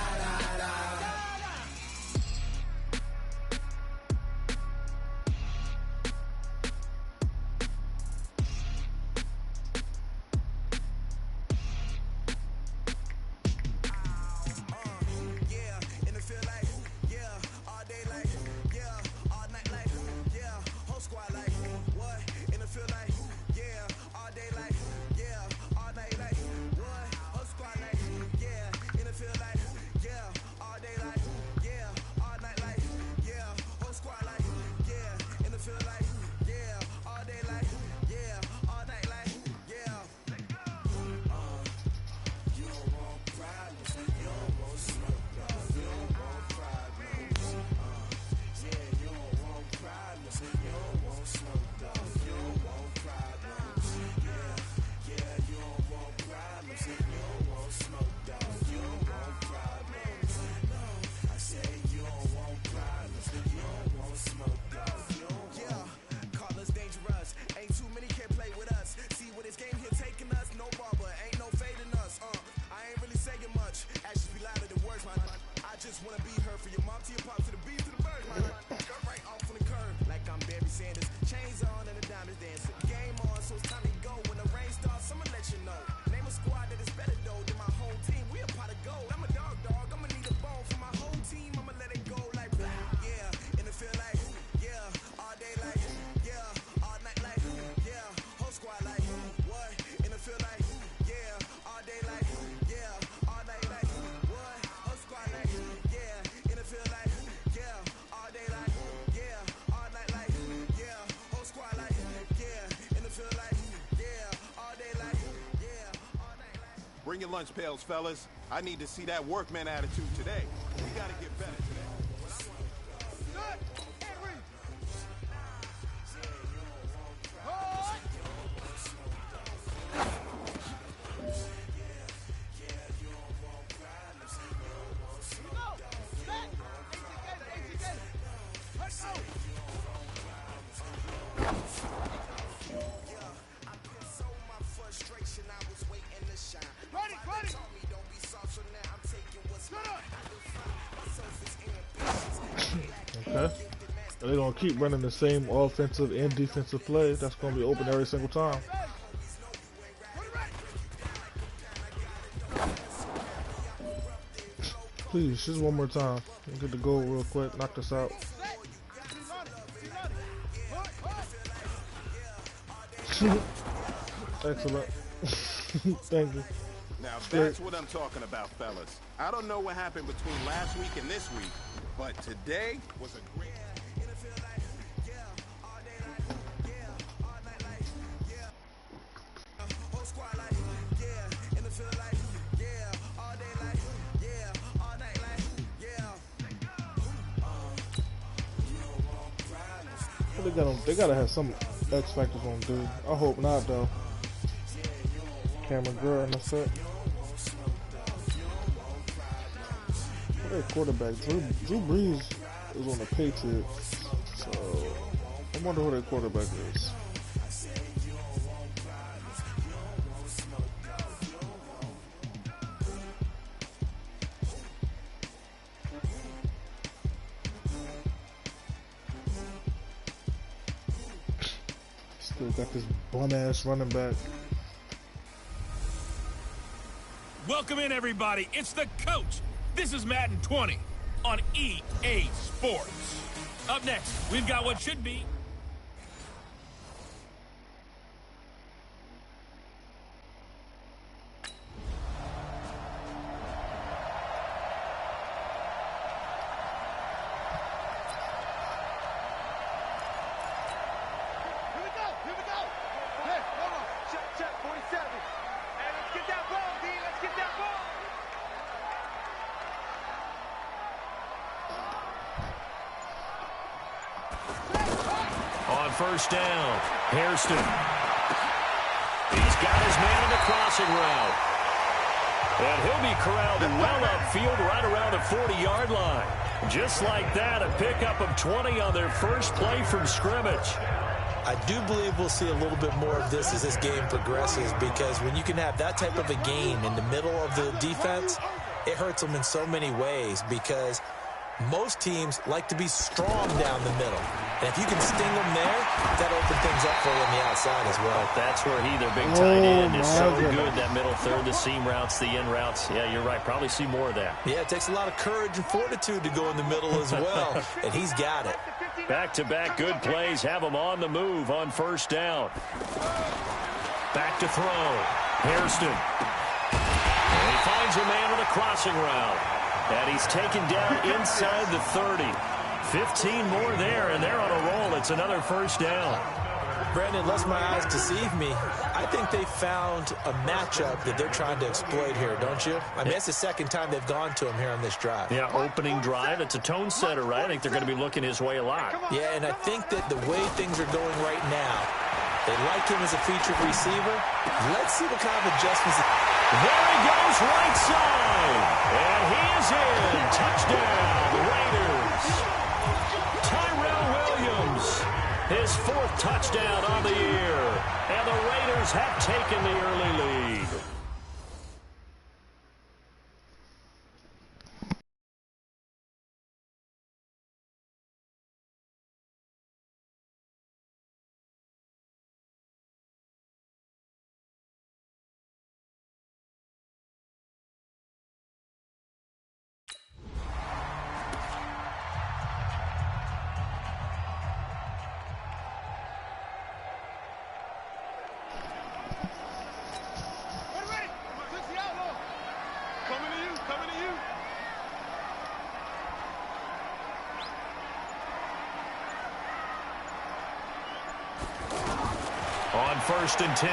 Bring your lunch pails, fellas. I need to see that workman attitude today. We gotta get better today. Okay. They're going to keep running the same offensive and defensive play. That's going to be open every single time. Please, just one more time. Get the goal real quick. Knock this out. Excellent. Thank you. Now that's what I'm talking about, fellas. I don't know what happened between last week and this week, but today was a great... They gotta have some X factors on dude. I hope not though. Cameron Grier and that's it. Their quarterback Drew Brees is on the Patriots, so I wonder who their quarterback is. Still got this bum ass running back. Welcome in, everybody. It's the coach. This is Madden 20 on EA Sports. Up next, we've got what should be. First down, Hairston. He's got his man in the crossing route. And he'll be corralled well upfield right around the 40-yard line. Just like that, a pickup of 20 on their first play from scrimmage. I do believe we'll see a little bit more of this as this game progresses, because when you can have that type of a gain in the middle of the defense, it hurts them in so many ways, because most teams like to be strong down the middle. And if you can sting them there, that opens things up for you on the outside as well. That's where their big tight end is so good. That middle third, the seam routes, the in routes. Yeah, you're right. Probably see more of that. Yeah, it takes a lot of courage and fortitude to go in the middle as well. And he's got it. Back-to-back good plays have him on the move on first down. Back to throw. Hairston. And he finds a man with a crossing route. And he's taken down inside the 30. 15 more there, and they're on a roll. It's another first down. Brandon, unless my eyes deceive me, I think they found a matchup that they're trying to exploit here, don't you? I mean, it's the second time they've gone to him here on this drive. Yeah, opening drive. It's a tone setter, right? I think they're going to be looking his way a lot. Yeah, and I think that the way things are going right now, they like him as a featured receiver. Let's see what kind of adjustments. There he goes, right side. And he is in. Touchdown, Raiders. His fourth touchdown on the year. And the Raiders have taken the early lead. On first and 10,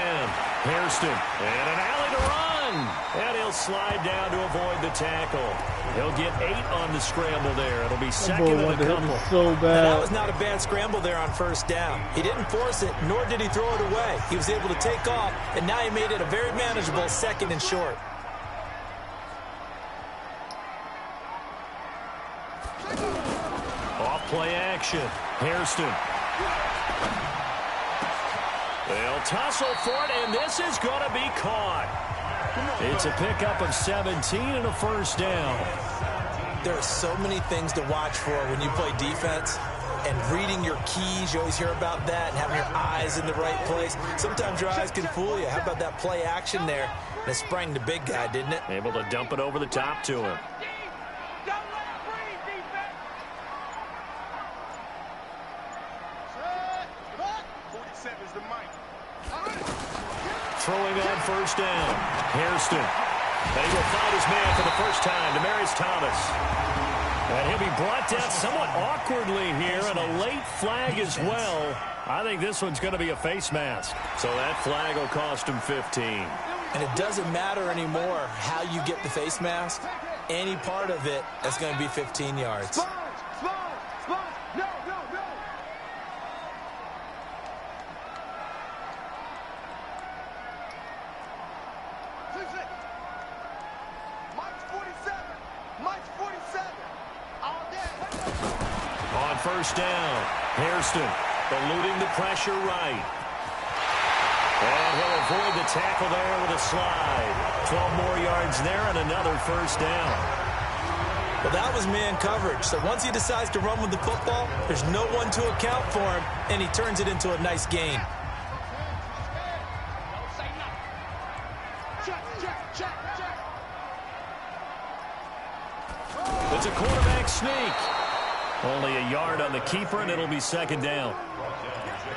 Hairston, and an alley to run. And he'll slide down to avoid the tackle. He'll get 8 on the scramble there. It'll be second and a couple. So bad. That was not a bad scramble there on first down. He didn't force it, nor did he throw it away. He was able to take off, and now he made it a very manageable second and short. Off play action, Hairston. They'll tussle for it, and this is going to be caught. It's a pickup of 17 and a first down. There are so many things to watch for when you play defense. And reading your keys, you always hear about that, and having your eyes in the right place. Sometimes your eyes can fool you. How about that play action there? And it sprang the big guy, didn't it? Able to dump it over the top to him. Throwing on first down, Hairston. And he will find his man for the first time, Demaryius Thomas. And he'll be brought down somewhat awkwardly here, and a late flag as well. I think this one's going to be a face mask. So that flag will cost him 15. And it doesn't matter anymore how you get the face mask. Any part of it is going to be 15 yards. first down. Hairston eluding the pressure right. And he'll avoid the tackle there with a slide. 12 more yards there and another first down. Well, that was man coverage. So once he decides to run with the football, there's no one to account for him, and he turns it into a nice gain. It's a quarterback sneak. Only a yard on the keeper, and it'll be second down.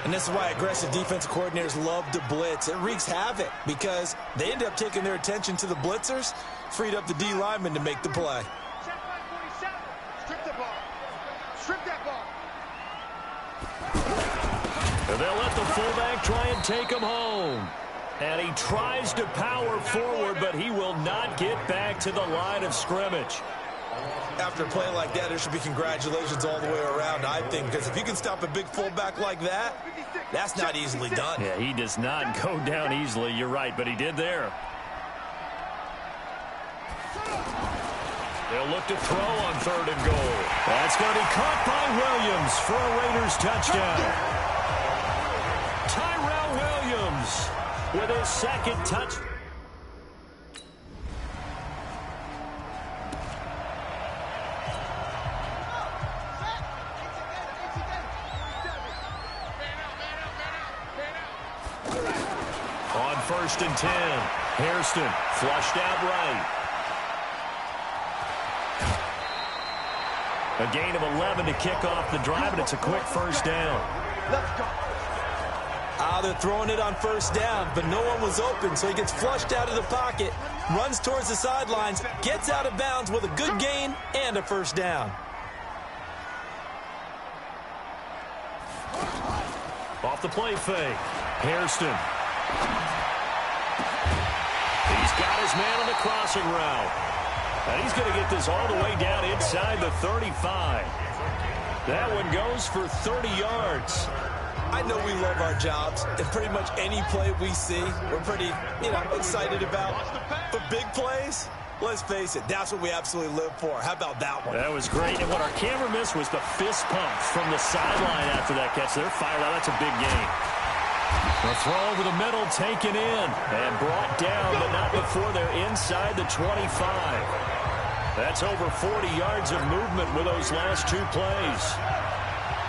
And this is why aggressive defensive coordinators love to blitz. It wreaks havoc because they end up taking their attention to the blitzers, freed up the D lineman to make the play. Strip the ball. Strip that ball. And they'll let the fullback try and take him home. And he tries to power forward, but he will not get back to the line of scrimmage. After a play like that, there should be congratulations all the way around, I think, because if you can stop a big fullback like that, that's not easily done. Yeah, he does not go down easily. You're right, but he did there. They'll look to throw on 3rd and goal. That's going to be caught by Williams for a Raiders touchdown. Tyrell Williams with his second touch. On 1st and 10, Hairston flushed out right. A gain of 11 to kick off the drive, and it's a quick first down. They're throwing it on 1st down, but no one was open, so he gets flushed out of the pocket, runs towards the sidelines, gets out of bounds with a good gain and a 1st down. Off the play fake, Hairston. He's got his man on the crossing route. And he's going to get this all the way down inside the 35. That one goes for 30 yards. I know we love our jobs, and pretty much any play we see, we're pretty, excited about. But big plays, let's face it, that's what we absolutely live for. How about that one? That was great, and what our camera missed was the fist pump from the sideline after that catch. They're fired out. That's a big gain. The throw over the middle, taken in, and brought down, but not before they're inside the 25. That's over 40 yards of movement with those last 2 plays.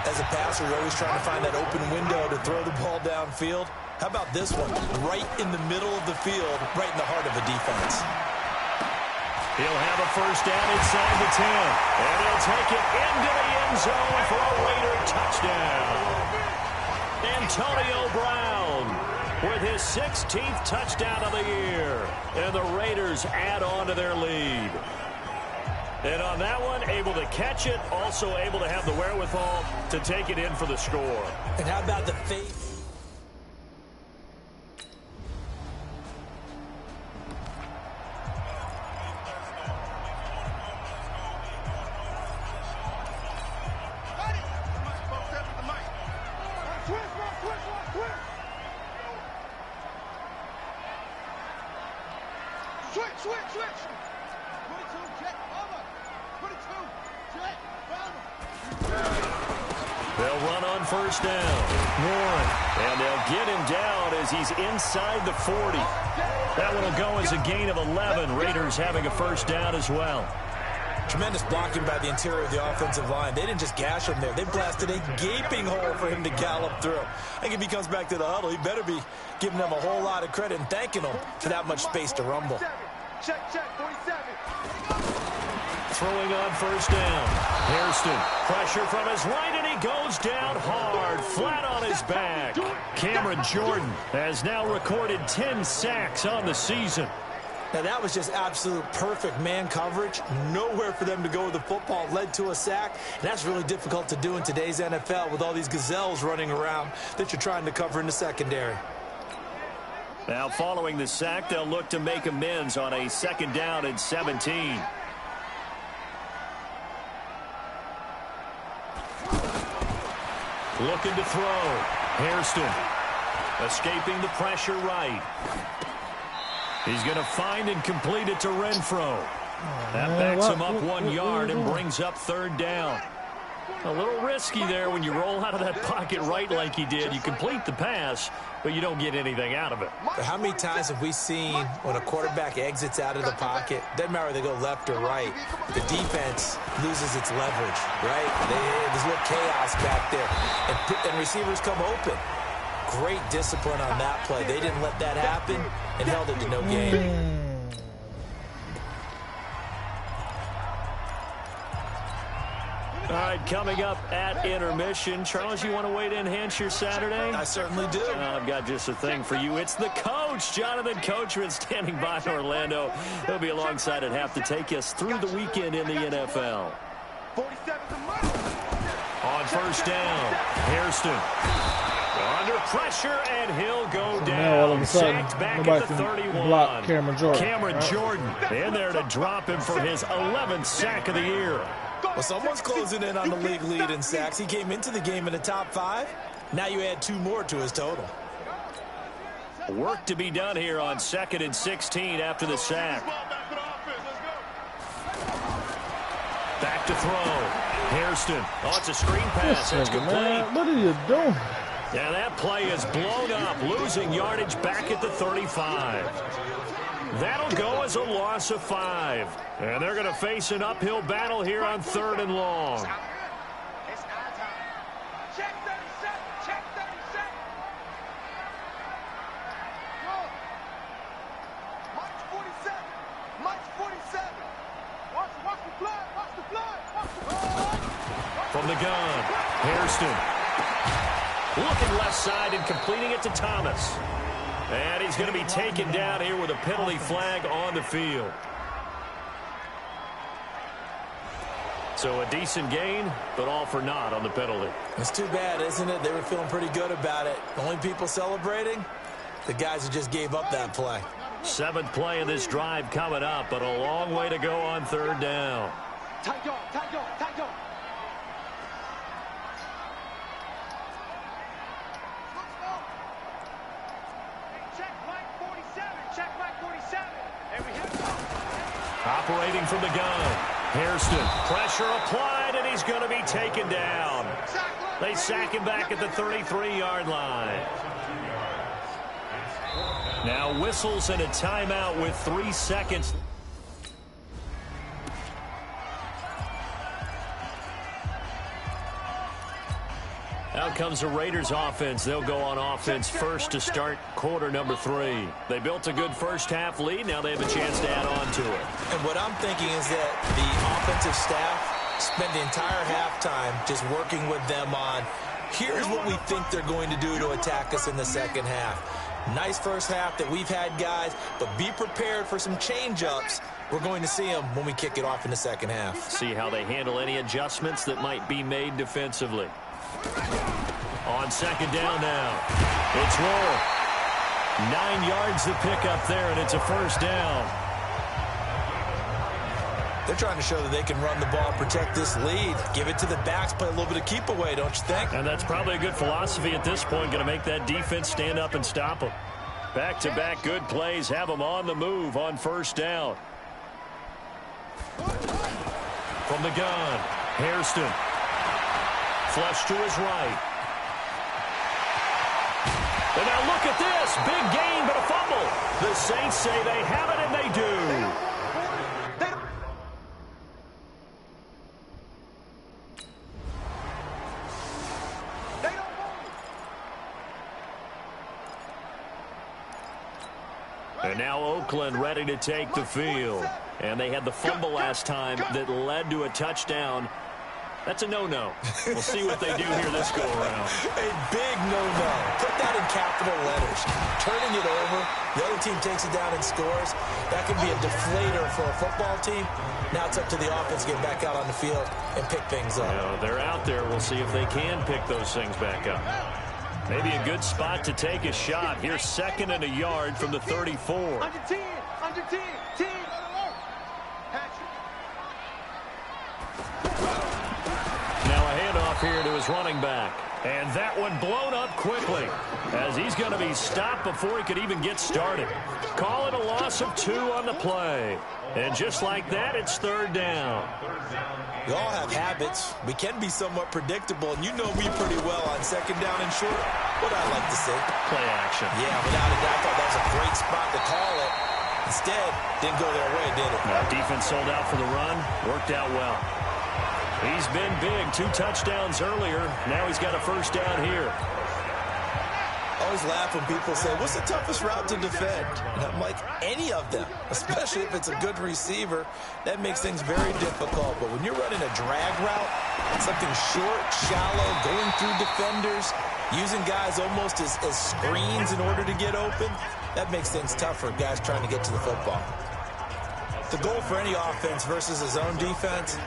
As a passer, you're always trying to find that open window to throw the ball downfield. How about this one? Right in the middle of the field, right in the heart of a defense. He'll have a first down inside the 10. And he'll take it into the end zone for a Raider touchdown. Antonio Brown with his 16th touchdown of the year. And the Raiders add on to their lead. And on that one, able to catch it, also able to have the wherewithal to take it in for the score. And how about the faith? They'll run on first down. Warren. And they'll get him down as he's inside the 40. That one will go as a gain of 11. Raiders having a first down as well. Tremendous blocking by the interior of the offensive line. They didn't just gash him there. They blasted a gaping hole for him to gallop through. I think if he comes back to the huddle, he better be giving them a whole lot of credit and thanking them for that much space to rumble. Check, 47. Throwing on first down. Hairston, pressure from his right, and he goes down hard, flat on his back. Cameron Jordan has now recorded 10 sacks on the season. Now, that was just absolute perfect man coverage. Nowhere for them to go with the football. Led to a sack. And that's really difficult to do in today's NFL with all these gazelles running around that you're trying to cover in the secondary. Now, following the sack, they'll look to make amends on a 2nd down and 17. Looking to throw. Hairston escaping the pressure right. He's going to find and complete it to Renfro. That backs him up 1 yard and brings up 3rd down. A little risky there when you roll out of that pocket right like he did. You complete the pass, but you don't get anything out of it. But how many times have we seen when a quarterback exits out of the pocket, doesn't matter whether they go left or right, the defense loses its leverage, right? There's a little chaos back there, and receivers come open. Great discipline on that play. They didn't let that happen and held it to no gain. All right, coming up at intermission. Charles, you want to wait to enhance your Saturday? I certainly do. I've got just a thing for you. It's the coach, Jonathan Coachman, standing by in Orlando. He'll be alongside at half to take us through the weekend in the NFL. On first down, Hairston. Under pressure, and he'll go down. Now all of a sudden, sacked back nobody at the can 31. block Cameron Jordan. Cameron Jordan in there to drop him for his 11th sack of the year. Well, someone's closing in on the league lead in sacks. He came into the game in the top 5. Now you add 2 more to his total. Work to be done here on 2nd and 16 after the sack. Back to throw. Hairston. Oh, it's a screen pass. That's complete. Man, what are you doing? Yeah, that play is blown up, losing yardage back at the 35. That'll go as a loss of 5. And they're going to face an uphill battle here on 3rd and long. Check 37. Check 37. Mike's 47. Mike's 47. Watch the blood. Watch the blood. Watch the blood. From the gun, Hairston. Looking left side and completing it to Thomas. And he's going to be taken down here with a penalty flag on the field. So a decent gain, but all for naught on the penalty. It's too bad, isn't it? They were feeling pretty good about it. The only people celebrating, the guys who just gave up that play. 7th play of this drive coming up, but a long way to go on 3rd down. Tight yard. Tight yard. Tight yard. Operating from the gun. Hairston. Pressure applied, and he's going to be taken down. They sack him back at the 33-yard line. Now whistles and a timeout with 3 seconds. Out comes the Raiders offense. They'll go on offense first to start quarter number 3. They built a good first half lead. Now they have a chance to add on to it. And what I'm thinking is that the offensive staff spent the entire halftime just working with them on, here's what we think they're going to do to attack us in the second half. Nice first half that we've had, guys, but be prepared for some change-ups. We're going to see them when we kick it off in the second half. See how they handle any adjustments that might be made defensively. On 2nd down now, it's Roll. 9 yards to pick up there, and it's a first down. They're trying to show that they can run the ball, protect this lead, give it to the backs, play a little bit of keep away, don't you think? And that's probably a good philosophy at this point, going to make that defense stand up and stop them. Back-to-back good plays have them on the move on first down. From the gun, Hairston. Flush to his right. And now look at this. Big gain, but a fumble. The Saints say they have it, and they do. And now Oakland ready to take the field. And they had the fumble last time that led to a touchdown. That's a no-no. We'll see what they do here this go-around. A big no-no. Put that in capital letters. Turning it over, the other team takes it down and scores. That can be a deflator for a football team. Now it's up to the offense to get back out on the field and pick things up. You know, they're out there. We'll see if they can pick those things back up. Maybe a good spot to take a shot. Here's 2nd and a yard from the 34. Under 10. Under 10. 10. Now a handoff here to his running back. And that one blown up quickly as he's going to be stopped before he could even get started. Call it a loss of 2 on the play. And just like that, it's 3rd down. We all have habits. We can be somewhat predictable, and you know me pretty well on 2nd down and short. What I like to say. Play action. Yeah, without a doubt, I thought that was a great spot to call it. Instead, didn't go their way, did it? Now, defense sold out for the run. Worked out well. He's been big. 2 touchdowns earlier. Now he's got a 1st down here. I always laugh when people say, what's the toughest route to defend? And I'm like, any of them, especially if it's a good receiver. That makes things very difficult. But when you're running a drag route, something short, shallow, going through defenders, using guys almost as screens in order to get open, that makes things tough for guys trying to get to the football. The goal for any offense versus a zone defense,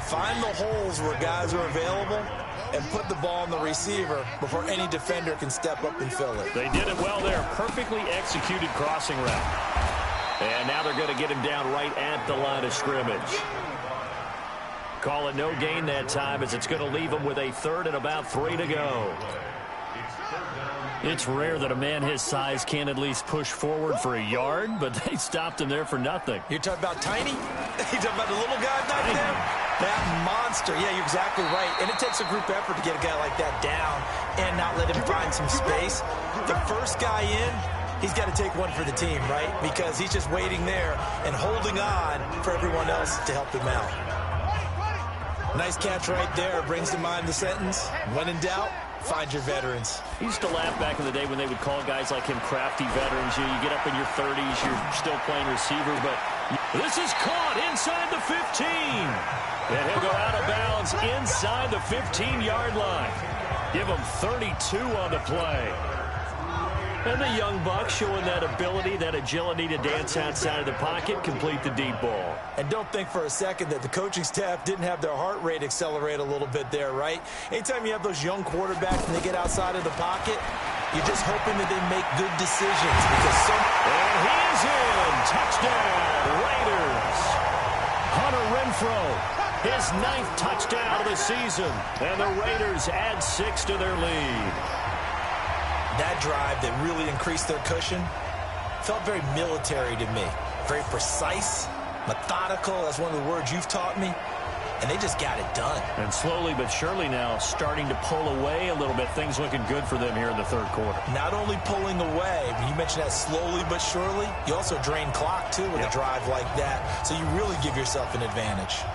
find the holes where guys are available and put the ball on the receiver before any defender can step up and fill it. They did it well there. Perfectly executed crossing route. And now they're going to get him down right at the line of scrimmage. Call it no gain that time as it's going to leave him with a 3rd and about 3 to go. It's rare that a man his size can at least push forward for a yard, but they stopped him there for nothing. You're talking about tiny? You're talking about the little guy back there? That monster. Yeah, you're exactly right. And it takes a group effort to get a guy like that down and not let him find some space. The first guy in, he's got to take one for the team, right? Because he's just waiting there and holding on for everyone else to help him out. Nice catch right there. Brings to mind the sentence, when in doubt, find your veterans. He used to laugh back in the day when they would call guys like him crafty veterans. You get up in your 30s, you're still playing receiver, but this is caught inside the 15. And he'll go out of bounds inside the 15-yard line. Give him 32 on the play. And the young buck showing that ability, that agility to dance outside of the pocket, complete the deep ball. And don't think for a second that the coaching staff didn't have their heart rate accelerate a little bit there, right? Anytime you have those young quarterbacks and they get outside of the pocket, you're just hoping that they make good decisions. And he is in. Touchdown, Raiders. Hunter Renfrow, his 9th touchdown of the season. And the Raiders add 6 to their lead. That drive that really increased their cushion felt very military to me. Very precise, methodical. That's one of the words you've taught me. And they just got it done. And slowly but surely now starting to pull away a little bit. Things looking good for them here in the 3rd quarter. Not only pulling away, when you mentioned that slowly but surely, you also drain clock too with a drive like that. So you really give yourself an advantage.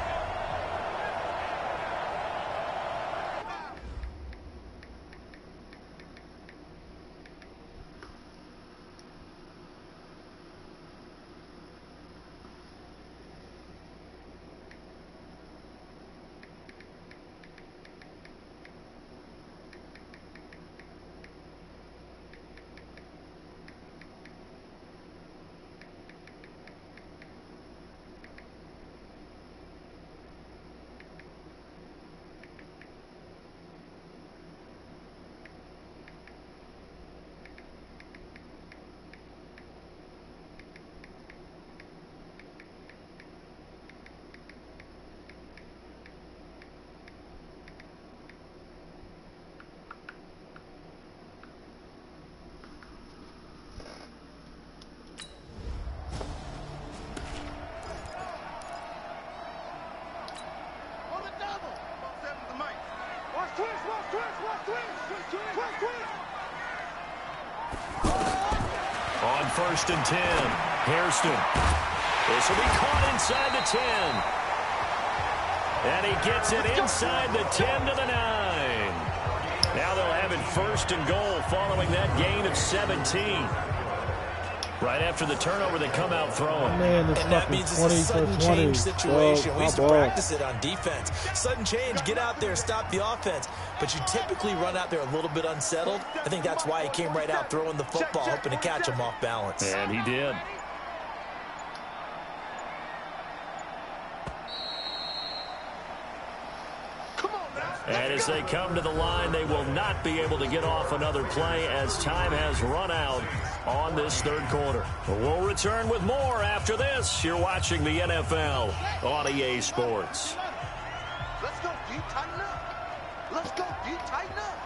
On 1st and 10, Hairston. This will be caught inside the 10. And he gets it inside the 10 to the 9. Now they'll have it 1st and goal following that gain of 17. Right after the turnover, they come out throwing. Man, and that means it's a sudden change situation. We used to practice it on defense. Sudden change, get out there, stop the offense. But you typically run out there a little bit unsettled. I think that's why he came right out throwing the football, hoping to catch him off balance. And he did. And as they come to the line, they will not be able to get off another play as time has run out on this 3rd quarter. We'll return with more after this. You're watching the NFL on EA Sports. Let's go, D. Tighten up. Let's go, D. Tighten up.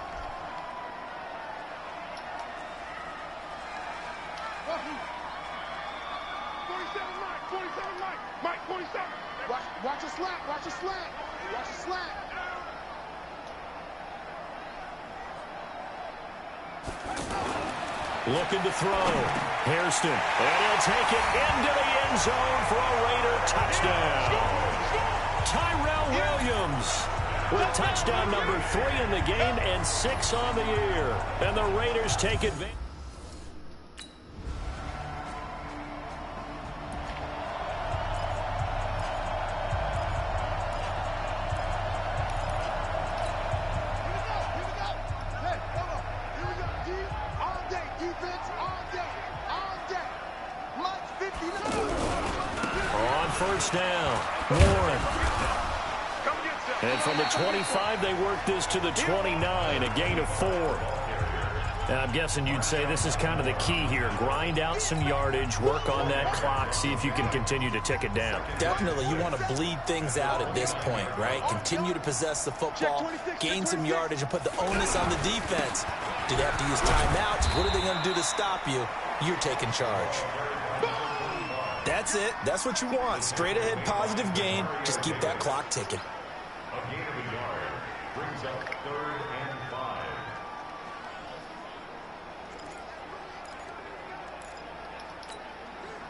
Watch your slant. Watch your slant. Watch your slant. Looking to throw. Hairston. And he'll take it into the end zone for a Raider touchdown. Tyrell Williams with touchdown number 3 in the game and 6 on the year. And the Raiders take advantage. First down, Warren. And from the 25, they work this to the 29, a gain of 4. And I'm guessing you'd say this is kind of the key here. Grind out some yardage, work on that clock, see if you can continue to tick it down. Definitely, you want to bleed things out at this point, right? Continue to possess the football, gain some yardage, and put the onus on the defense. Do they have to use timeouts? What are they going to do to stop you? You're taking charge. That's it. That's what you want. Straight ahead, positive gain. Just keep that clock ticking. A gain of a yard brings up 3rd and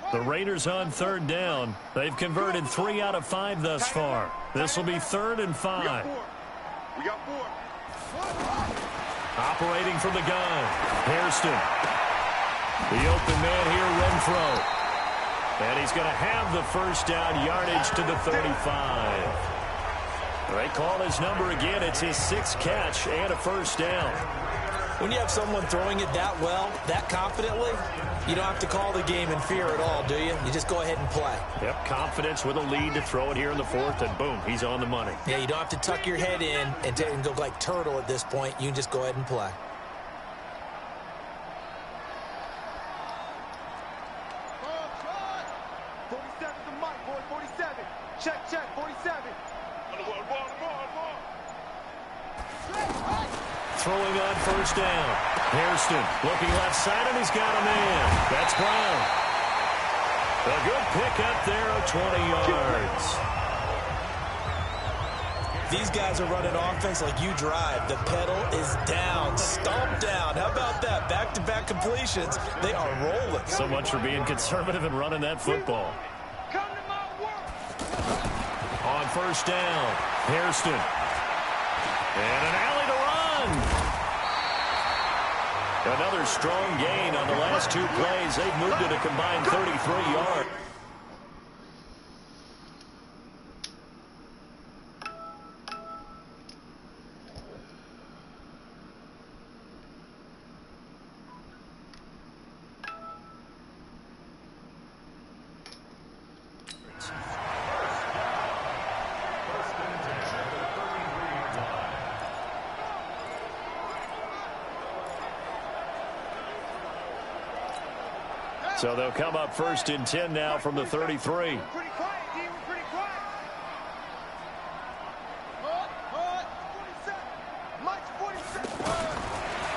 5. The Raiders on 3rd down. They've converted 3 out of 5 thus far. This will be 3rd and 5. We got 4. Operating from the gun. Hairston. The open man here, Renfro. And he's going to have the first down, yardage to the 35. They call his number again. It's his 6th catch and a first down. When you have someone throwing it that well, that confidently, you don't have to call the game in fear at all, do you? You just go ahead and play. Yep, confidence with a lead to throw it here in the 4th, and boom, he's on the money. Yeah, you don't have to tuck your head in and go like turtle at this point. You can just go ahead and play. Check, 47. Throwing on first down. Hairston looking left side, and he's got a man. That's Brown. A good pickup there of 20 yards. These guys are running offense like you drive. The pedal is down, stomp down. How about that? Back-to-back completions. They are rolling. So much for being conservative and running that football. On first down, Hairston. And an alley to run. Another strong gain on the last 2 plays. They've moved it a combined 33 yards. So they'll come up 1st and 10 now from the 33.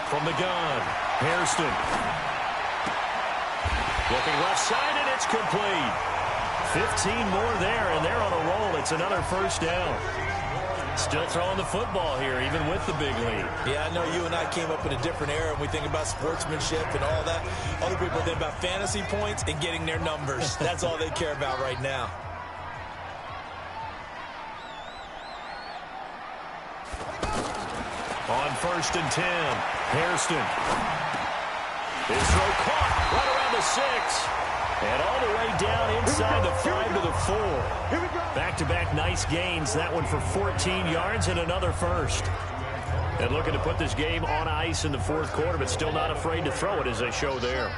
From the gun, Hairston. Looking left side, and it's complete. 15 more there, and they're on a roll. It's another first down. Still throwing the football here, even with the big lead. Yeah, I know you and I came up in a different era, and we think about sportsmanship and all that. Other people think about fantasy points and getting their numbers. That's all they care about right now. On 1st and 10, Hairston. His throw caught right around the 6. And all the way down inside the 5 to the 4. Back-to-back nice gains. That one for 14 yards and another first. And looking to put this game on ice in the 4th quarter, but still not afraid to throw it as they show there.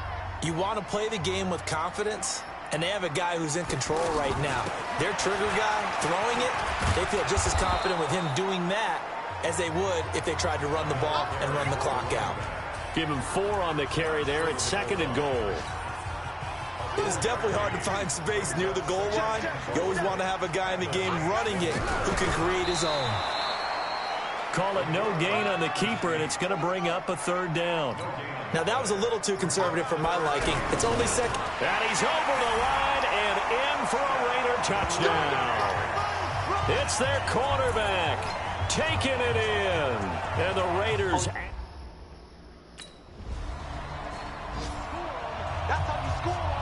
You want to play the game with confidence, and they have a guy who's in control right now. Their trigger guy throwing it, they feel just as confident with him doing that as they would if they tried to run the ball and run the clock out. Give him 4 on the carry there at 2nd and goal. It is definitely hard to find space near the goal line. You always want to have a guy in the game running it who can create his own. Call it no gain on the keeper, and it's going to bring up a 3rd down. Now, that was a little too conservative for my liking. It's only second. And he's over the line and in for a Raider touchdown. It's their quarterback taking it in. And the Raiders... That's how you score.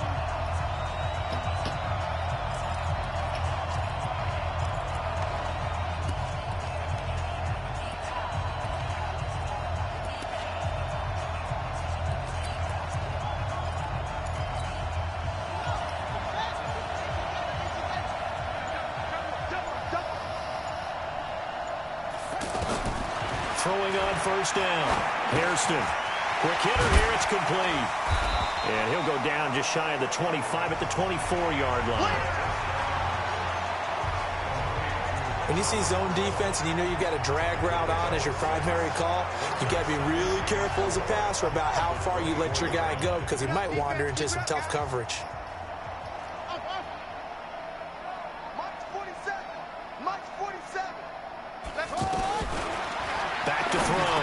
Throwing on first down. Hairston. Quick hitter here. It's complete. And he'll go down just shy of the 25 at the 24-yard line. When you see zone defense and you know you've got a drag route on as your primary call, you've got to be really careful as a passer about how far you let your guy go because he might wander into some tough coverage. Back to throw.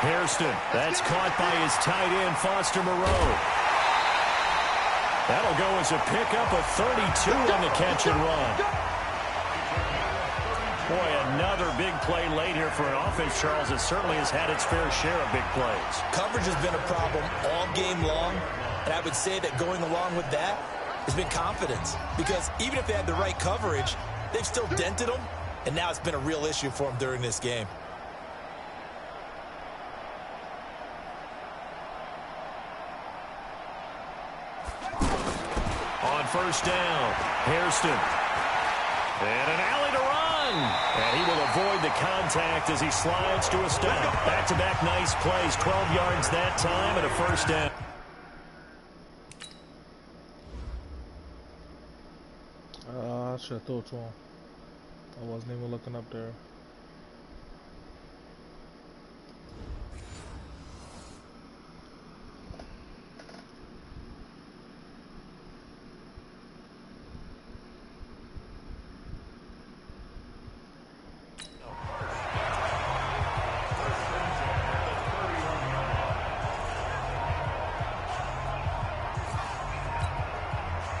Hairston. That's caught by his tight end, Foster Moreau. That'll go as a pickup of 32 on the catch and run. Boy, another big play late here for an offense, Charles, that certainly has had its fair share of big plays. Coverage has been a problem all game long, and I would say that going along with that has been confidence. Because even if they had the right coverage, they've still dented them, and now it's been a real issue for them during this game. First down, Hairston. And an alley to run. And he will avoid the contact as he slides to a stop. Back-to-back nice plays. 12 yards that time and a first down. I should have thrown to him. I wasn't even looking up there.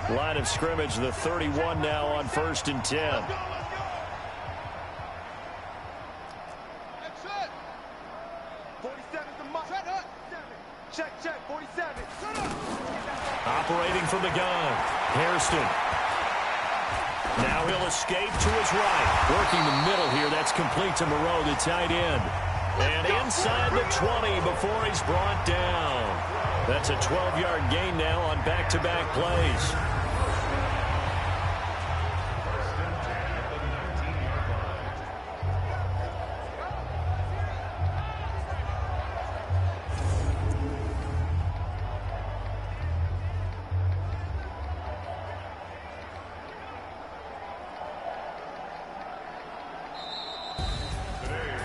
Line of scrimmage, the 31 now on 1st and 10. Operating from the gun, Hairston. Now he'll escape to his right. Working the middle here, that's complete to Moreau, the tight end. And inside the 20 before he's brought down. That's a 12-yard gain now on back-to-back plays.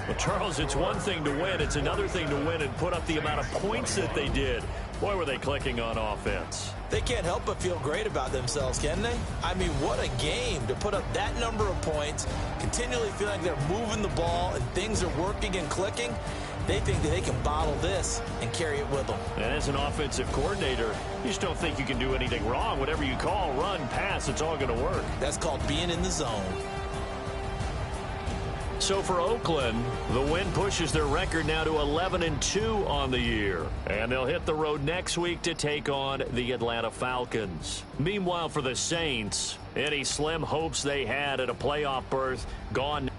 Well, Charles, it's one thing to win. It's another thing to win and put up the amount of points that they did. Boy, were they clicking on offense. They can't help but feel great about themselves, can they? I mean, what a game to put up that number of points, continually feeling like they're moving the ball and things are working and clicking. They think that they can bottle this and carry it with them. And as an offensive coordinator, you just don't think you can do anything wrong. Whatever you call, run, pass, it's all going to work. That's called being in the zone. So for Oakland, the win pushes their record now to 11-2 on the year. And they'll hit the road next week to take on the Atlanta Falcons. Meanwhile, for the Saints, any slim hopes they had at a playoff berth gone.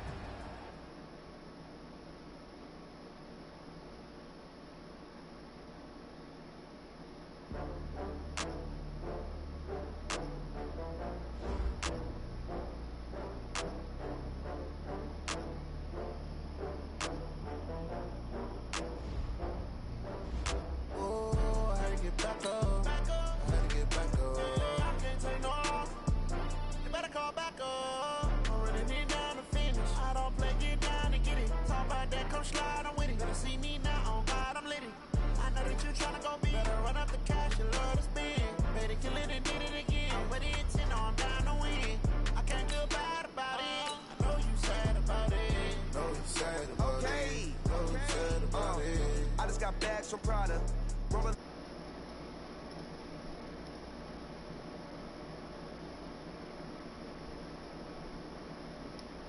Rubber